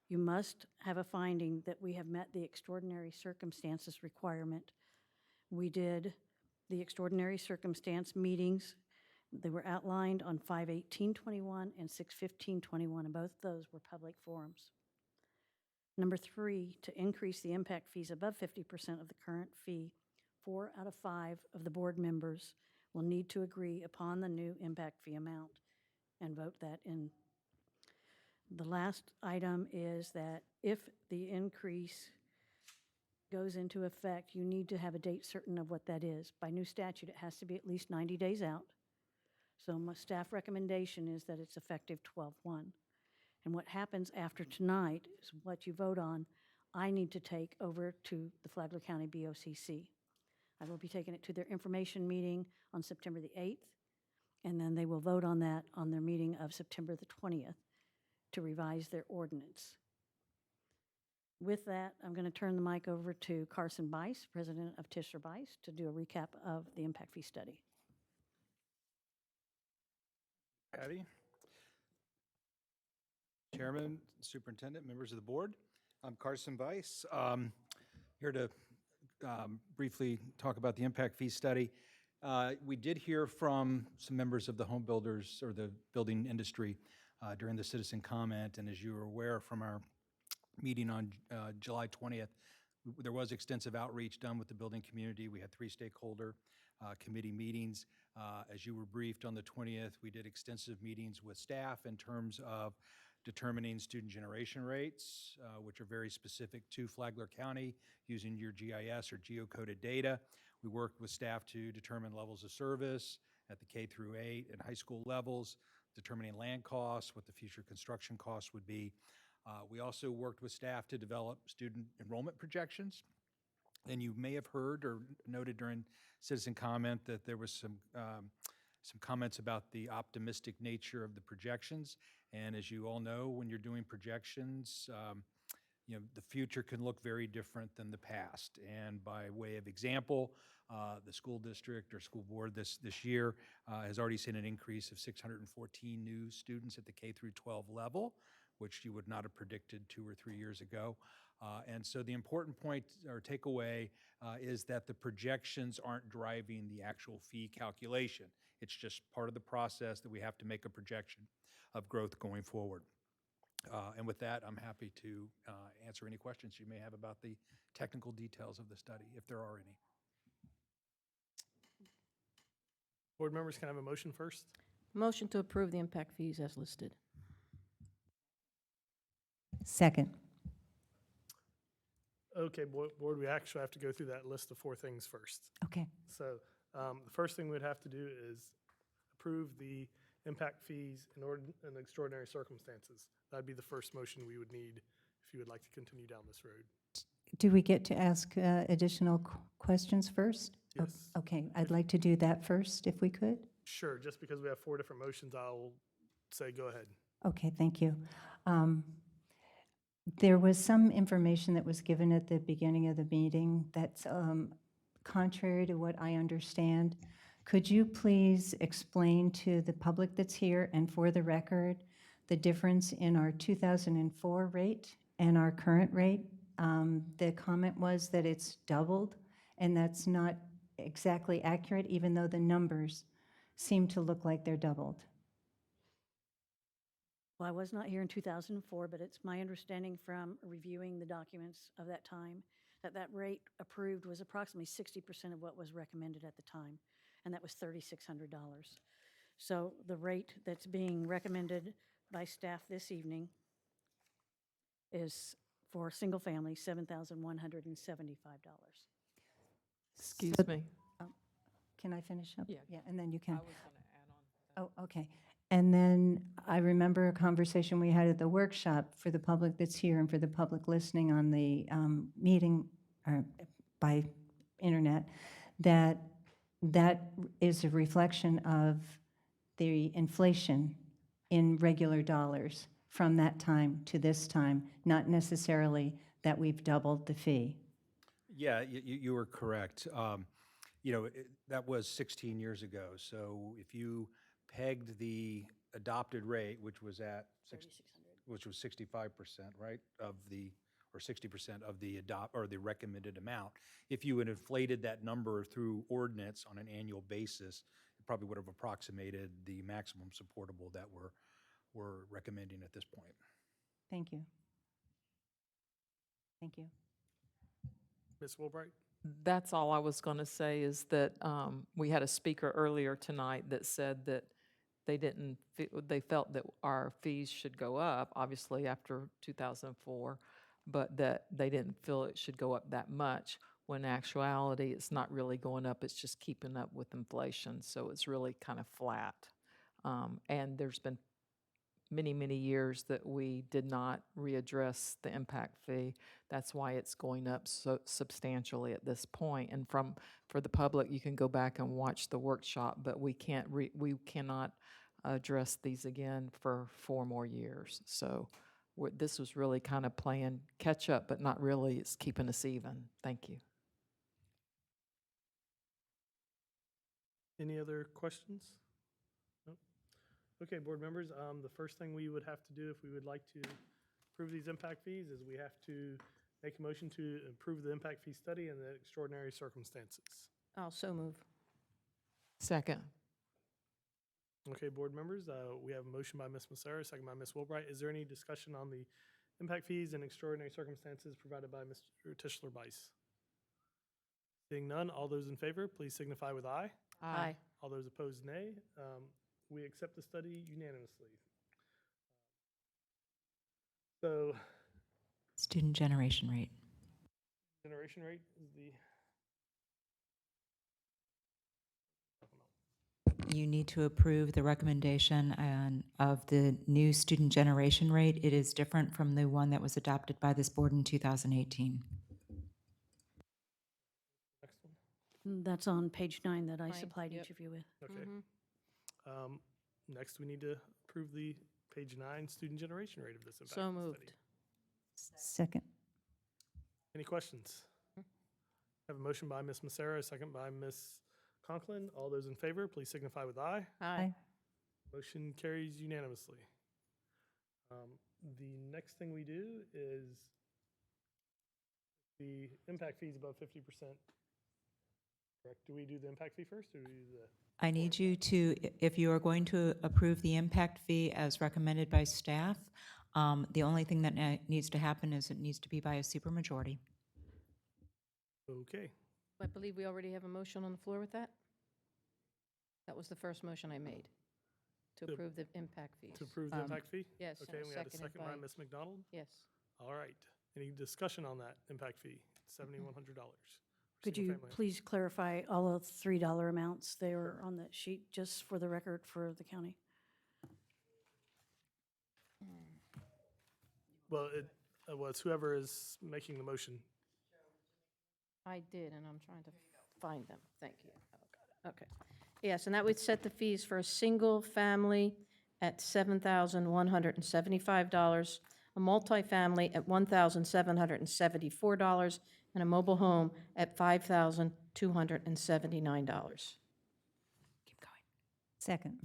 you must have a finding that we have met the extraordinary circumstances requirement. We did the extraordinary circumstance meetings. They were outlined on 5/18/21 and 6/15/21, and both those were public forums. Number three, to increase the impact fees above 50% of the current fee, 4 out of 5 of the board members will need to agree upon the new impact fee amount and vote that in. The last item is that if the increase goes into effect, you need to have a date certain of what that is. By new statute, it has to be at least 90 days out. So my staff recommendation is that it's effective 12/1. And what happens after tonight is what you vote on, I need to take over to the Flagler County BOCC. I will be taking it to their information meeting on September the 8th, and then they will vote on that on their meeting of September the 20th to revise their ordinance. With that, I'm going to turn the mic over to Carson Bice, president of Tisher Bice, to do a recap of the impact fee study. Patty. Chairman, Superintendent, members of the board. I'm Carson Bice, here to briefly talk about the impact fee study. We did hear from some members of the home builders or the building industry during the citizen comment, and as you are aware from our meeting on July 20th, there was extensive outreach done with the building community. We had 3 stakeholder committee meetings. As you were briefed on the 20th, we did extensive meetings with staff in terms of determining student generation rates, which are very specific to Flagler County, using your GIS or geocoded data. We worked with staff to determine levels of service at the K through 8 and high school levels, determining land costs, what the future construction costs would be. We also worked with staff to develop student enrollment projections. And you may have heard or noted during citizen comment that there was some comments about the optimistic nature of the projections. And as you all know, when you're doing projections, the future can look very different than the past. And by way of example, the school district or school board this year has already seen an increase of 614 new students at the K through 12 level, which you would not have predicted 2 or 3 years ago. And so the important point or takeaway is that the projections aren't driving the actual fee calculation. It's just part of the process that we have to make a projection of growth going forward. And with that, I'm happy to answer any questions you may have about the technical details of the study, if there are any. Board members, can I have a motion first? Motion to approve the impact fees as listed. Second. Okay, board, we actually have to go through that list of 4 things first. Okay. So the first thing we'd have to do is approve the impact fees in extraordinary circumstances. That'd be the first motion we would need if you would like to continue down this road. Do we get to ask additional questions first? Yes. Okay, I'd like to do that first, if we could. Sure, just because we have 4 different motions, I'll say go ahead. Okay, thank you. There was some information that was given at the beginning of the meeting that's contrary to what I understand. Could you please explain to the public that's here and for the record the difference in our 2004 rate and our current rate? The comment was that it's doubled, and that's not exactly accurate, even though the numbers seem to look like they're doubled. Well, I was not here in 2004, but it's my understanding from reviewing the documents of that time that that rate approved was approximately 60% of what was recommended at the time, and that was $3,600. So the rate that's being recommended by staff this evening is for single family, $7,175. Excuse me. Can I finish up? Yeah. Yeah, and then you can. I was going to add on to that. Oh, okay. And then I remember a conversation we had at the workshop for the public that's here and for the public listening on the meeting by internet, that is a reflection of the inflation in regular dollars from that time to this time, not necessarily that we've doubled the fee. Yeah, you were correct. that was 16 years ago. So if you pegged the adopted rate, which was at, which was 65%, right, of the, or 60% of the or the recommended amount, if you had inflated that number through ordinance on an annual basis, it probably would have approximated the maximum supportable that we're recommending at this point. Thank you. Thank you. Ms. Wilbright? That's all I was going to say is that we had a speaker earlier tonight that said that they felt that our fees should go up, obviously after 2004, but that they didn't feel it should go up that much, when in actuality it's not really going up, it's just keeping up with inflation, so it's really kind of flat. And there's been many, many years that we did not readdress the impact fee. That's why it's going up so substantially at this point. And for the public, you can go back and watch the workshop, but we cannot address these again for 4 more years. So this was really kind of playing catch up, but not really. It's keeping us even. Thank you. Any other questions? Nope. Okay, board members, the first thing we would have to do if we would like to approve these impact fees is we have to make a motion to approve the impact fee study in the extraordinary circumstances. I'll so move. Second. Okay, board members, we have a motion by Ms. Massera, second by Ms. Wilbright. Is there any discussion on the impact fees and extraordinary circumstances provided by Mr. Tischler-Bice? Seeing none, all those in favor, please signify with aye. Aye. All those opposed, nay. We accept the study unanimously. So, Student generation rate. generation rate is the, You need to approve the recommendation of the new student generation rate. It is different from the one that was adopted by this board in 2018. next one. That's on page 9 that I Fine, supplied yep. each of you with. Okay. Next, we need to approve the page 9 student generation rate of this impact So study. moved. Second. Any questions? Have a motion by Ms. Massera, a second by Ms. Conklin. All those in favor, please signify with aye. Aye. Motion carries unanimously. The next thing we do is the impact fees above 50%. Correct? Do we do the impact fee first, or do we do the? I need you to, if you are going to approve the impact fee as recommended by staff, the only thing that needs to happen is it needs to be by a supermajority. Okay. I believe we already have a motion on the floor with that? That was the first motion I made, to To- approve the impact fees. To approve the impact fee? Yes, and Okay, we had a seconded second by by- Ms. McDonald. Yes. All right. Any discussion on that impact fee? $7,100. Could you please clarify all of the $3 amounts? They are on the sheet, just for the record for the county. Well, it's whoever is making the motion. I did, and I'm trying to find them. Thank you. Oh, got it. Okay. Yes, and that would set the fees for a single family at $7,175, a multifamily at $1,774, and a mobile home at $5,279. Second.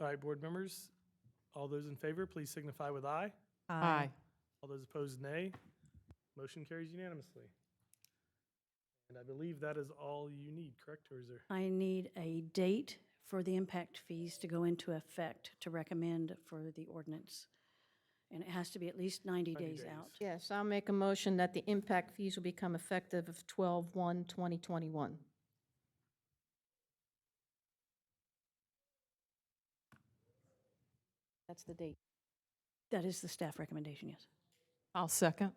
All right, board members, all those in favor, please signify with aye. Aye. All those opposed, nay. Motion carries unanimously. And I believe that is all you need, correct? Or is there? I need a date for the impact fees to go into effect to recommend for the ordinance. And it has to be at least 90 days out. Yes, I'll make a motion that the impact fees will become effective of 12/1/2021. That's the date. That is the staff recommendation, yes. I'll second.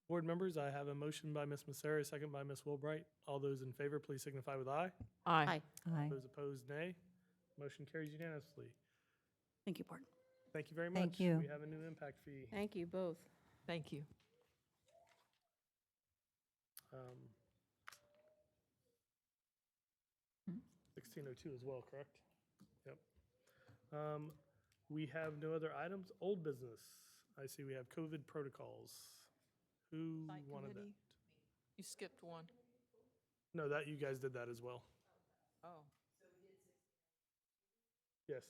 Board members, I have a motion by Ms. Massera, a second by Ms. Wilbright. All those in favor, please signify with aye. Aye. Aye. Those opposed, nay. Motion carries unanimously. Thank you, Bart. Thank you very much. Thank you. We have a new impact fee. Thank you both. Thank you. 1602 as well, correct? Yep. We have no other items. Old business. I see we have COVID protocols. Who Site wanted that? committee? You skipped one. No, that, you guys did that as well. Oh. Yes.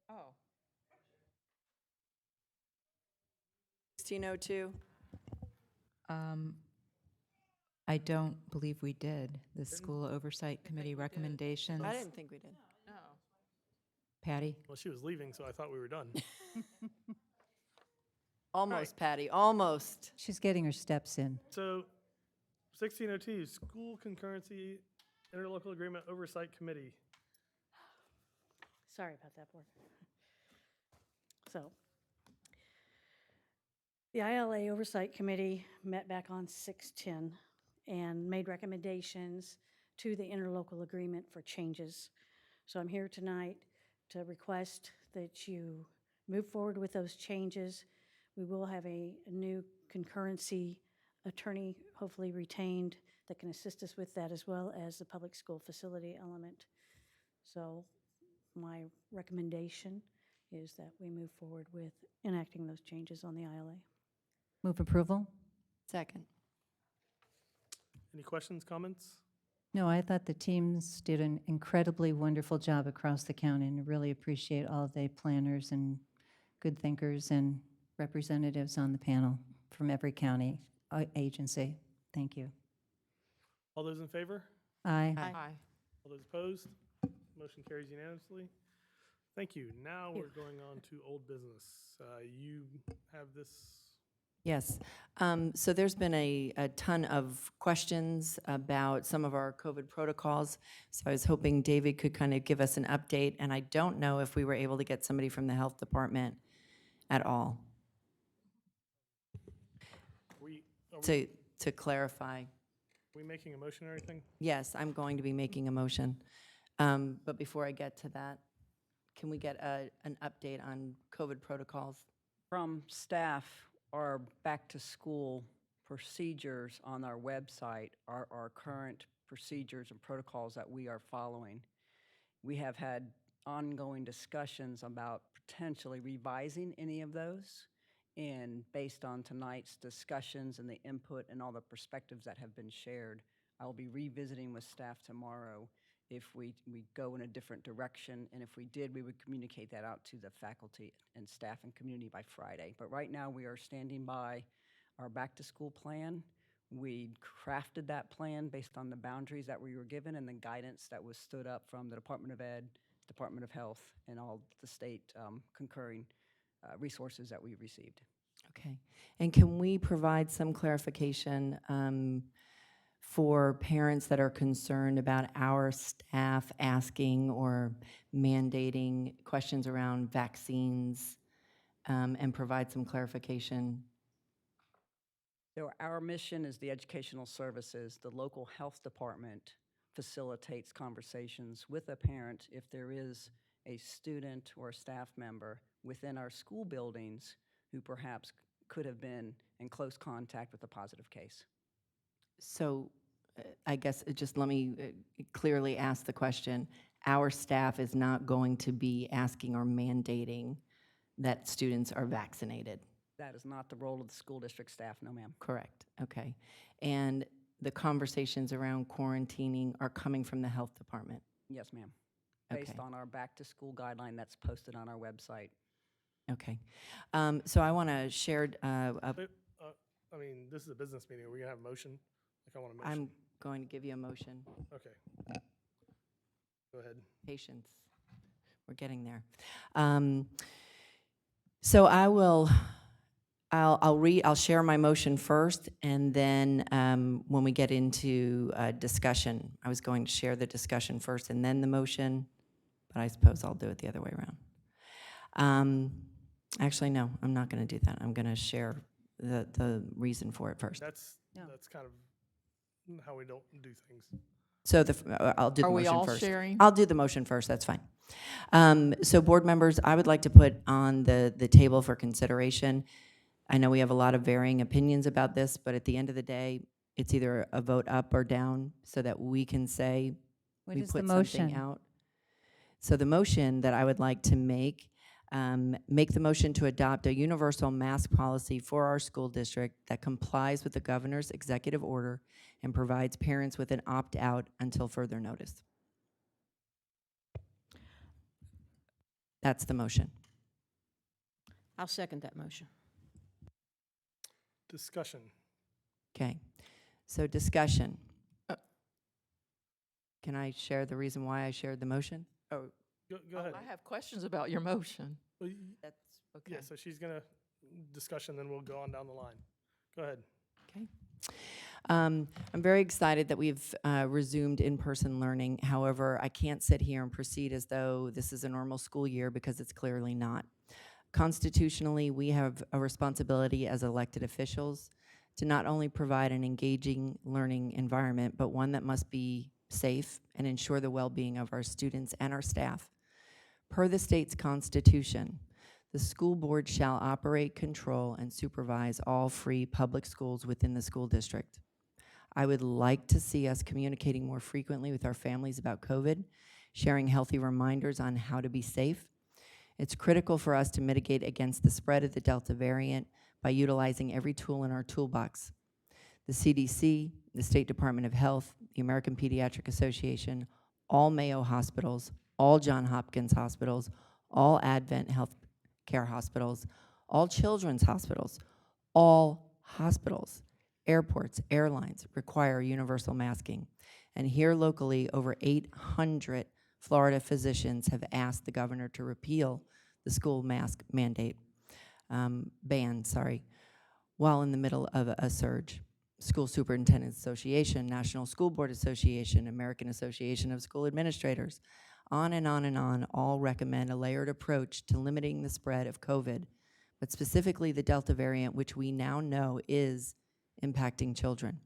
Oh. 1602. I don't believe we did. The School Oversight Committee recommendations. I didn't think we did. No. Patty? Well, she was leaving, so I thought we were done. Almost, Patty, almost. She's getting her steps in. So 1602, School Concurrency Interlocal Agreement Oversight Committee. Sorry about that, board. So, the ILA Oversight Committee met back on 6/10 and made recommendations to the interlocal agreement for changes. So I'm here tonight to request that you move forward with those changes. We will have a new concurrency attorney, hopefully retained, that can assist us with that, as well as the public school facility element. So my recommendation is that we move forward with enacting those changes on the ILA. Move approval? Second. Any questions, comments? No, I thought the teams did an incredibly wonderful job across the county, and really appreciate all the planners and good thinkers and representatives on the panel from every county agency. Thank you. All those in favor? Aye. Aye. All those opposed? Motion carries unanimously. Thank you. Now we're going on to old business. You have this. Yes. So there's been a ton of questions about some of our COVID protocols. So I was hoping David could kind of give us an update. And I don't know if we were able to get somebody from the health department at all to clarify. We making a motion or anything? Yes, I'm going to be making a motion. But before I get to that, can we get an update on COVID protocols? From staff, our back-to-school procedures on our website are our current procedures and protocols that we are following. We have had ongoing discussions about potentially revising any of those, and based on tonight's discussions and the input and all the perspectives that have been shared, I will be revisiting with staff tomorrow if we go in a different direction, and if we did, we would communicate that out to the faculty and staff and community by Friday. But right now, we are standing by our back-to-school plan. We crafted that plan based on the boundaries that we were given and the guidance that was stood up from the Department of Ed, Department of Health, and all the state concurring resources that we received. Okay. And can we provide some clarification for parents that are concerned about our staff asking or mandating questions around vaccines, and provide some clarification? So our mission is the educational services. The local health department facilitates conversations with a parent if there is a student or a staff member within our school buildings who perhaps could have been in close contact with a positive case. So I guess just let me clearly ask the question. Our staff is not going to be asking or mandating that students are vaccinated. That is not the role of the school district staff, no ma'am. Correct, okay. And the conversations around quarantining are coming from the health department? Yes, ma'am. Okay. Based on our back-to-school guideline that's posted on our website. Okay. So I want to share, I mean, this is a business meeting. Are we gonna have a motion? Like, I want a motion. I'm going to give you a motion. Okay. Go ahead. Patience. We're getting there. So I'll share my motion first, and then when we get into discussion, I was going to share the discussion first and then the motion, but I suppose I'll do it the other way around. Actually, no, I'm not going to do that. I'm going to share the reason for it first. That's kind of how we don't do things. So I'll do the motion first. Are we all sharing? I'll do the motion first, that's fine. So board members, I would like to put on the table for consideration. I know we have a lot of varying opinions about this, but at the end of the day, it's either a vote up or down so that we can say What we is the put something motion? out. So the motion that I would like to make Make the motion to adopt a universal mask policy for our school district that complies with the governor's executive order and provides parents with an opt-out until further notice. That's the motion. I'll second that motion. Discussion. Okay, so discussion. Can I share the reason why I shared the motion? Oh, Go ahead. I have questions about your motion. Well, That's okay. Yeah, so she's gonna discussion, then we'll go on down the line. Go ahead. Okay. I'm very excited that we've resumed in-person learning. However, I can't sit here and proceed as though this is a normal school year because it's clearly not. Constitutionally, we have a responsibility as elected officials to not only provide an engaging learning environment, but one that must be safe and ensure the well-being of our students and our staff. Per the state's constitution, the school board shall operate, control, and supervise all free public schools within the school district. I would like to see us communicating more frequently with our families about COVID, sharing healthy reminders on how to be safe. It's critical for us to mitigate against the spread of the Delta variant by utilizing every tool in our toolbox. The CDC, the State Department of Health, the American Pediatric Association, all Mayo hospitals, all Johns Hopkins hospitals, all Advent Health Care hospitals, all children's hospitals, all hospitals, airports, airlines require universal masking. And here locally, over 800 Florida physicians have asked the governor to repeal the school mask mandate, ban, while in the middle of a surge. School Superintendents Association, National School Board Association, American Association of School Administrators, on and on and on, all recommend a layered approach to limiting the spread of COVID, but specifically the Delta variant, which we now know is impacting children.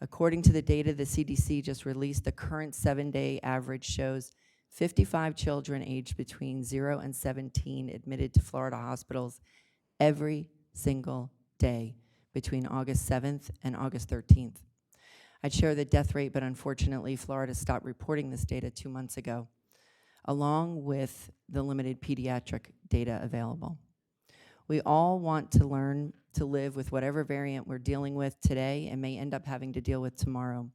According to the data the CDC just released, the current 7-day average shows 55 children aged between 0 and 17 admitted to Florida hospitals every single day between August 7th and August 13th. I'd share the death rate, but unfortunately, Florida stopped reporting this data 2 months ago, along with the limited pediatric data available. We all want to learn to live with whatever variant we're dealing with today and may end up having to deal with tomorrow.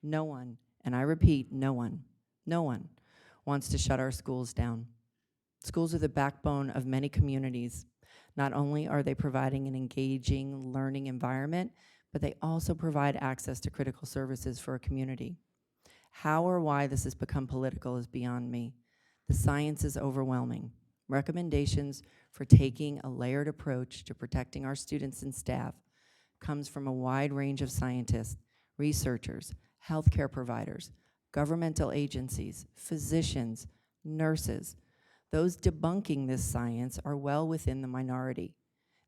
No one, and I repeat, no one wants to shut our schools down. Schools are the backbone of many communities. Not only are they providing an engaging learning environment, but they also provide access to critical services for a community. How or why this has become political is beyond me. The science is overwhelming. Recommendations for taking a layered approach to protecting our students and staff comes from a wide range of scientists, researchers, healthcare providers, governmental agencies, physicians, nurses. Those debunking this science are well within the minority.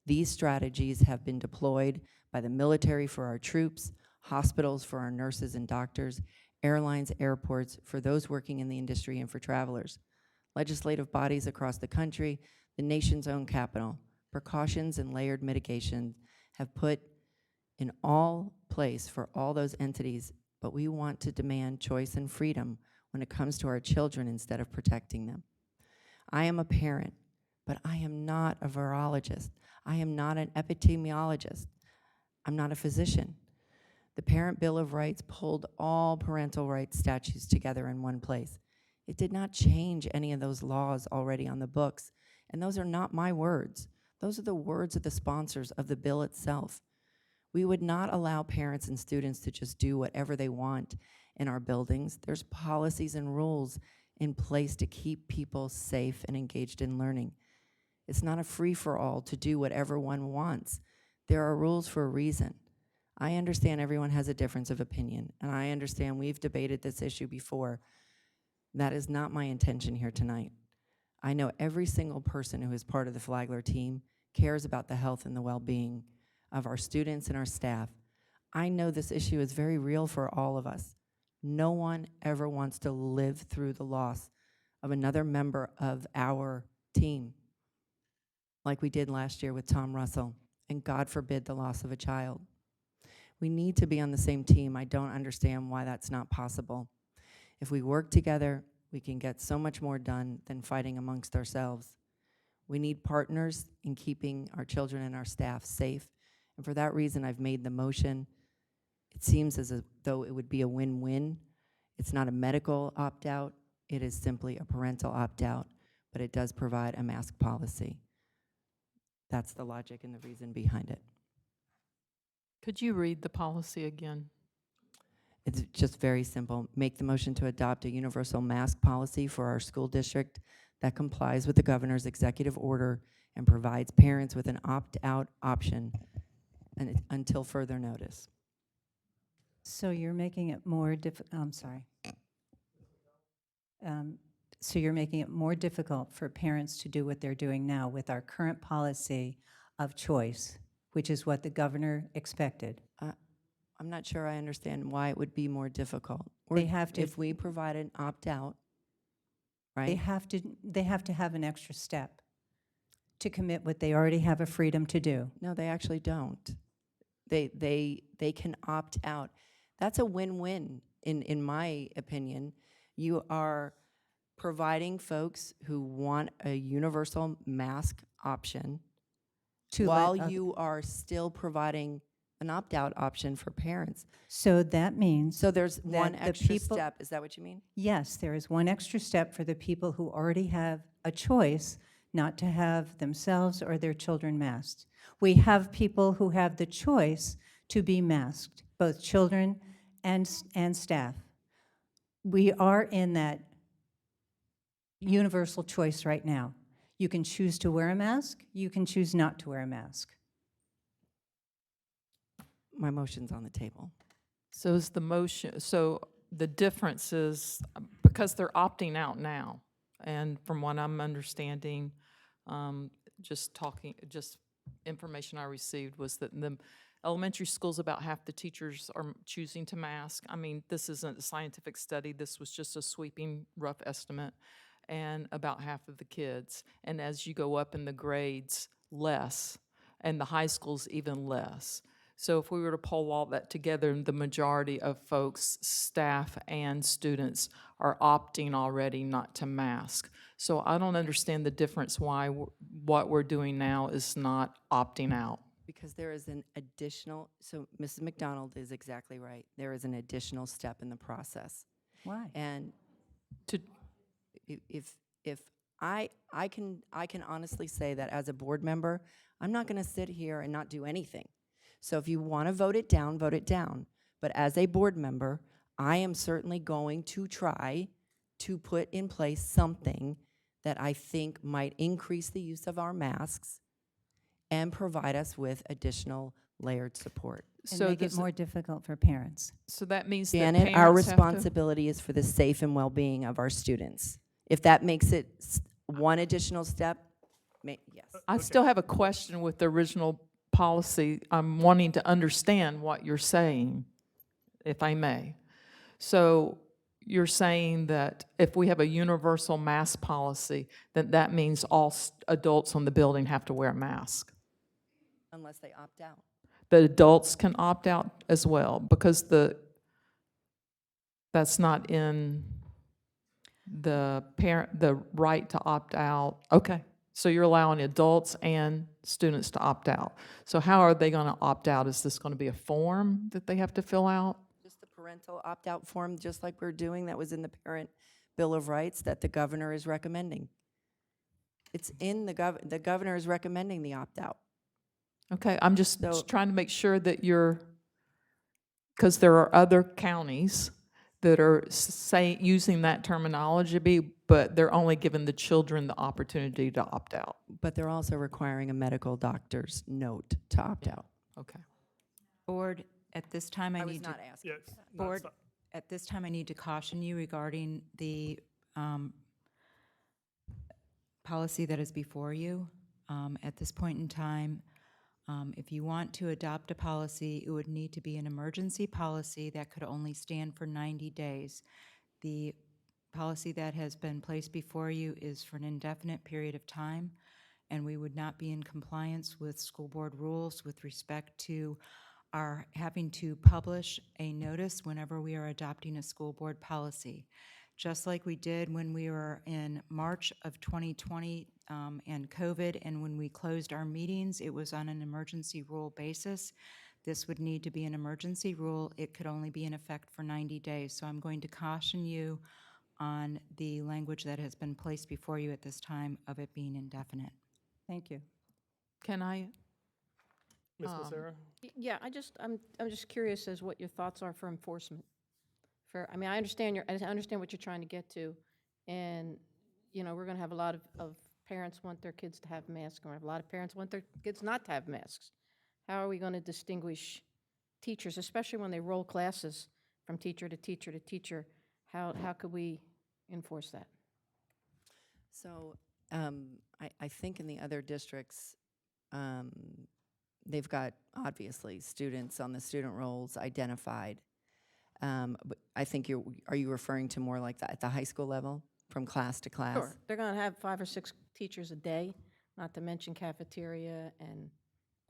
These strategies have been deployed by the military for our troops, hospitals for our nurses and doctors, airlines, airports for those working in the industry and for travelers. Legislative bodies across the country, the nation's own capital, precautions and layered mitigation have put in all place for all those entities, but we want to demand choice and freedom when it comes to our children instead of protecting them. I am a parent, but I am not a virologist. I am not an epidemiologist. I'm not a physician. The Parent Bill of Rights pulled all parental rights statutes together in one place. It did not change any of those laws already on the books, and those are not my words. Those are the words of the sponsors of the bill itself. We would not allow parents and students to just do whatever they want in our buildings. There's policies and rules in place to keep people safe and engaged in learning. It's not a free-for-all to do whatever one wants. There are rules for a reason. I understand everyone has a difference of opinion, and I understand we've debated this issue before. That is not my intention here tonight. I know every single person who is part of the Flagler team cares about the health and the well-being of our students and our staff. I know this issue is very real for all of us. No one ever wants to live through the loss of another member of our team, like we did last year with Tom Russell, and God forbid the loss of a child. We need to be on the same team. I don't understand why that's not possible. If we work together, we can get so much more done than fighting amongst ourselves. We need partners in keeping our children and our staff safe. And for that reason, I've made the motion. It seems as though it would be a win-win. It's not a medical opt-out. It is simply a parental opt-out, but it does provide a mask policy. That's the logic and the reason behind it. Could you read the policy again? It's just very simple. Make the motion to adopt a universal mask policy for our school district that complies with the governor's executive order and provides parents with an opt-out option until further notice. So you're making it more I'm sorry. So you're making it more difficult for parents to do what they're doing now with our current policy of choice, which is what the governor expected. I'm not sure I understand why it would be more difficult. They have to- If we provide an opt-out, right? They have to have an extra step to commit what they already have a freedom to do. No, they actually don't. They can opt out. That's a win-win, in my opinion. You are providing folks who want a universal mask option while you are still providing an opt-out option for parents. So that means. So there's that one the extra people- step. Is that what you mean? Yes, there is one extra step for the people who already have a choice not to have themselves or their children masked. We have people who have the choice to be masked, both children and staff. We are in that universal choice right now. You can choose to wear a mask, you can choose not to wear a mask. My motion's on the table. So is the motion, so the difference is, because they're opting out now, and from what I'm understanding, just information I received was that in the elementary schools, about half the teachers are choosing to mask. I mean, this isn't a scientific study, this was just a sweeping rough estimate, and about half of the kids. And as you go up in the grades, less, and the high schools even less. So if we were to pull all that together, the majority of folks, staff and students, are opting already not to mask. So I don't understand the difference why what we're doing now is not opting out. Because there is an additional, so Mrs. McDonald is exactly right. There is an additional step in the process. Why? And if I can honestly say that as a board member, I'm not going to sit here and not do anything. So if you want to vote it down, vote it down. But as a board member, I am certainly going to try to put in place something that I think might increase the use of our masks and provide us with additional layered support. And make it more difficult for parents. So that means that Janet, parents our have to- responsibility is for the safe and well-being of our students. If that makes it one additional step, yes. I still have a question with the original policy. I'm wanting to understand what you're saying, if I may. So you're saying that if we have a universal mask policy, then that means all adults on the building have to wear a mask? Unless they opt out. The adults can opt out as well, because that's not in the right to opt out. Okay. So you're allowing adults and students to opt out. So how are they going to opt out? Is this going to be a form that they have to fill out? Just the parental opt-out form, just like we're doing, that was in the Parent Bill of Rights that the governor is recommending. It's in the governor is recommending the opt-out. Okay, I'm just trying to make sure that because there are other counties that are using that terminology, but they're only giving the children the opportunity to opt out. But they're also requiring a medical doctor's note to opt out. Okay. Board, at this time, I was not asking. Yes. Board, at this time, I need to caution you regarding the policy that is before you. At this point in time, if you want to adopt a policy, it would need to be an emergency policy that could only stand for 90 days. The policy that has been placed before you is for an indefinite period of time, and we would not be in compliance with school board rules with respect to our having to publish a notice whenever we are adopting a school board policy. just like we did when we were in March of 2020 and COVID, and when we closed our meetings, it was on an emergency rule basis. This would need to be an emergency rule. It could only be in effect for 90 days. So I'm going to caution you on the language that has been placed before you at this time of it being indefinite. Thank you. Can I? Ms. Becerra? Yeah, I'm just curious as what your thoughts are for enforcement. I mean, I understand what you're trying to get to, and, we're gonna have a lot of parents want their kids to have masks, and we have a lot of parents want their kids not to have masks. How are we gonna distinguish teachers, especially when they roll classes from teacher to teacher to teacher? How could we enforce that? So I think in the other districts, they've got, obviously, students on the student rolls identified. But I think are you referring to more like that at the high school level, from class to class? Sure, they're gonna have 5 or 6 teachers a day, not to mention cafeteria and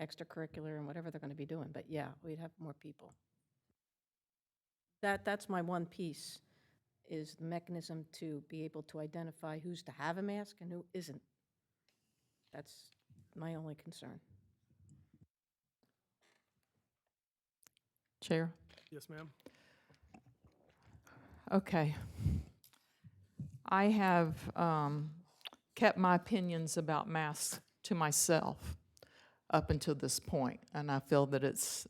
extracurricular and whatever they're gonna be doing, but yeah, we'd have more people. That's my one piece, is the mechanism to be able to identify who's to have a mask and who isn't. That's my only concern. Chair? Yes, ma'am. Okay. I have kept my opinions about masks to myself up until this point, and I feel that it's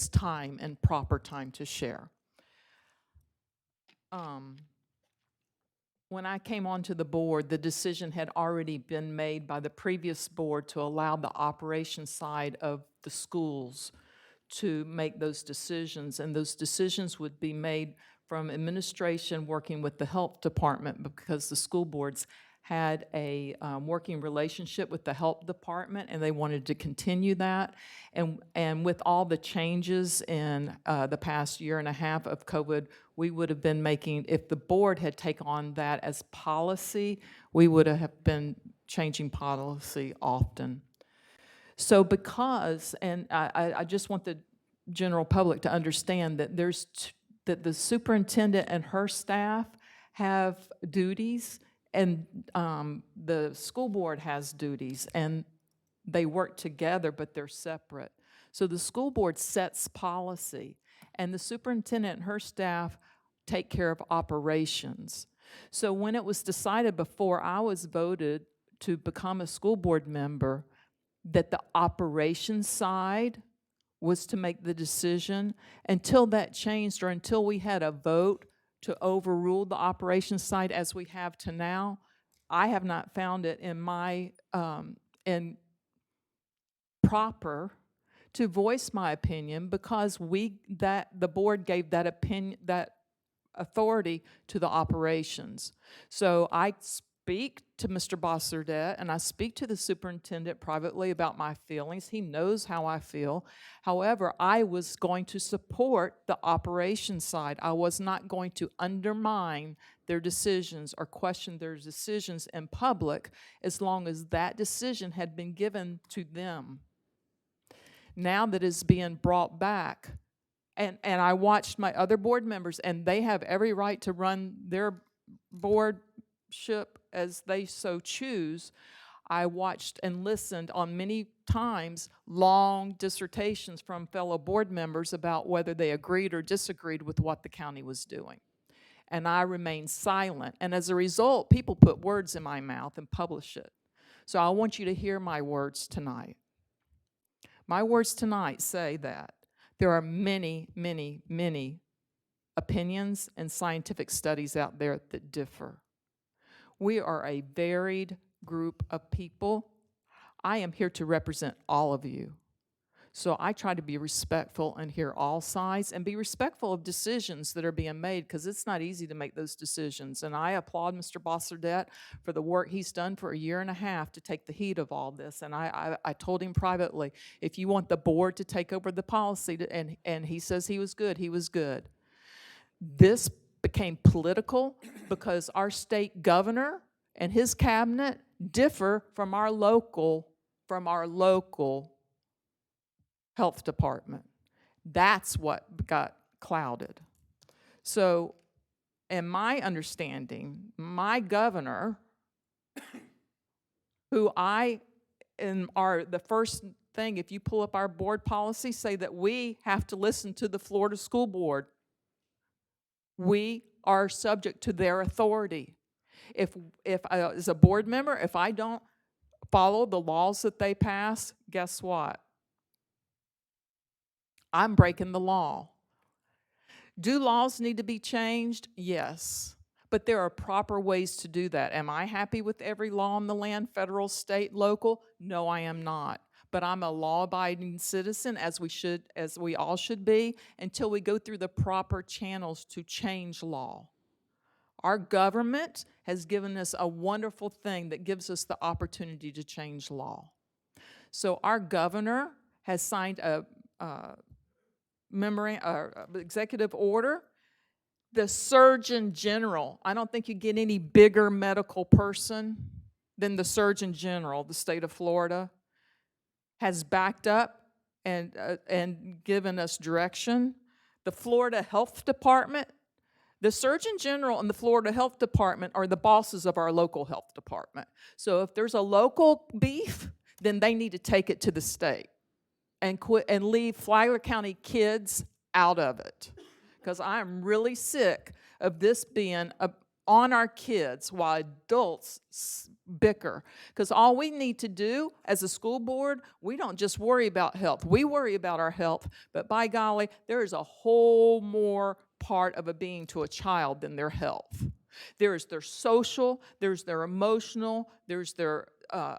time and proper time to share. When I came onto the board, the decision had already been made by the previous board to allow the operations side of the schools to make those decisions, and those decisions would be made from administration working with the health department, because the school boards had a working relationship with the health department, and they wanted to continue that. And with all the changes in the past year and a half of COVID, we would have been making, if the board had taken on that as policy, we would have been changing policy often. So because, and I just want the general public to understand that that the superintendent and her staff have duties, and the school board has duties, and they work together, but they're separate. So the school board sets policy, and the superintendent and her staff take care of operations. So when it was decided before I was voted to become a school board member that the operations side was to make the decision, until that changed, or until we had a vote to overrule the operations side as we have to now, I have not found it in my in proper to voice my opinion, because the board gave that opinion, that authority, to the operations. So I speak to Mr. Bosserdette, and I speak to the superintendent privately about my feelings. He knows how I feel. However, I was going to support the operations side. I was not going to undermine their decisions or question their decisions in public, as long as that decision had been given to them. Now that it's being brought back, and I watched my other board members, and they have every right to run their boardship as they so choose. I watched and listened on many times long dissertations from fellow board members about whether they agreed or disagreed with what the county was doing. And I remained silent. And as a result, people put words in my mouth and publish it. So I want you to hear my words tonight. My words tonight say that there are many, many, many opinions and scientific studies out there that differ. We are a varied group of people. I am here to represent all of you. So I try to be respectful and hear all sides, and be respectful of decisions that are being made, because it's not easy to make those decisions. And I applaud Mr. Bosserdette for the work he's done for a year and a half to take the heat of all this. And I told him privately, if you want the board to take over the policy, and he says he was good, he was good. This became political because our state governor and his cabinet differ from our local health department. That's what got clouded. So and my understanding, my governor, who the first thing, if you pull up our board policy, say that we have to listen to the Florida School Board. We are subject to their authority. If as a board member, if I don't follow the laws that they pass, guess what? I'm breaking the law. Do laws need to be changed? Yes. But there are proper ways to do that. Am I happy with every law in the land, federal, state, local? No, I am not. But I'm a law-abiding citizen, as we all should be, until we go through the proper channels to change law. Our government has given us a wonderful thing that gives us the opportunity to change law. So our governor has signed a executive order. The Surgeon General, I don't think you get any bigger medical person than the Surgeon General, the state of Florida, has backed up and given us direction. The Florida Health Department, the Surgeon General and the Florida Health Department are the bosses of our local health department. So if there's a local beef, then they need to take it to the state and quit and leave Flagler County kids out of it. Because I'm really sick of this being on our kids while adults bicker. Because all we need to do as a school board, we don't just worry about health. We worry about our health, but by golly, there is a whole more part of a being to a child than their health. There's their social, there's their emotional, there's their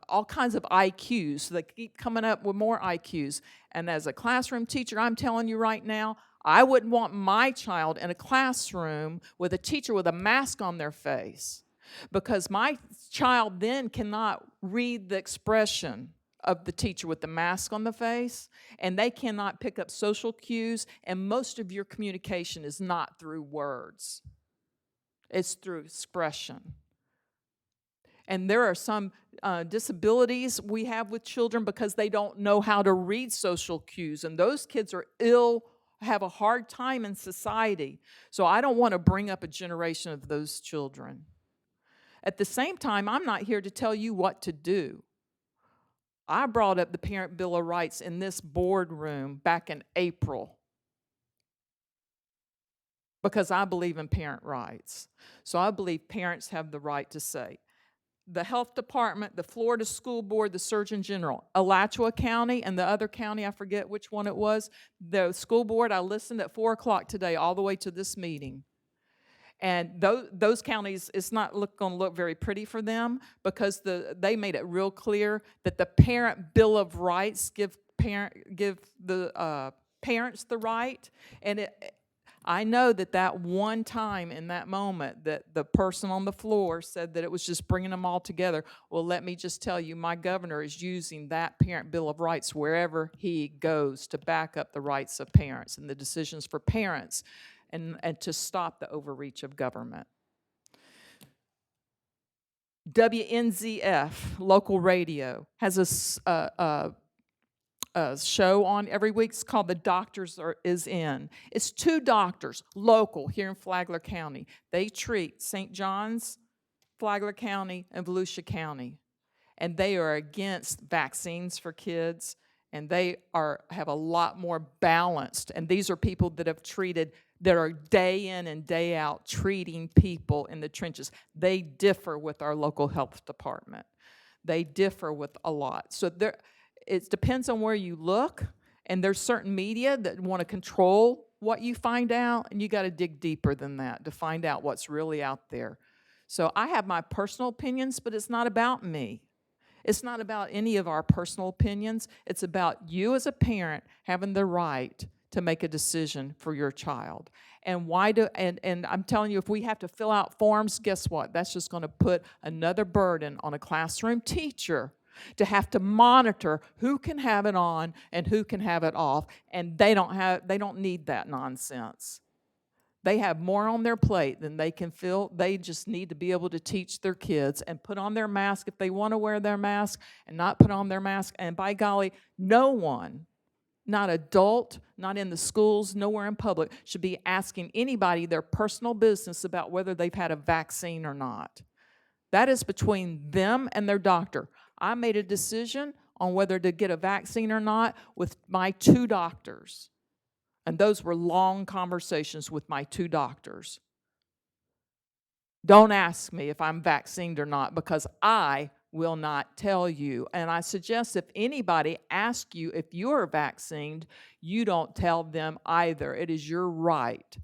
all kinds of IQs. So they keep coming up with more IQs. And as a classroom teacher, I'm telling you right now, I wouldn't want my child in a classroom with a teacher with a mask on their face, because my child then cannot read the expression of the teacher with the mask on the face, and they cannot pick up social cues, and most of your communication is not through words. It's through expression. And there are some disabilities we have with children because they don't know how to read social cues, and those kids are have a hard time in society. So I don't want to bring up a generation of those children. At the same time, I'm not here to tell you what to do. I brought up the Parent Bill of Rights in this boardroom back in April because I believe in parent rights. So I believe parents have the right to say. The health department, the Florida School Board, the Surgeon General, Alachua County, and the other county, I forget which one it was, the school board, I listened at 4 o'clock today all the way to this meeting. And those counties, it's not going to look very pretty for them because they made it real clear that the Parent Bill of Rights give the parents the right. And I know that one time in that moment that the person on the floor said that it was just bringing them all together. Well, let me just tell you, my governor is using that Parent Bill of Rights wherever he goes to back up the rights of parents and the decisions for parents and to stop the overreach of government. WNZF, local radio, has a show on every week. It's called The Doctors Is In. It's 2 doctors, local, here in Flagler County. They treat St. John's, Flagler County, and Volusia County. And they are against vaccines for kids, and they have a lot more balanced. And these are people that are day in and day out treating people in the trenches. They differ with our local health department. They differ with a lot. So it depends on where you look, and there's certain media that want to control what you find out, and you got to dig deeper than that to find out what's really out there. So I have my personal opinions, but it's not about me. It's not about any of our personal opinions. It's about you as a parent having the right to make a decision for your child. And and I'm telling you, if we have to fill out forms, guess what? That's just going to put another burden on a classroom teacher to have to monitor who can have it on and who can have it off, and they don't need that nonsense. They have more on their plate than they can fill. They just need to be able to teach their kids and put on their mask if they want to wear their mask and not put on their mask. And by golly, no one not adult, not in the schools, nowhere in public, should be asking anybody their personal business about whether they've had a vaccine or not. That is between them and their doctor. I made a decision on whether to get a vaccine or not with my 2 doctors. And those were long conversations with my 2 doctors. Don't ask me if I'm vaccinated or not, because I will not tell you. And I suggest if anybody asks you if you're vaccinated, you don't tell them either. It is your right.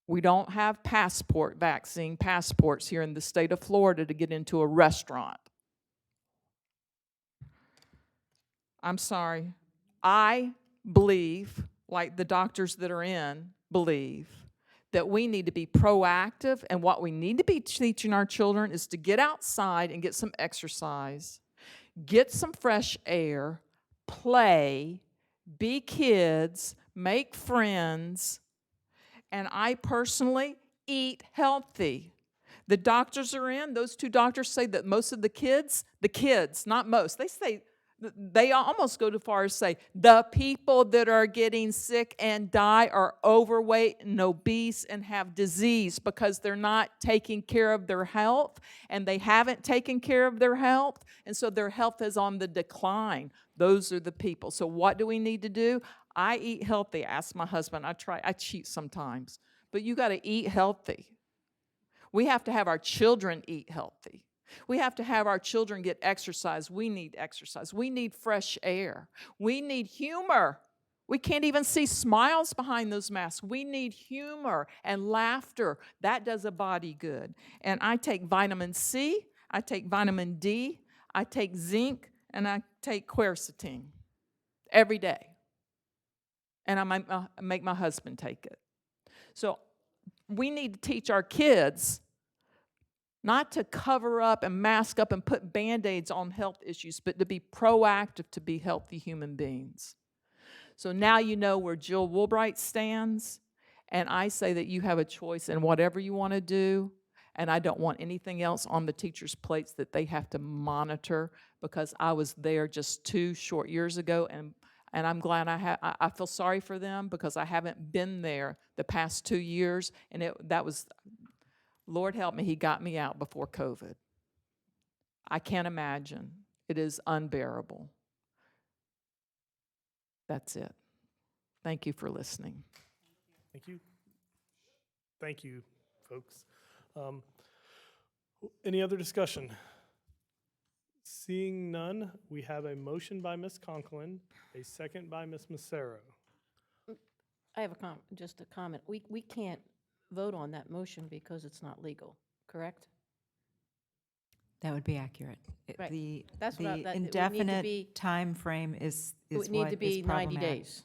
We don't have vaccine passports here in the state of Florida to get into a restaurant. I'm sorry. I believe, like the doctors that are in believe, that we need to be proactive, and what we need to be teaching our children is to get outside and get some exercise, get some fresh air, play, be kids, make friends, and I personally eat healthy. The doctors are in, those 2 doctors say that most of the kids, not most, they almost go too far as say the people that are getting sick and die are overweight and obese and have disease because they're not taking care of their health, and they haven't taken care of their health, and so their health is on the decline. Those are the people. So what do we need to do? I eat healthy. Ask my husband. I cheat sometimes, but you got to eat healthy. We have to have our children eat healthy. We have to have our children get exercise. We need exercise. We need fresh air. We need humor. We can't even see smiles behind those masks. We need humor and laughter. That does a body good. And I take vitamin C, I take vitamin D, I take zinc, and I take quercetin every day. And I make my husband take it. So we need to teach our kids not to cover up and mask up and put Band-Aids on health issues, but to be proactive, to be healthy human beings. So now you know where Jill Woolbright stands, and I say that you have a choice in whatever you want to do, and I don't want anything else on the teachers' plates that they have to monitor, because I was there just 2 short years ago, and I'm glad I feel sorry for them because I haven't been there the past 2 years, and that was, Lord help me, He got me out before COVID. I can't imagine. It is unbearable. That's it. Thank you for listening. Thank you. Thank you, folks. Any other discussion? Seeing none, we have a motion by Ms. Conklin, a second by Ms. Massaro. I have just a comment. We can't vote on that motion because it's not legal, correct? That would be accurate. Right. That's what the it would need to indefinite be- time frame is It would what need to be is 90 problematic. days.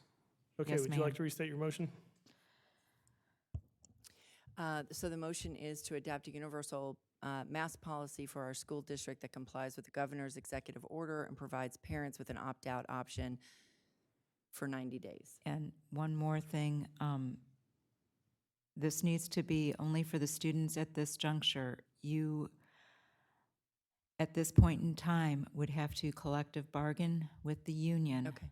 Okay, Yes, would you like to restate your motion? So the motion is to adopt a universal mask policy for our school district that complies with the governor's executive order and provides parents with an opt-out option for 90 days. And one more thing, this needs to be only for the students at this juncture. You, at this point in time, would have to collective bargain with the union. Okay.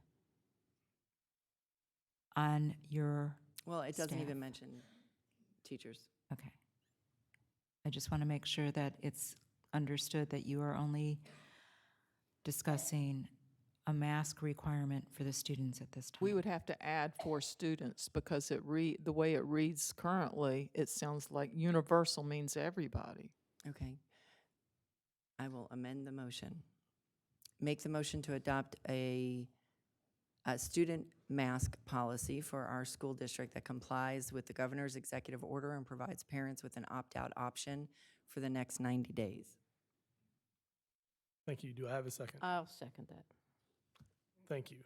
On your Well, it doesn't staff. even mention teachers. Okay. I just want to make sure that it's understood that you are only discussing a mask requirement for the students at this time. We would have to add 4 students because the way it reads currently, it sounds like universal means everybody. Okay. I will amend the motion. Make the motion to adopt a student mask policy for our school district that complies with the governor's executive order and provides parents with an opt-out option for the next 90 days. Thank you. Do I have a second? I'll second that. Thank you.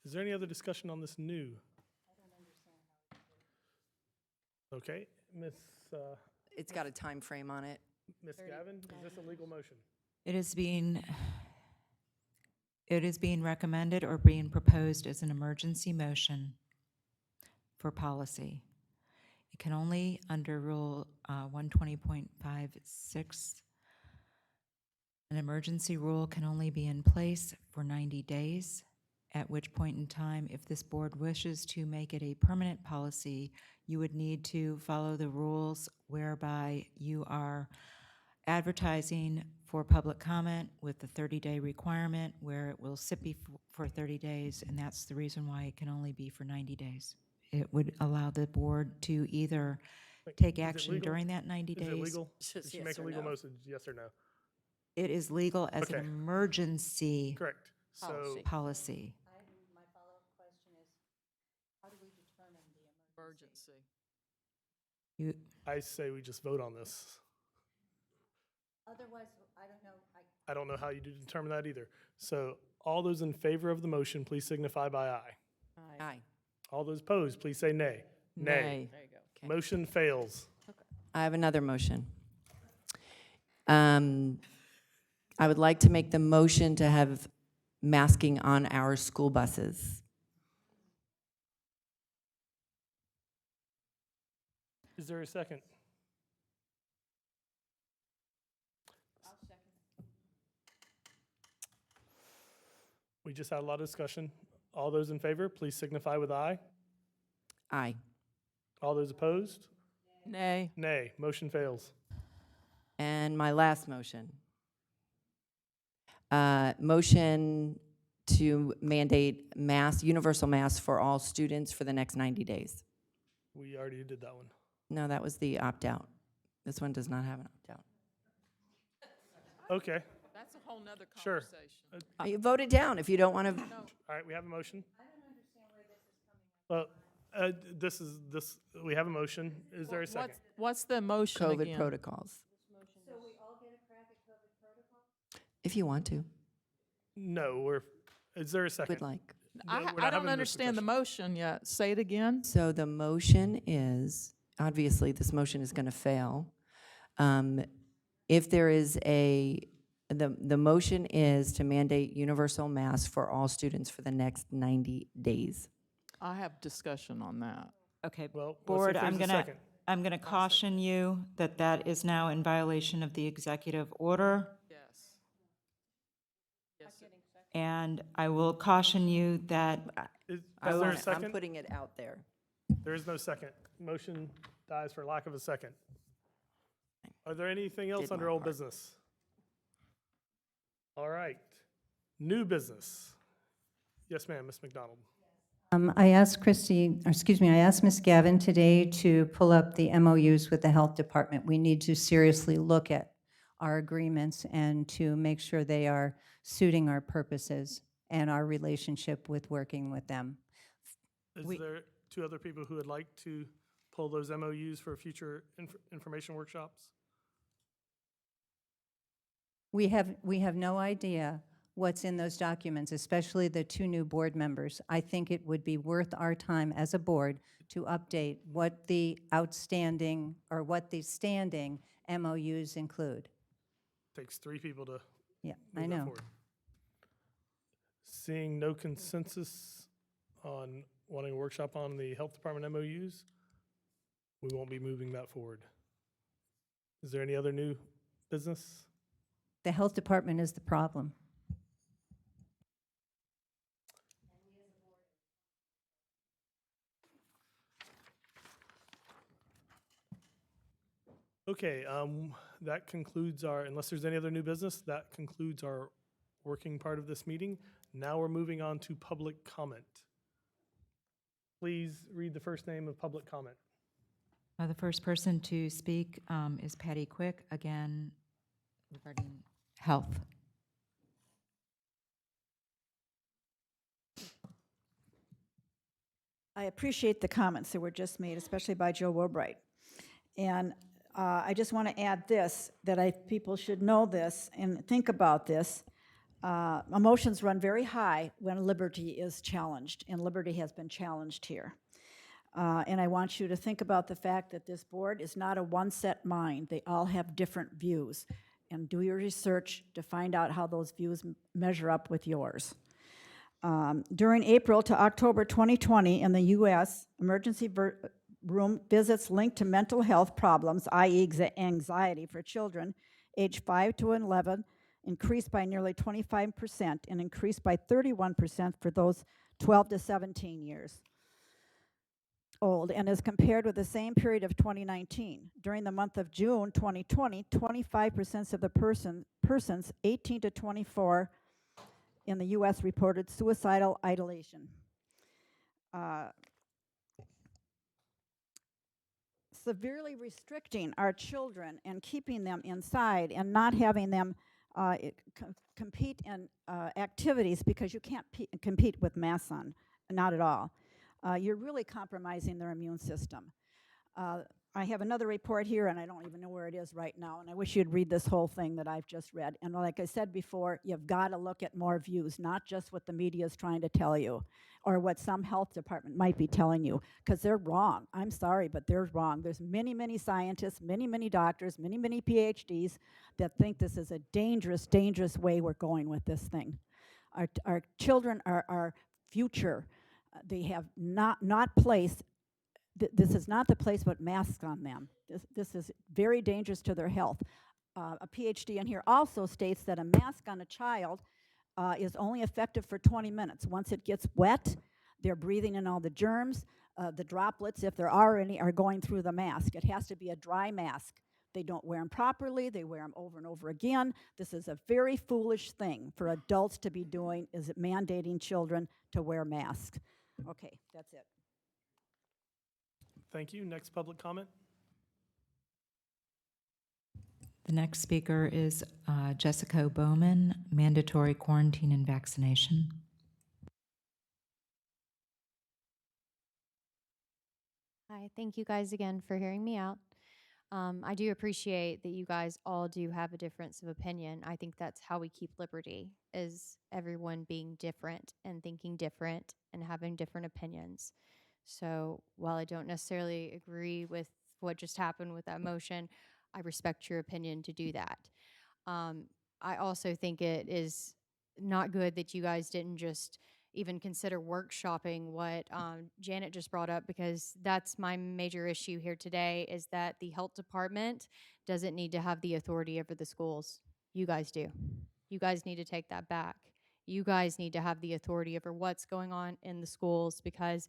Is there any other discussion on this new? Okay, Ms. It's got a time frame on it. Ms. Gavin, is this a legal motion? It is being recommended or being proposed as an emergency motion for policy. It can only, under Rule 120.56, an emergency rule can only be in place for 90 days, at which point in time, if this board wishes to make it a permanent policy, you would need to follow the rules whereby you are advertising for public comment with the 30-day requirement where it will sit for 30 days, and that's the reason why it can only be for 90 days. It would allow the board to either take Is it action legal? during that 90 Is days. it legal? Just Did she yes make a or legal no. motion, yes or no? It is legal as an Okay. emergency Correct. So, policy. My follow-up question is, how do we determine the Emergency. You, I say we just vote on this. Otherwise, I don't know, I don't know how you do determine that either. So all those in favor of the motion, please signify by aye. Aye. All those opposed, please say nay. Nay. There you go. Motion fails. I have another motion. I would like to make the motion to have masking on our school buses. Is there a second? We just had a lot of discussion. All those in favor, please signify with aye. Aye. All those opposed? Nay. Nay. Motion fails. And my last motion. Motion to mandate universal masks for all students for the next 90 days. We already did that one. No, that was the opt-out. This one does not have an opt-out. Okay, That's a whole nother sure. conversation. You vote it down if you don't want to. All right, we have a motion. I don't understand where this is coming. Well, we have a motion. Is there a second? What's the motion COVID again? protocols. So we all get a crack at COVID protocol? If you want to, No, is there a second? would like. No, we're not I don't having this understand the discussion. motion yet. Say it again. So the motion is, obviously, this motion is going to fail. If there is the motion is to mandate universal masks for all students for the next 90 days. I have discussion on that. okay, Well, let's see board, if I'm there's a gonna, second. I'm gonna caution you that that is now in violation of the executive order. Yes. Yes. And I will caution you that Is I there a want, I'm second? putting it out there. There is no second. Motion dies for lack of a second. Are there anything else Did under my old part. business? All right. New business. Yes, ma'am, Ms. McDonald. I asked I asked Ms. Gavin today to pull up the MOUs with the health department. We need to seriously look at our agreements and to make sure they are suiting our purposes and our relationship with working with them. Is there two other people who would like to pull those MOUs for future information workshops? We have no idea what's in those documents, especially the two new board members. I think it would be worth our time as a board to update what the outstanding or what the standing MOUs include. Takes three people to Yeah, move I that know. forward. Seeing no consensus on wanting a workshop on the health department MOUs, we won't be moving that forward. Is there any other new business? The health department is the problem. Okay, that concludes unless there's any other new business, that concludes our working part of this meeting. Now we're moving on to public comment. Please read the first name of public comment. the first person to speak is Patty Quick, again, regarding health. I appreciate the comments that were just made, especially by Joe Wilbright. And I just want to add this, that people should know this and think about this. Emotions run very high when liberty is challenged, and liberty has been challenged here. And I want you to think about the fact that this board is not a one-set mind. They all have different views. And do your research to find out how those views measure up with yours. During April to October 2020 in the U.S., emergency room visits linked to mental health problems, i.e. anxiety for children aged 5 to 11 increased by nearly 25% and increased by 31% for those 12 to 17 years old, and is compared with the same period of 2019. During the month of June 2020, 25% of the persons 18 to 24 in the U.S. reported suicidal ideation. Severely restricting our children and keeping them inside and not having them compete in activities because you can't compete with masks on, not at all. You're really compromising their immune system. I have another report here, and I don't even know where it is right now, and I wish you'd read this whole thing that I've just read. And like I said before, you've got to look at more views, not just what the media is trying to tell you or what some health department might be telling you, because they're wrong. I'm sorry, but they're wrong. There's many, many scientists, many, many doctors, many, many PhDs that think this is a dangerous, dangerous way we're going with this thing. Our children are our future. They have not placed. This is not the place to put masks on them. This is very dangerous to their health. A PhD in here also states that a mask on a child is only effective for 20 minutes. Once it gets wet, they're breathing in all the germs. The droplets, if there are any, are going through the mask. It has to be a dry mask. They don't wear them properly. They wear them over and over again. This is a very foolish thing for adults to be doing, is mandating children to wear masks. Okay, that's it. Thank you. Next public comment. The next speaker is Jessica Bowman, mandatory quarantine and vaccination. Hi, thank you guys again for hearing me out. I do appreciate that you guys all do have a difference of opinion. I think that's how we keep liberty, is everyone being different and thinking different and having different opinions. So while I don't necessarily agree with what just happened with that motion, I respect your opinion to do that. I also think it is not good that you guys didn't just even consider workshopping what Janet just brought up, because that's my major issue here today, is that the health department doesn't need to have the authority over the schools. You guys do. You guys need to take that back. You guys need to have the authority over what's going on in the schools, because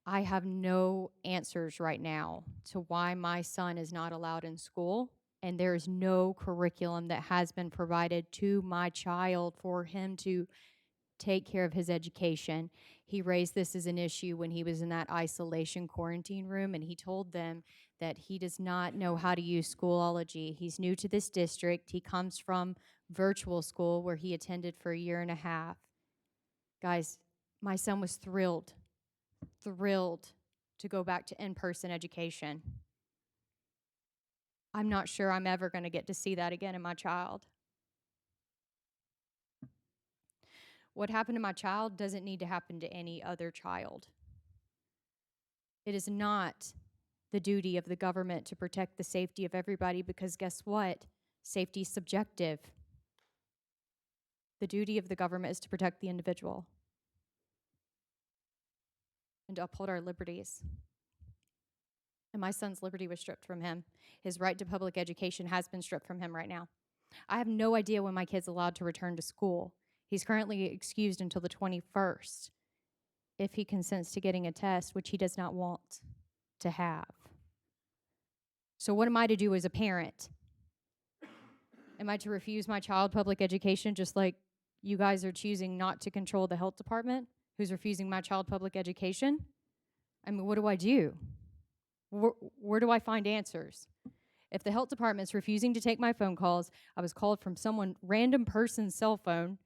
I have no answers right now to why my son is not allowed in school, and there is no curriculum that has been provided to my child for him to take care of his education. He raised this as an issue when he was in that isolation quarantine room, and he told them that he does not know how to use Schoolology. He's new to this district. He comes from virtual school where he attended for a year and a half. Guys, my son was thrilled to go back to in-person education. I'm not sure I'm ever going to get to see that again in my child. What happened to my child doesn't need to happen to any other child. It is not the duty of the government to protect the safety of everybody, because guess what? Safety is subjective. The duty of the government is to protect the individual and to uphold our liberties. And my son's liberty was stripped from him. His right to public education has been stripped from him right now. I have no idea when my kid's allowed to return to school. He's currently excused until the 21st if he consents to getting a test, which he does not want to have. So what am I to do as a parent? Am I to refuse my child public education just like you guys are choosing not to control the health department, who's refusing my child public education? I mean, what do I do? Where do I find answers? If the health department's refusing to take my phone calls, I was called from someone, random person's cell phone,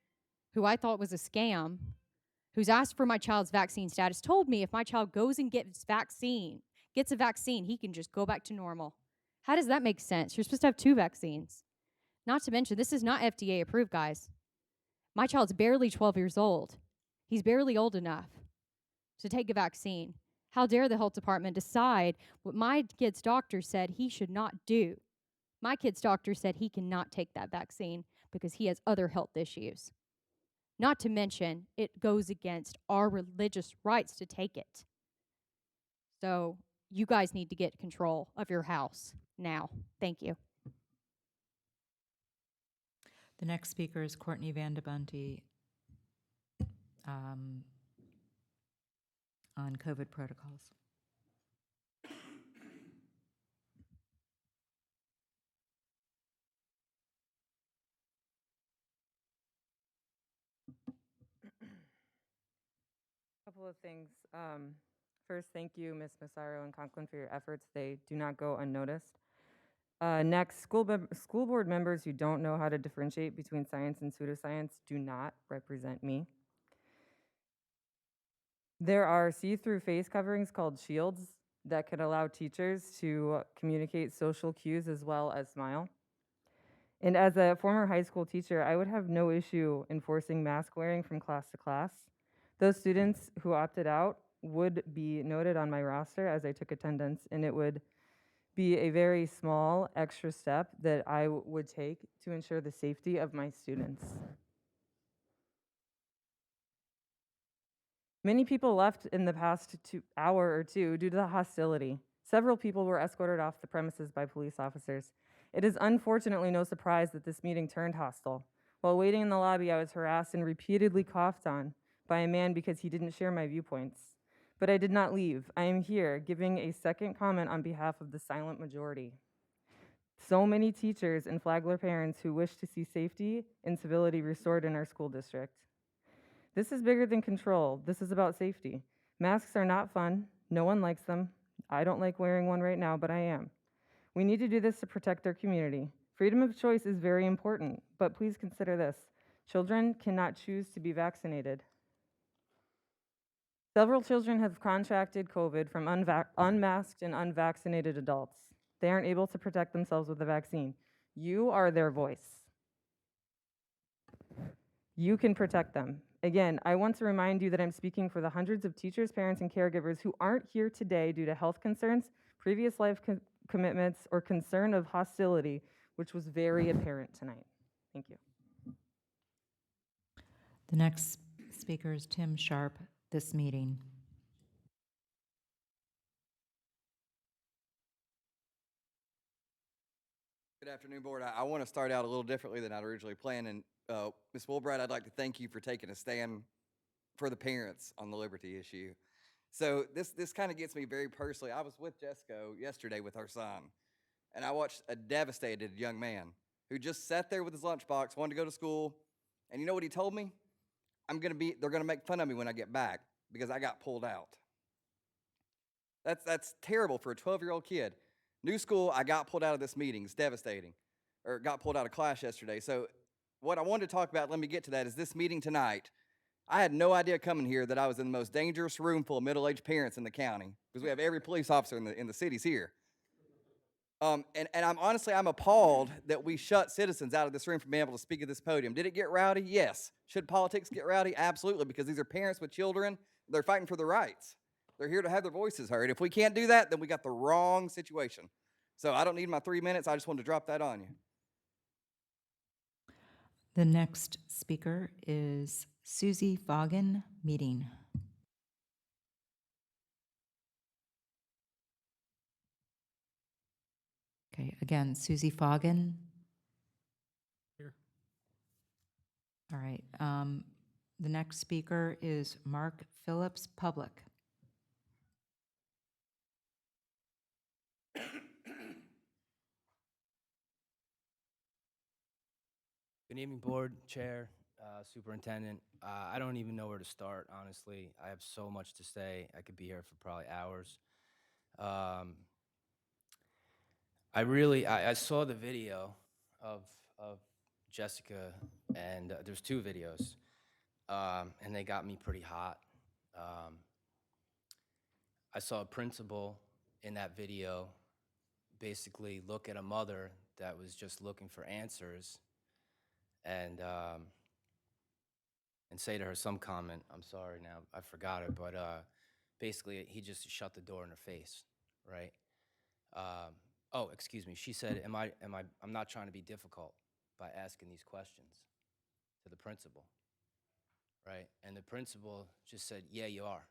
who I thought was a scam, who's asked for my child's vaccine status, told me if my child goes and gets a vaccine, he can just go back to normal. How does that make sense? You're supposed to have 2 vaccines. Not to mention, this is not FDA approved, guys. My child's barely 12 years old. He's barely old enough to take a vaccine. How dare the health department decide what my kid's doctor said he should not do? My kid's doctor said he cannot take that vaccine because he has other health issues. Not to mention, it goes against our religious rights to take it. So you guys need to get control of your house now. Thank you. The next speaker is Courtney Vandabunty on COVID protocols. Couple of things. First, thank you, Ms. Massaro and Conklin, for your efforts. They do not go unnoticed. Next, school board members who don't know how to differentiate between science and pseudoscience do not represent me. There are see-through face coverings called shields that can allow teachers to communicate social cues as well as smile. And as a former high school teacher, I would have no issue enforcing mask wearing from class to class. Those students who opted out would be noted on my roster as I took attendance, and it would be a very small extra step that I would take to ensure the safety of my students. Many people left in the past hour or two due to the hostility. Several people were escorted off the premises by police officers. It is unfortunately no surprise that this meeting turned hostile. While waiting in the lobby, I was harassed and repeatedly coughed on by a man because he didn't share my viewpoints. But I did not leave. I am here giving a second comment on behalf of the silent majority. So many teachers and Flagler parents who wish to see safety and civility restored in our school district. This is bigger than control. This is about safety. Masks are not fun. No one likes them. I don't like wearing one right now, but I am. We need to do this to protect our community. Freedom of choice is very important, but please consider this. Children cannot choose to be vaccinated. Several children have contracted COVID from unmasked and unvaccinated adults. They aren't able to protect themselves with the vaccine. You are their voice. You can protect them. Again, I want to remind you that I'm speaking for the hundreds of teachers, parents, and caregivers who aren't here today due to health concerns, previous life commitments, or concern of hostility, which was very apparent tonight. Thank you. The next speaker is Tim Sharp, this meeting. Good afternoon, Board. I want to start out a little differently than I'd originally planned. And Ms. Woolbright, I'd like to thank you for taking a stand for the parents on the liberty issue. So this kind of gets me very personally. I was with Jessica yesterday with her son, and I watched a devastated young man who just sat there with his lunchbox, wanted to go to school, and you know what he told me? They're gonna make fun of me when I get back because I got pulled out. That's terrible for a 12-year-old kid. New school, I got pulled out of this meeting. It's devastating. Or got pulled out of class yesterday. So what I wanted to talk about, let me get to that, is this meeting tonight. I had no idea coming here that I was in the most dangerous room full of middle-aged parents in the county, because we have every police officer in the cities here. And I'm appalled that we shut citizens out of this room from being able to speak at this podium. Did it get rowdy? Yes. Should politics get rowdy? Absolutely, because these are parents with children. They're fighting for their rights. They're here to have their voices heard. If we can't do that, then we got the wrong situation. So I don't need my 3 minutes. I just wanted to drop that on you. The next speaker is Susie Vaughan, meeting. Okay, again, Susie Vaughan. Here. All right. The next speaker is Mark Phillips, public. Good evening, Board, Chair, Superintendent. I don't even know where to start, honestly. I have so much to say. I could be here for probably hours. I saw the video of Jessica, and there's 2 videos, and they got me pretty hot. I saw a principal in that video basically look at a mother that was just looking for answers and say to her some comment. I'm sorry now, I forgot it, but basically he just shut the door in her face, right? Oh, excuse me. She said, I'm not trying to be difficult by asking these questions to the principal, right? And the principal just said, yeah, you are,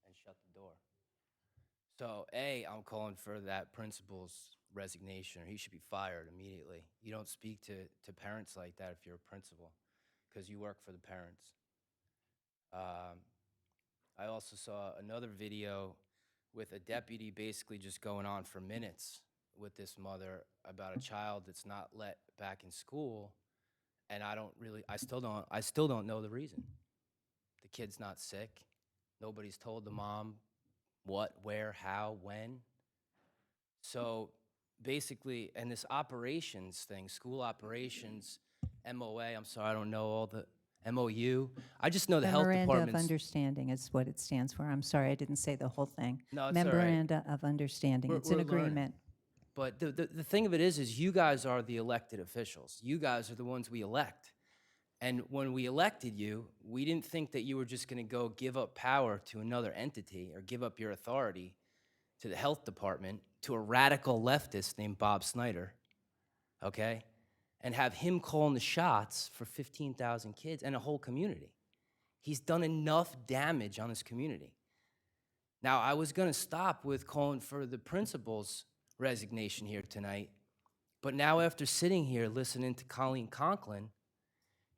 and shut the door. So, A, I'm calling for that principal's resignation, or he should be fired immediately. You don't speak to parents like that if you're a principal, because you work for the parents. I also saw another video with a deputy basically just going on for minutes with this mother about a child that's not let back in school, and I still don't know the reason. The kid's not sick. Nobody's told the mom what, where, how, when. So basically, and this operations thing, school operations, MOA, I'm sorry, I don't know all the MOU. I just know the health Memoranda of department's. Understanding is what it stands for. I'm sorry, I didn't say the whole thing. No, it's all right. Memoranda of Understanding. It's an We're learning. agreement. But the thing of it is you guys are the elected officials. You guys are the ones we elect. And when we elected you, we didn't think that you were just going to go give up power to another entity or give up your authority to the health department, to a radical leftist named Bob Snyder, okay? And have him calling the shots for 15,000 kids and a whole community. He's done enough damage on this community. Now, I was going to stop with calling for the principal's resignation here tonight, but now after sitting here listening to Colleen Conklin,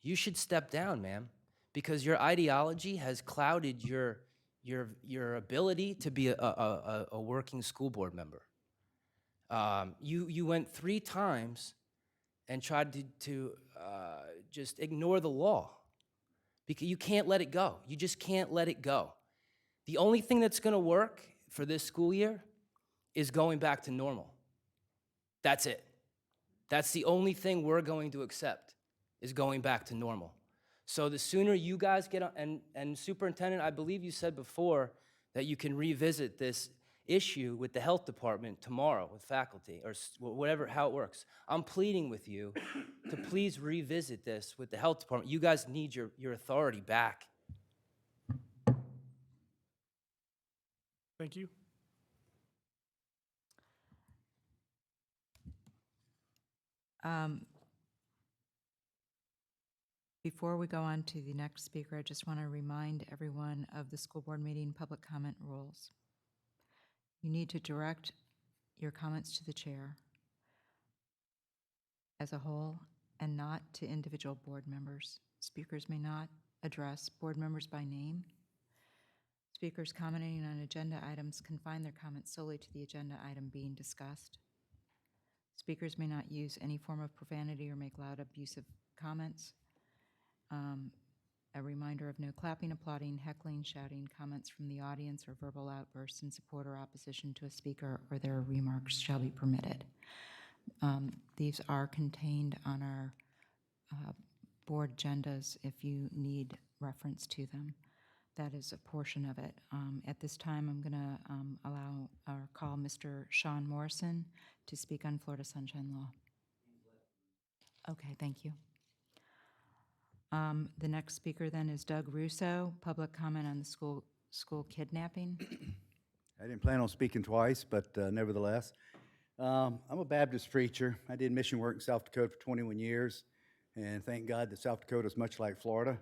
you should step down, ma'am, because your ideology has clouded your ability to be a working school board member. You went 3 times and tried to just ignore the law, because you can't let it go. You just can't let it go. The only thing that's going to work for this school year is going back to normal. That's it. That's the only thing we're going to accept, is going back to normal. So the sooner you guys get on, and Superintendent, I believe you said before that you can revisit this issue with the health department tomorrow with faculty, or whatever, how it works. I'm pleading with you to please revisit this with the health department. You guys need your authority back. Thank you. Before we go on to the next speaker, I just want to remind everyone of the school board meeting public comment rules. You need to direct your comments to the chair as a whole and not to individual board members. Speakers may not address board members by name. Speakers commenting on agenda items confine their comments solely to the agenda item being discussed. Speakers may not use any form of profanity or make loud, abusive comments. A reminder of no clapping, applauding, heckling, shouting, comments from the audience, or verbal outbursts in support or opposition to a speaker or their remarks shall be permitted. These are contained on our board agendas if you need reference to them. That is a portion of it. At this time, I'm going to call Mr. Sean Morrison to speak on Florida Sunshine Law. Okay, thank you. The next speaker then is Doug Russo, public comment on the school kidnapping. I didn't plan on speaking twice, but nevertheless, I'm a Baptist preacher. I did mission work in South Dakota for 21 years, and thank God that South Dakota is much like Florida.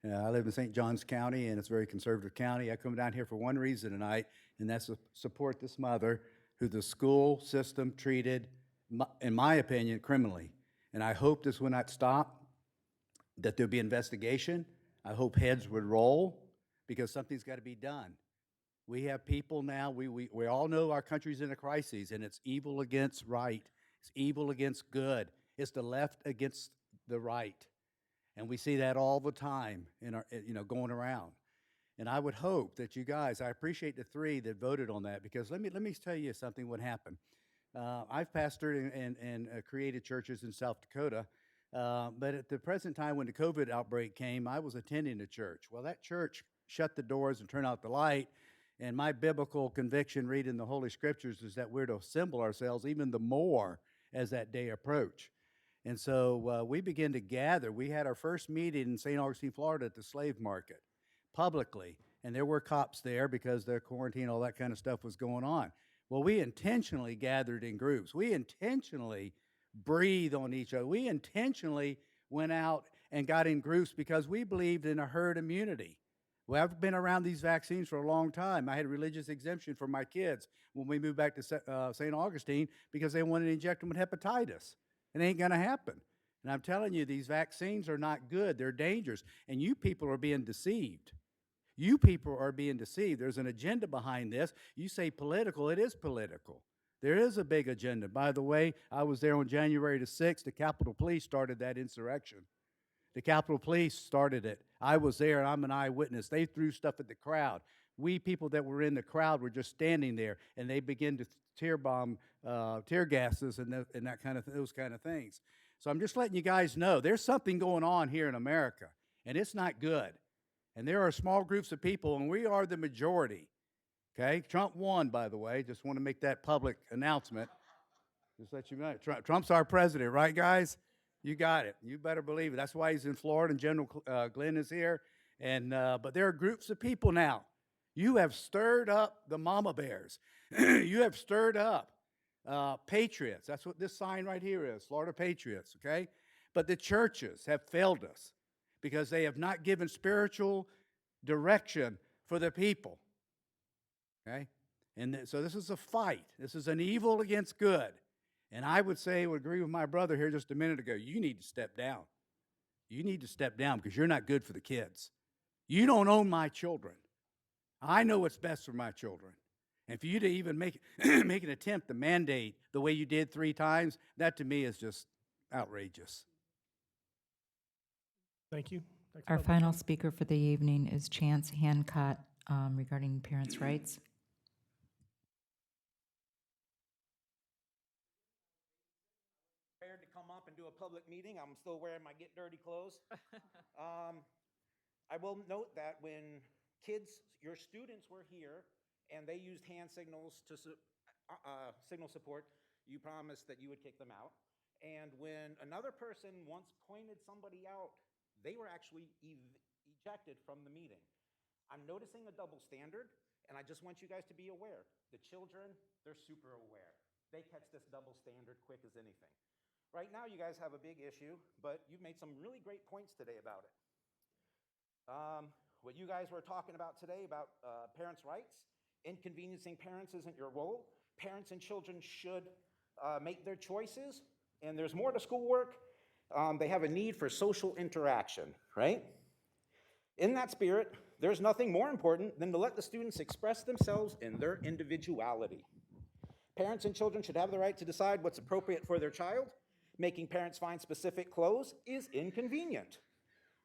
I live in St. Johns County, and it's a very conservative county. I come down here for one reason tonight, and that's to support this mother who the school system treated, in my opinion, criminally. And I hope this will not stop, that there'll be investigation. I hope heads would roll, because something's got to be done. We have people now, we all know our country's in a crisis, and it's evil against right. It's evil against good. It's the left against the right. And we see that all the time in our, going around. And I would hope that you guys, I appreciate the 3 that voted on that, because let me tell you something what happened. I've pastored and created churches in South Dakota, but at the present time when the COVID outbreak came, I was attending a church. Well, that church shut the doors and turned out the light, and my biblical conviction reading the Holy Scriptures is that we're to assemble ourselves even the more as that day approach. And so we began to gather. We had our first meeting in St. Augustine, Florida at the slave market, publicly. And there were cops there because the quarantine, all that kind of stuff was going on. Well, we intentionally gathered in groups. We intentionally breathed on each other. We intentionally went out and got in groups because we believed in a herd immunity. Well, I've been around these vaccines for a long time. I had religious exemption for my kids when we moved back to St. Augustine because they wanted to inject them with hepatitis. It ain't going to happen. And I'm telling you, these vaccines are not good. They're dangerous. And you people are being deceived. You people are being deceived. There's an agenda behind this. You say political, it is political. There is a big agenda. By the way, I was there on January the 6th. The Capitol Police started that insurrection. The Capitol Police started it. I was there, and I'm an eyewitness. They threw stuff at the crowd. We people that were in the crowd were just standing there, and they began to tear gases and that kind of those kind of things. So I'm just letting you guys know there's something going on here in America, and it's not good. And there are small groups of people, and we are the majority. Okay, Trump won, by the way. Just want to make that public announcement. Just let you know, Trump's our president, right, guys? You got it. You better believe it. That's why he's in Florida, and General Glenn is here. And but there are groups of people now. You have stirred up the mama bears. You have stirred up patriots. That's what this sign right here is, Florida Patriots, okay? But the churches have failed us because they have not given spiritual direction for the people, okay? And so this is a fight. This is an evil against good. And I would agree with my brother here just a minute ago, you need to step down. You need to step down because you're not good for the kids. You don't own my children. I know what's best for my children. And for you to even make an attempt to mandate the way you did 3 times, that to me is just outrageous. Thank you. Next Our public final comment. speaker for the evening is Chance Hancock regarding parents' rights. Prepared to come up and do a public meeting. I'm still wearing my get dirty clothes. I will note that when your students were here and they used hand signals to signal support, you promised that you would kick them out. And when another person once pointed somebody out, they were actually ejected from the meeting. I'm noticing a double standard, and I just want you guys to be aware. The children, they're super aware. They catch this double standard quick as anything. Right now, you guys have a big issue, but you've made some really great points today about it. What you guys were talking about today about parents' rights, inconveniencing parents isn't your role. Parents and children should make their choices, and there's more to schoolwork. They have a need for social interaction, right? In that spirit, there's nothing more important than to let the students express themselves in their individuality. Parents and children should have the right to decide what's appropriate for their child. Making parents find specific clothes is inconvenient.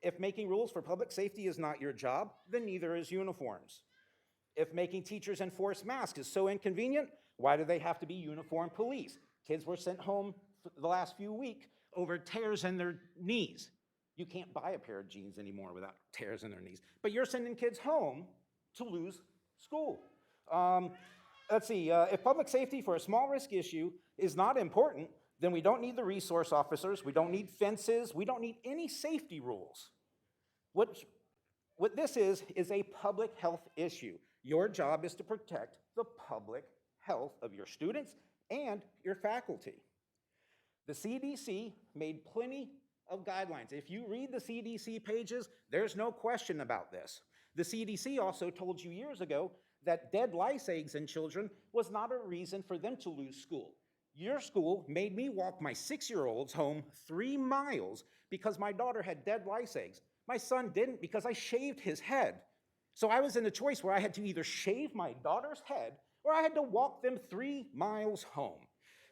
If making rules for public safety is not your job, then neither is uniforms. If making teachers enforce masks is so inconvenient, why do they have to be uniformed police? Kids were sent home the last few weeks over tears in their knees. You can't buy a pair of jeans anymore without tears in their knees. But you're sending kids home to lose school. Let's see, if public safety for a small risk issue is not important, then we don't need the resource officers, we don't need fences, we don't need any safety rules. What this is a public health issue. Your job is to protect the public health of your students and your faculty. The CDC made plenty of guidelines. If you read the CDC pages, there's no question about this. The CDC also told you years ago that dead lice eggs in children was not a reason for them to lose school. Your school made me walk my 6-year-olds home 3 miles because my daughter had dead lice eggs. My son didn't because I shaved his head. So I was in a choice where I had to either shave my daughter's head or I had to walk them 3 miles home.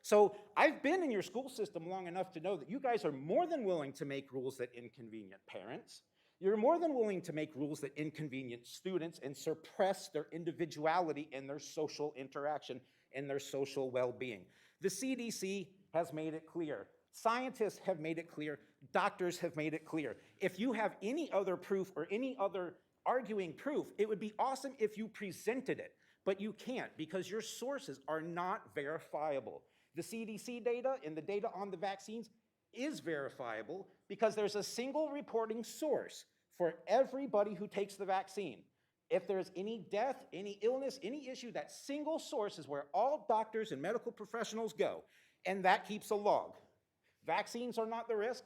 So I've been in your school system long enough to know that you guys are more than willing to make rules that inconvenience parents. You're more than willing to make rules that inconvenience students and suppress their individuality and their social interaction and their social well-being. The CDC has made it clear. Scientists have made it clear. Doctors have made it clear. If you have any other proof or any other arguing proof, it would be awesome if you presented it, but you can't because your sources are not verifiable. The CDC data and the data on the vaccines is verifiable because there's a single reporting source for everybody who takes the vaccine. If there's any death, any illness, any issue, that single source is where all doctors and medical professionals go, and that keeps a log. Vaccines are not the risk.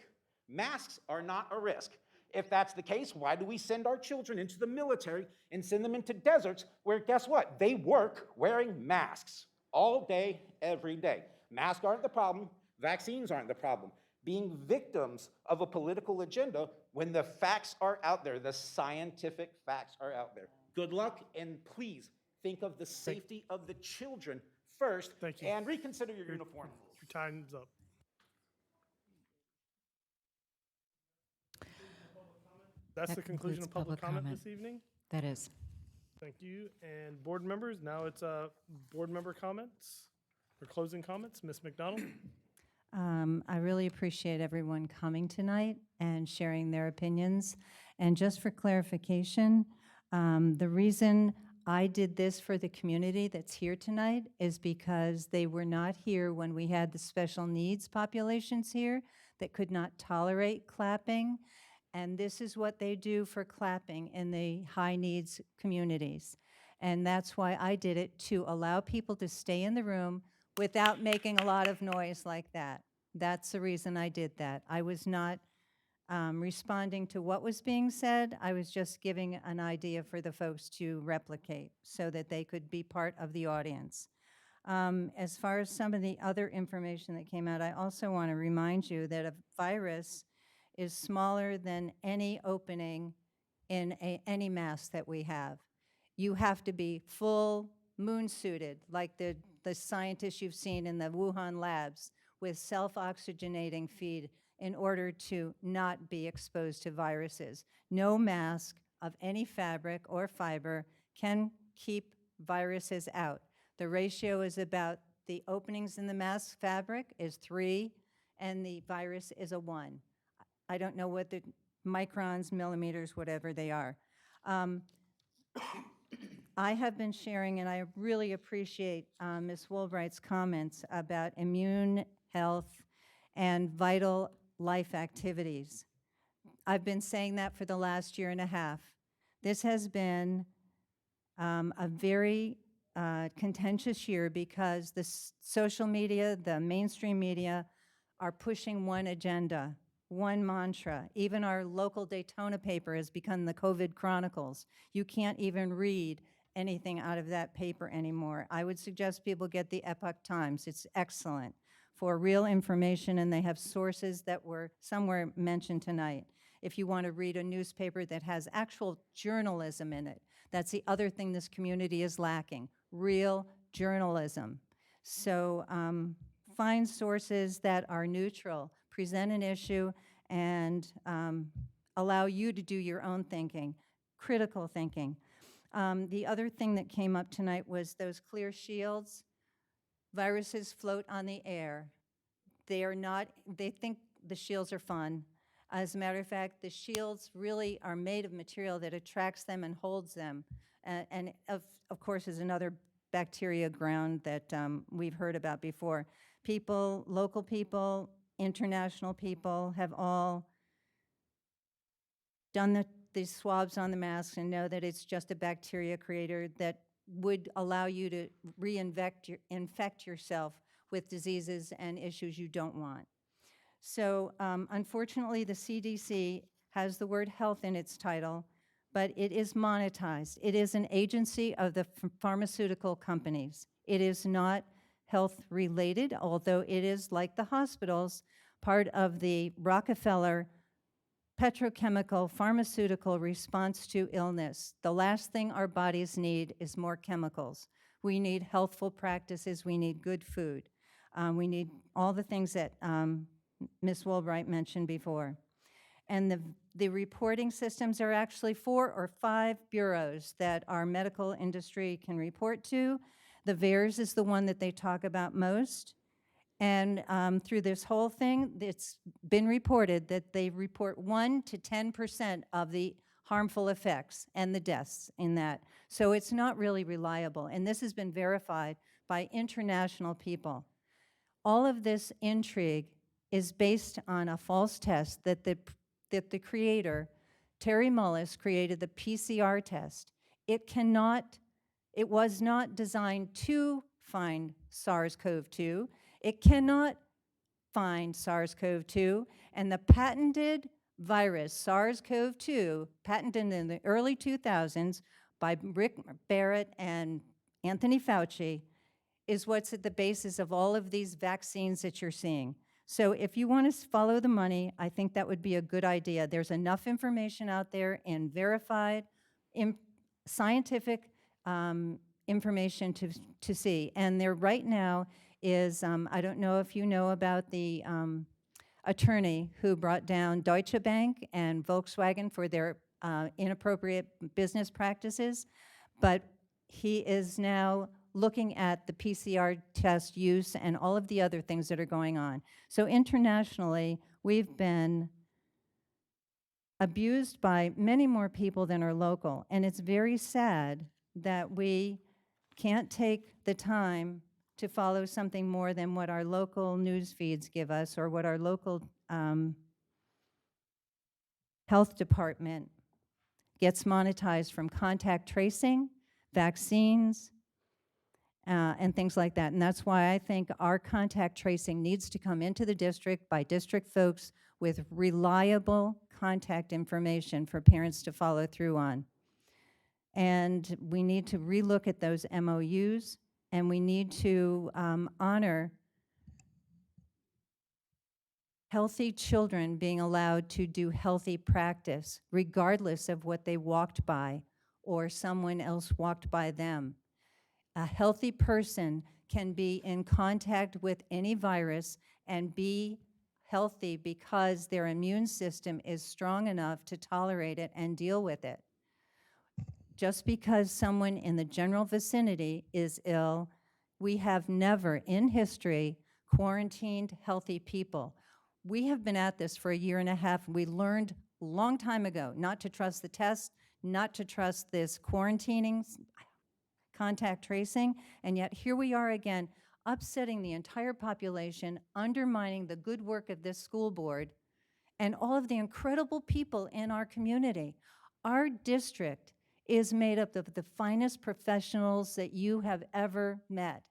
Masks are not a risk. If that's the case, why do we send our children into the military and send them into deserts where, guess what? They work wearing masks all day, every day. Masks aren't the problem. Vaccines aren't the problem. Being victims of a political agenda when the facts are out there, the scientific facts are out there. Good luck, and please think of the safety of the children first. Thank you. And reconsider your uniform. Your time's up. That's That the conclusion concludes of public comment comment. this evening. That is. Thank you. And board members, now it's board member comments or closing comments. Ms. McDonald? I really appreciate everyone coming tonight and sharing their opinions. And just for clarification, the reason I did this for the community that's here tonight is because they were not here when we had the special needs populations here that could not tolerate clapping. And this is what they do for clapping in the high needs communities. And that's why I did it, to allow people to stay in the room without making a lot of noise like that. That's the reason I did that. I was not responding to what was being said. I was just giving an idea for the folks to replicate so that they could be part of the audience. As far as some of the other information that came out, I also want to remind you that a virus is smaller than any opening in any mask that we have. You have to be full moon-suited, like the scientists you've seen in the Wuhan labs, with self-oxygenating feed in order to not be exposed to viruses. No mask of any fabric or fiber can keep viruses out. The ratio is about, the openings in the mask fabric is 3, and the virus is a 1. I don't know what the microns, millimeters, whatever they are. I have been sharing, and I really appreciate Ms. Woolbright's comments about immune health and vital life activities. I've been saying that for the last year and a half. This has been a very contentious year because the social media, the mainstream media, are pushing one agenda, one mantra. Even our local Daytona paper has become the COVID Chronicles. You can't even read anything out of that paper anymore. I would suggest people get the Epoch Times. It's excellent for real information, and they have sources that were somewhere mentioned tonight. If you want to read a newspaper that has actual journalism in it, that's the other thing this community is lacking, real journalism. So find sources that are neutral, present an issue, and allow you to do your own thinking, critical thinking. The other thing that came up tonight was those clear shields. Viruses float on the air. They are not, they think the shields are fun. As a matter of fact, the shields really are made of material that attracts them and holds them. And of course, is another bacteria ground that we've heard about before. People, local people, international people have all done these swabs on the masks and know that it's just a bacteria creator that would allow you to infect yourself with diseases and issues you don't want. So unfortunately, the CDC has the word health in its title, but it is monetized. It is an agency of the pharmaceutical companies. It is not health related, although it is, like the hospitals, part of the Rockefeller petrochemical pharmaceutical response to illness. The last thing our bodies need is more chemicals. We need healthful practices. We need good food. We need all the things that Ms. Woolbright mentioned before. And the reporting systems are actually 4 or 5 bureaus that our medical industry can report to. The VAERS is the one that they talk about most. And through this whole thing, it's been reported that they report 1 to 10% of the harmful effects and the deaths in that. So it's not really reliable. And this has been verified by international people. All of this intrigue is based on a false test that the creator, Terry Mullis, created the PCR test. It was not designed to find SARS-CoV-2. It cannot find SARS-CoV-2, and the patented virus, SARS-CoV-2, patented in the early 2000s by Rick Barrett and Anthony Fauci, is what's at the basis of all of these vaccines that you're seeing. So if you want to follow the money, I think that would be a good idea. There's enough information out there and verified scientific information to see. And there right now is, I don't know if you know about the attorney who brought down Deutsche Bank and Volkswagen for their inappropriate business practices, but he is now looking at the PCR test use and all of the other things that are going on. So internationally, we've been abused by many more people than are local, and it's very sad that we can't take the time to follow something more than what our local news feeds give us or what our local health department gets monetized from contact tracing, vaccines, and things like that. And that's why I think our contact tracing needs to come into the district by district folks with reliable contact information for parents to follow through on. And we need to relook at those MOUs, and we need to honor healthy children being allowed to do healthy practice, regardless of what they walked by or someone else walked by them. A healthy person can be in contact with any virus and be healthy because their immune system is strong enough to tolerate it and deal with it. Just because someone in the general vicinity is ill, we have never in history quarantined healthy people. We have been at this for a year and a half. We learned a long time ago not to trust the test, not to trust this quarantining, contact tracing, and yet here we are again, upsetting the entire population, undermining the good work of this school board, and all of the incredible people in our community. Our district is made up of the finest professionals that you have ever met.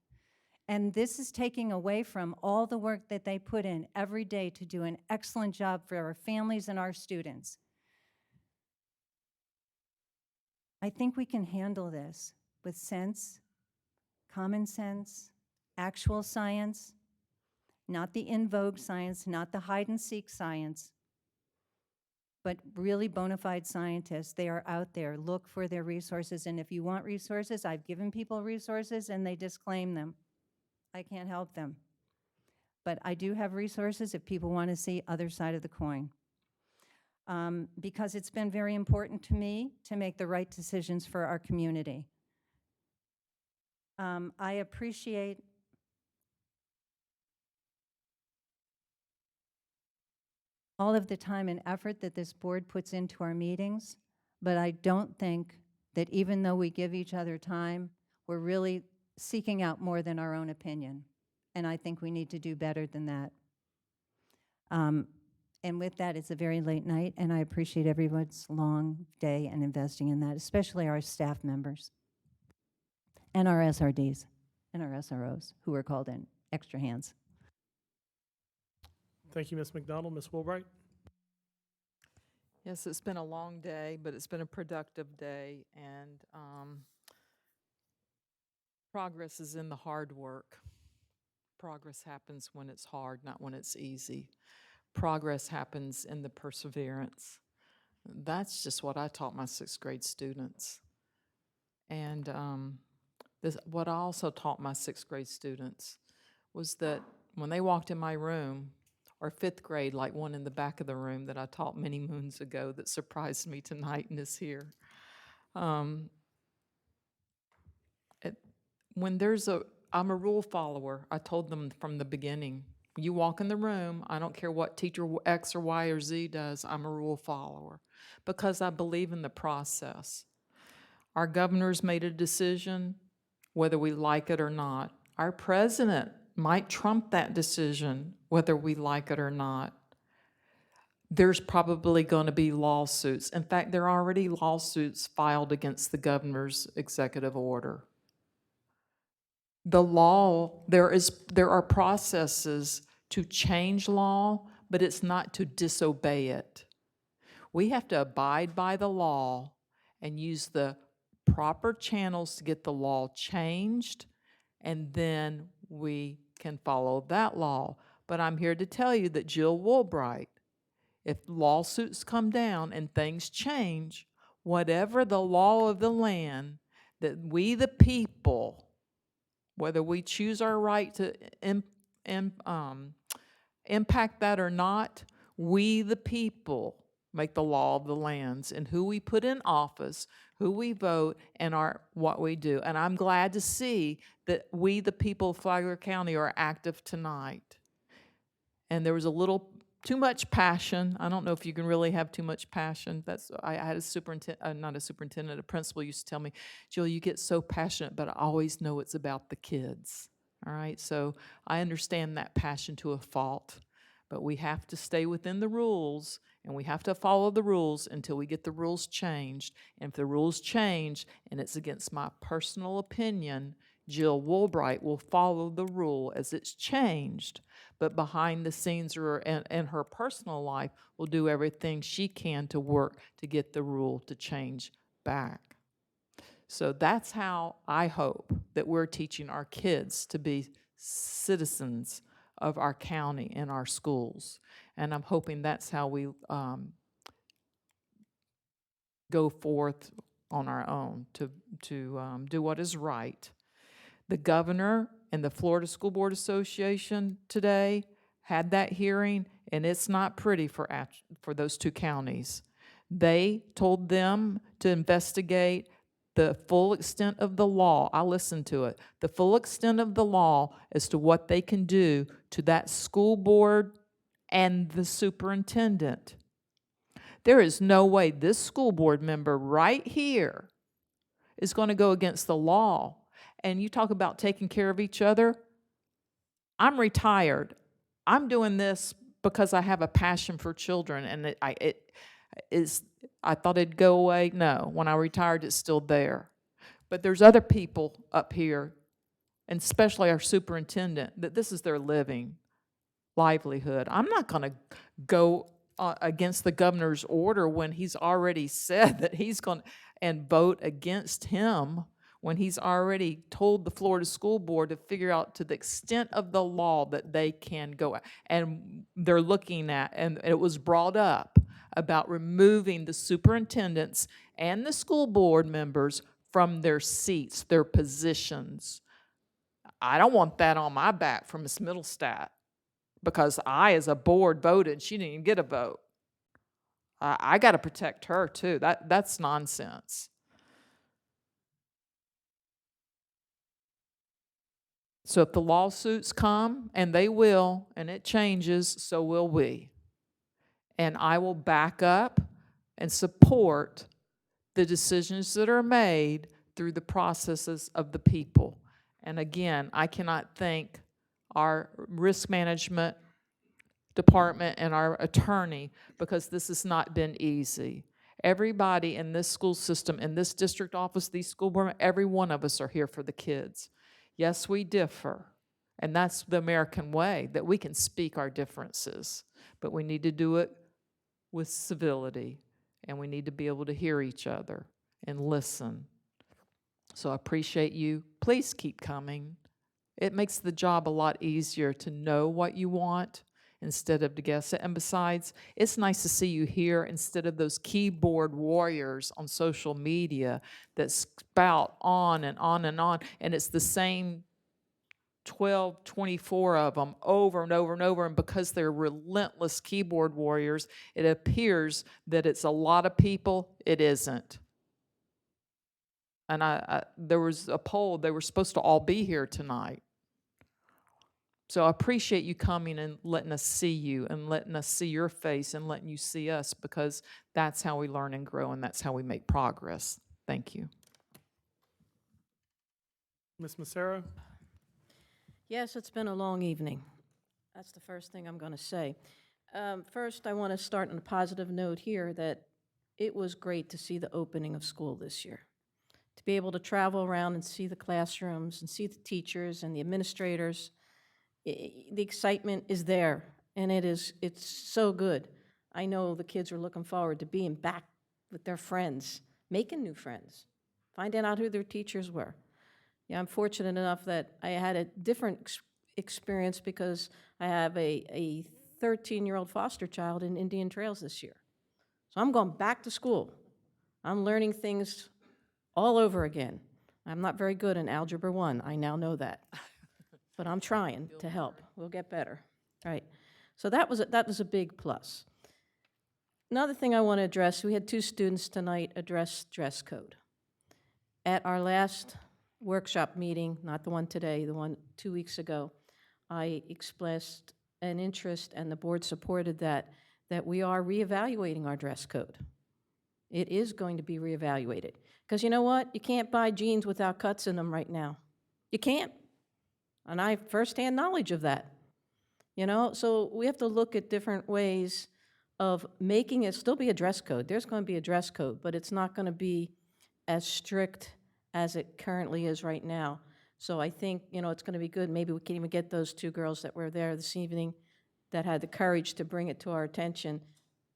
And this is taking away from all the work that they put in every day to do an excellent job for our families and our students. I think we can handle this with sense, common sense, actual science, not the in vogue science, not the hide and seek science, but really bona fide scientists. They are out there. Look for their resources. And if you want resources, I've given people resources and they disclaim them. I can't help them. But I do have resources if people want to see other side of the coin. Because it's been very important to me to make the right decisions for our community. I appreciate all of the time and effort that this board puts into our meetings, but I don't think that even though we give each other time, we're really seeking out more than our own opinion. And I think we need to do better than that. And with that, it's a very late night, and I appreciate everyone's long day and investing in that, especially our staff members and our SRDs and our SROs who were called in, extra hands. Thank you, Ms. McDonald. Ms. Wilbright? Yes, it's been a long day, but it's been a productive day, and progress is in the hard work. Progress happens when it's hard, not when it's easy. Progress happens in the perseverance. That's just what I taught my sixth grade students. And what I also taught my sixth grade students was that when they walked in my room, or fifth grade, like one in the back of the room that I taught many moons ago that surprised me tonight and is here. I'm a rule follower. I told them from the beginning, you walk in the room, I don't care what teacher X or Y or Z does, I'm a rule follower because I believe in the process. Our governor's made a decision, whether we like it or not. Our president might trump that decision, whether we like it or not. There's probably going to be lawsuits. In fact, there are already lawsuits filed against the governor's executive order. The law, there are processes to change law, but it's not to disobey it. We have to abide by the law and use the proper channels to get the law changed, and then we can follow that law. But I'm here to tell you that Jill Woolbright, if lawsuits come down and things change, whatever the law of the land, that we the people, whether we choose our right to impact that or not, we the people make the law of the lands, and who we put in office, who we vote, and what we do. And I'm glad to see that we the people of Flagler County are active tonight. And there was a little too much passion. I don't know if you can really have too much passion. I had a superintendent, not a superintendent, a principal used to tell me, Jill, you get so passionate, but I always know it's about the kids. All right, so I understand that passion to a fault, but we have to stay within the rules, and we have to follow the rules until we get the rules changed. And if the rules change and it's against my personal opinion, Jill Woolbright will follow the rule as it's changed, but behind the scenes or in her personal life will do everything she can to work to get the rule to change back. So that's how I hope that we're teaching our kids to be citizens of our county and our schools. And I'm hoping that's how we go forth on our own to do what is right. The governor and the Florida School Board Association today had that hearing, and it's not pretty for those two counties. They told them to investigate the full extent of the law. I listened to it. The full extent of the law as to what they can do to that school board and the superintendent. There is no way this school board member right here is going to go against the law. And you talk about taking care of each other. I'm retired. I'm doing this because I have a passion for children, and I thought it'd go away. No, when I retired, it's still there. But there's other people up here, and especially our superintendent, that this is their livelihood. I'm not going to go against the governor's order when he's already said that he's going to, and vote against him when he's already told the Florida School Board to figure out to the extent of the law that they can go. And they're looking at, and it was brought up, about removing the superintendents and the school board members from their seats, their positions. I don't want that on my back from Ms. Middlestat, because I, as a board, voted. She didn't even get a vote. I got to protect her, too. That's nonsense. So if the lawsuits come, and they will, and it changes, so will we. And I will back up and support the decisions that are made through the processes of the people. And again, I cannot thank our risk management department and our attorney, because this has not been easy. Everybody in this school system, in this district office, these school board, every one of us are here for the kids. Yes, we differ, and that's the American way, that we can speak our differences, but we need to do it with civility, and we need to be able to hear each other and listen. So I appreciate you. Please keep coming. It makes the job a lot easier to know what you want instead of to guess it. And besides, it's nice to see you here instead of those keyboard warriors on social media that spout on and on and on, and it's the same 12, 24 of them over and over and over, and because they're relentless keyboard warriors, it appears that it's a lot of people. It isn't. And there was a poll, they were supposed to all be here tonight. So I appreciate you coming and letting us see you and letting us see your face and letting you see us, because that's how we learn and grow, and that's how we make progress. Thank you. Ms. Massaro? Yes, it's been a long evening. That's the first thing I'm going to say. First, I want to start on a positive note here that it was great to see the opening of school this year. To be able to travel around and see the classrooms and see the teachers and the administrators, the excitement is there, and it's so good. I know the kids are looking forward to being back with their friends, making new friends, finding out who their teachers were. Yeah, I'm fortunate enough that I had a different experience because I have a 13-year-old foster child in Indian Trails this year. So I'm going back to school. I'm learning things all over again. I'm not very good in Algebra 1, I now know that. But I'm trying to help. We'll get better, right? So that was a big plus. Another thing I want to address, we had 2 students tonight address dress code. At our last workshop meeting, not the one today, the one 2 weeks ago, I expressed an interest, and the board supported that we are reevaluating our dress code. It is going to be reevaluated. Because you know what? You can't buy jeans without cuts in them right now. You can't. And I have firsthand knowledge of that. You know, so we have to look at different ways of making it still be a dress code. There's going to be a dress code, but it's not going to be as strict as it currently is right now. So I think, you know, it's going to be good. Maybe we can even get those 2 girls that were there this evening that had the courage to bring it to our attention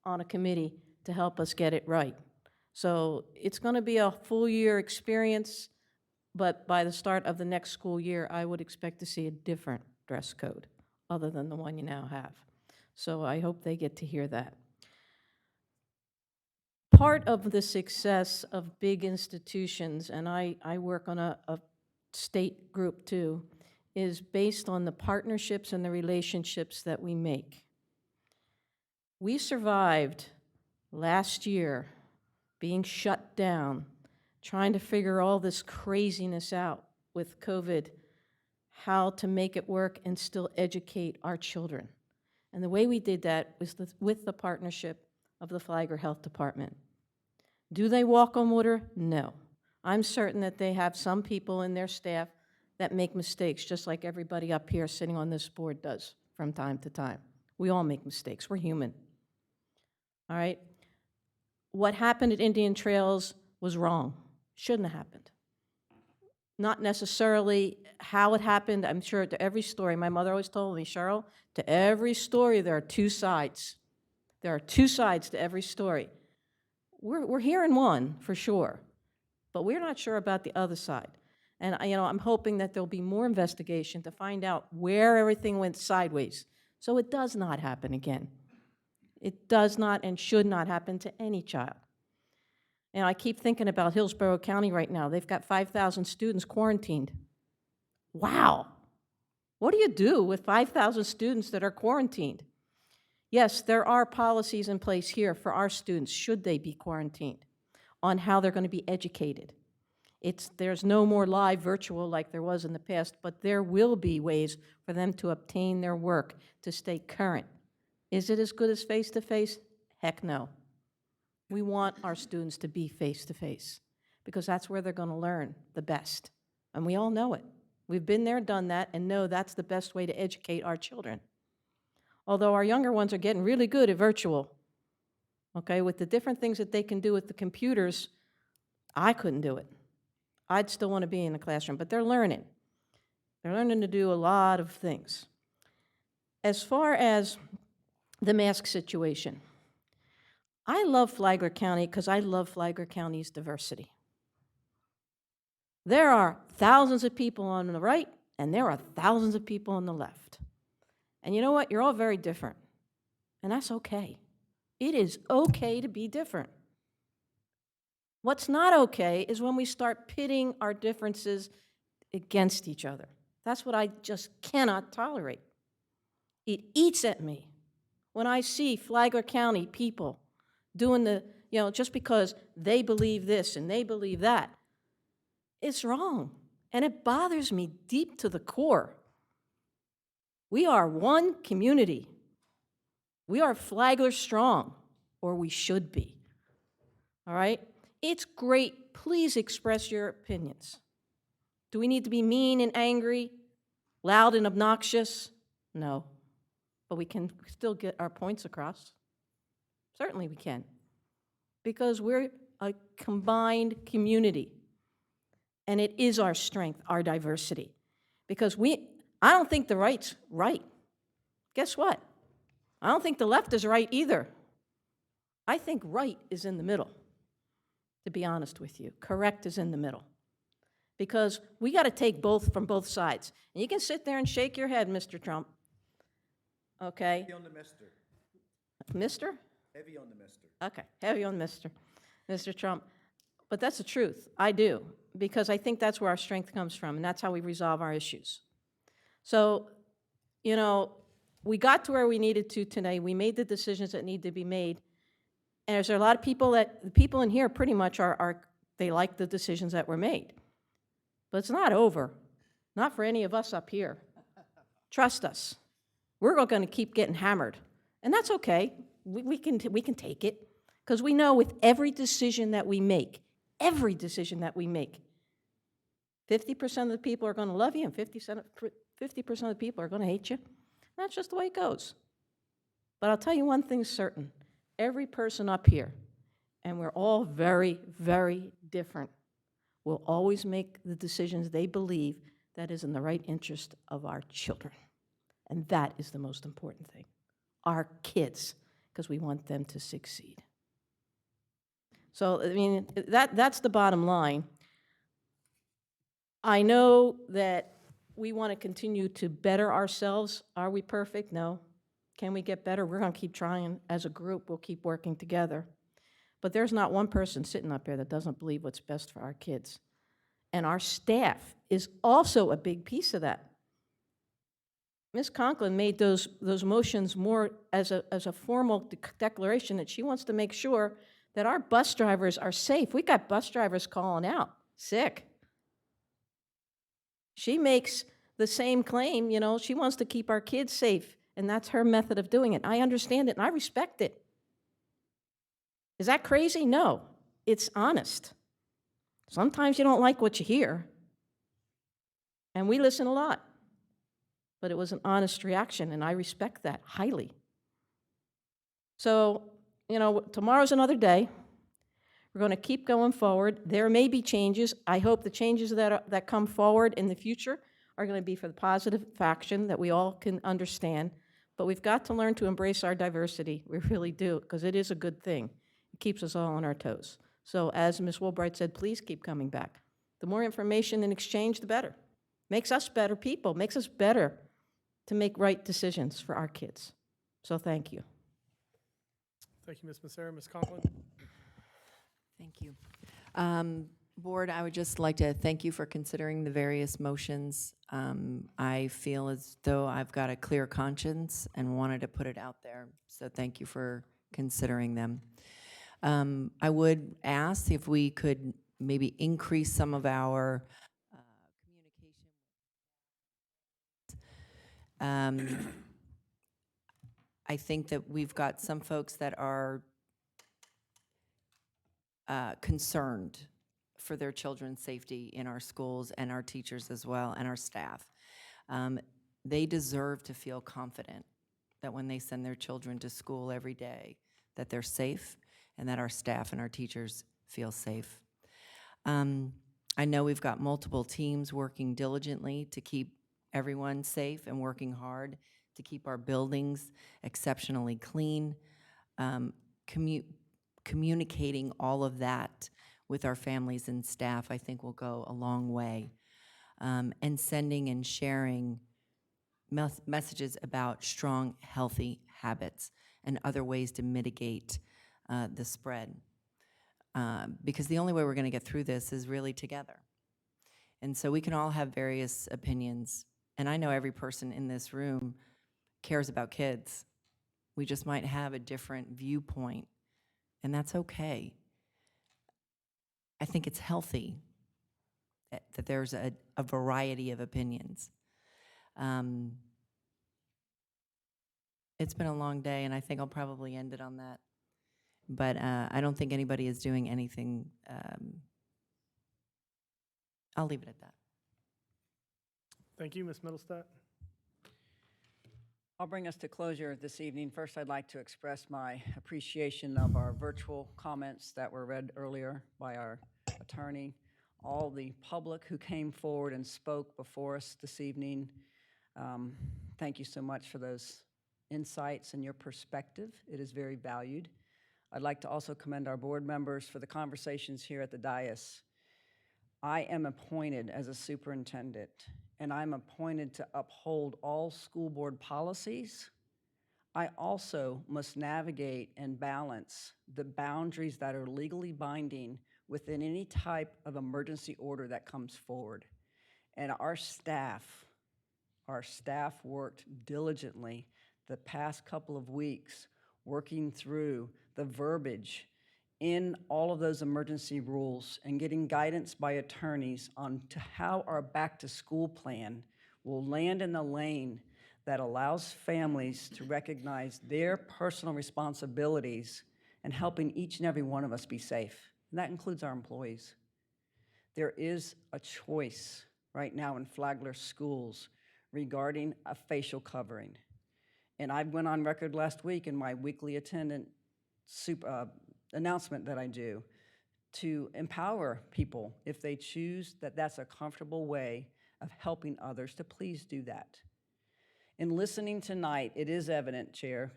on a committee to help us get it right. So it's going to be a full year experience, but by the start of the next school year, I would expect to see a different dress code other than the one you now have. So I hope they get to hear that. Part of the success of big institutions, and I work on a state group too, is based on the partnerships and the relationships that we make. We survived last year being shut down, trying to figure all this craziness out with COVID, how to make it work and still educate our children. And the way we did that was with the partnership of the Flagler Health Department. Do they walk on water? No. I'm certain that they have some people in their staff that make mistakes, just like everybody up here sitting on this board does from time to time. We all make mistakes. We're human. All right? What happened at Indian Trails was wrong. Shouldn't have happened. Not necessarily how it happened. I'm sure to every story, my mother always told me, Cheryl, to every story there are 2 sides. There are 2 sides to every story. We're hearing one for sure, but we're not sure about the other side. And you know, I'm hoping that there'll be more investigation to find out where everything went sideways, so it does not happen again. It does not and should not happen to any child. And I keep thinking about Hillsborough County right now. They've got 5,000 students quarantined. Wow. What do you do with 5,000 students that are quarantined? Yes, there are policies in place here for our students, should they be quarantined, on how they're going to be educated. There's no more live virtual like there was in the past, but there will be ways for them to obtain their work to stay current. Is it as good as face-to-face? Heck no. We want our students to be face-to-face because that's where they're going to learn the best. And we all know it. We've been there, done that, and know that's the best way to educate our children. Although our younger ones are getting really good at virtual. Okay, with the different things that they can do with the computers, I couldn't do it. I'd still want to be in the classroom, but they're learning. They're learning to do a lot of things. As far as the mask situation, I love Flagler County because I love Flagler County's diversity. There are thousands of people on the right, and there are thousands of people on the left. And you know what? You're all very different, and that's okay. It is okay to be different. What's not okay is when we start pitting our differences against each other. That's what I just cannot tolerate. It eats at me when I see Flagler County people doing just because they believe this and they believe that. It's wrong, and it bothers me deep to the core. We are one community. We are Flagler strong, or we should be. All right? It's great. Please express your opinions. Do we need to be mean and angry, loud and obnoxious? No. But we can still get our points across. Certainly we can. Because we're a combined community. And it is our strength, our diversity. Because I don't think the right's right. Guess what? I don't think the left is right either. I think right is in the middle, to be honest with you. Correct is in the middle. Because we got to take both from both sides. And you can sit there and shake your head, Mr. Trump. Okay? Heavy on the mister. Mister? Heavy on the mister. Okay, heavy on Mr. Trump. But that's the truth. I do. Because I think that's where our strength comes from, and that's how we resolve our issues. So, you know, we got to where we needed to today. We made the decisions that need to be made. And there's a lot of people the people in here pretty much they like the decisions that were made. But it's not over. Not for any of us up here. Trust us. We're going to keep getting hammered. And that's okay. We can take it. Because we know with every decision that we make, 50% of the people are going to love you and 50% of the people are going to hate you. That's just the way it goes. But I'll tell you one thing's certain. Every person up here, and we're all very, very different, will always make the decisions they believe that is in the right interest of our children. And that is the most important thing. Our kids, because we want them to succeed. So, I mean, that's the bottom line. I know that we want to continue to better ourselves. Are we perfect? No. Can we get better? We're going to keep trying. As a group, we'll keep working together. But there's not one person sitting up here that doesn't believe what's best for our kids. And our staff is also a big piece of that. Ms. Conklin made those motions more as a formal declaration that she wants to make sure that our bus drivers are safe. We got bus drivers calling out, sick. She makes the same claim, you know, she wants to keep our kids safe, and that's her method of doing it. I understand it, and I respect it. Is that crazy? No, it's honest. Sometimes you don't like what you hear, and we listen a lot. But it was an honest reaction, and I respect that highly. So, you know, tomorrow's another day. We're going to keep going forward. There may be changes. I hope the changes that come forward in the future are going to be for the positive action that we all can understand. But we've got to learn to embrace our diversity. We really do, because it is a good thing. It keeps us all on our toes. So as Ms. Woolbright said, please keep coming back. The more information and exchange, the better. Makes us better people, makes us better to make right decisions for our kids. So thank you. Thank you, Ms. Massera. Ms. Conklin? Thank you. Board, I would just like to thank you for considering the various motions. I feel as though I've got a clear conscience and wanted to put it out there, so thank you for considering them. I would ask if we could maybe increase some of our communication. I think that we've got some folks that are concerned for their children's safety in our schools, and our teachers as well, and our staff. They deserve to feel confident that when they send their children to school every day, that they're safe and that our staff and our teachers feel safe. I know we've got multiple teams working diligently to keep everyone safe and working hard to keep our buildings exceptionally clean. Communicating all of that with our families and staff, I think, will go a long way. And sending and sharing messages about strong, healthy habits and other ways to mitigate the spread. Because the only way we're going to get through this is really together. And so we can all have various opinions. And I know every person in this room cares about kids. We just might have a different viewpoint, and that's okay. I think it's healthy that there's a variety of opinions. It's been a long day, and I think I'll probably end it on that. But I don't think anybody is doing anything. I'll leave it at that. Thank you, Ms. Middlestat. I'll bring us to closure this evening. First, I'd like to express my appreciation of our virtual comments that were read earlier by our attorney, all the public who came forward and spoke before us this evening. Thank you so much for those insights and your perspective. It is very valued. I'd like to also commend our board members for the conversations here at the dais. I am appointed as a superintendent, and I'm appointed to uphold all school board policies. I also must navigate and balance the boundaries that are legally binding within any type of emergency order that comes forward. And our staff worked diligently the past couple of weeks working through the verbiage in all of those emergency rules and getting guidance by attorneys on to how our back to school plan will land in the lane that allows families to recognize their personal responsibilities and helping each and every one of us be safe. And that includes our employees. There is a choice right now in Flagler schools regarding a facial covering. And I went on record last week in my weekly attendant announcement that I do to empower people, if they choose that that's a comfortable way of helping others, to please do that. In listening tonight, it is evident, Chair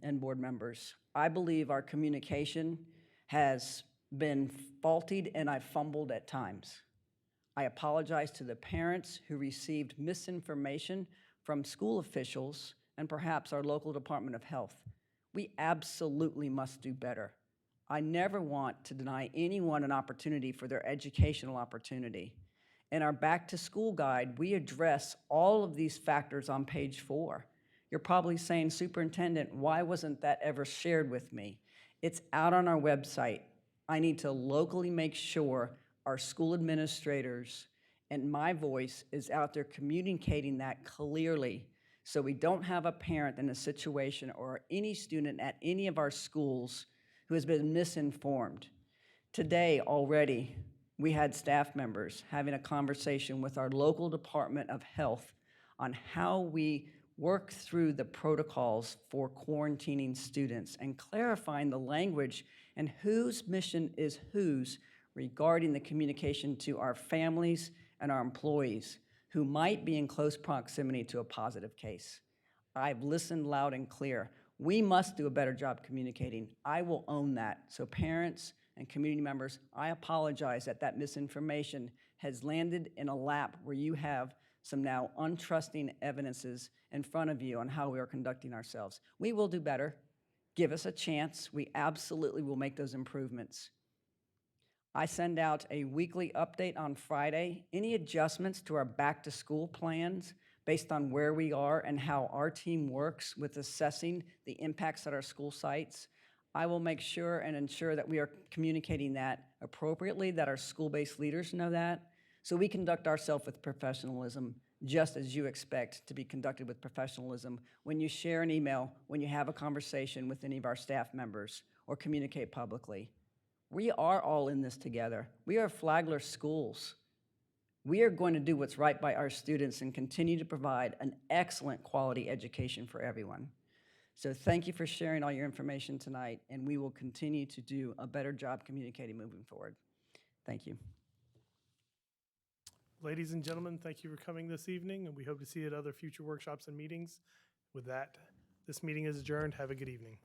and board members, I believe our communication has been faultied and I've fumbled at times. I apologize to the parents who received misinformation from school officials and perhaps our local Department of Health. We absolutely must do better. I never want to deny anyone an opportunity for their educational opportunity. In our Back to School guide, we address all of these factors on page 4. You're probably saying, Superintendent, why wasn't that ever shared with me? It's out on our website. I need to locally make sure our school administrators and my voice is out there communicating that clearly, so we don't have a parent in a situation or any student at any of our schools who has been misinformed. Today already, we had staff members having a conversation with our local Department of Health on how we work through the protocols for quarantining students and clarifying the language and whose mission is whose regarding the communication to our families and our employees who might be in close proximity to a positive case. I've listened loud and clear. We must do a better job communicating. I will own that. So parents and community members, I apologize that that misinformation has landed in a lap where you have some now untrusting evidences in front of you on how we are conducting ourselves. We will do better. Give us a chance. We absolutely will make those improvements. I send out a weekly update on Friday. Any adjustments to our back to school plans based on where we are and how our team works with assessing the impacts at our school sites, I will make sure and ensure that we are communicating that appropriately, that our school-based leaders know that, so we conduct ourselves with professionalism, just as you expect to be conducted with professionalism when you share an email, when you have a conversation with any of our staff members, or communicate publicly. We are all in this together. We are Flagler schools. We are going to do what's right by our students and continue to provide an excellent quality education for everyone. So thank you for sharing all your information tonight, and we will continue to do a better job communicating moving forward. Thank you. Ladies and gentlemen, thank you for coming this evening, and we hope to see you at other future workshops and meetings. With that, this meeting is adjourned. Have a good evening.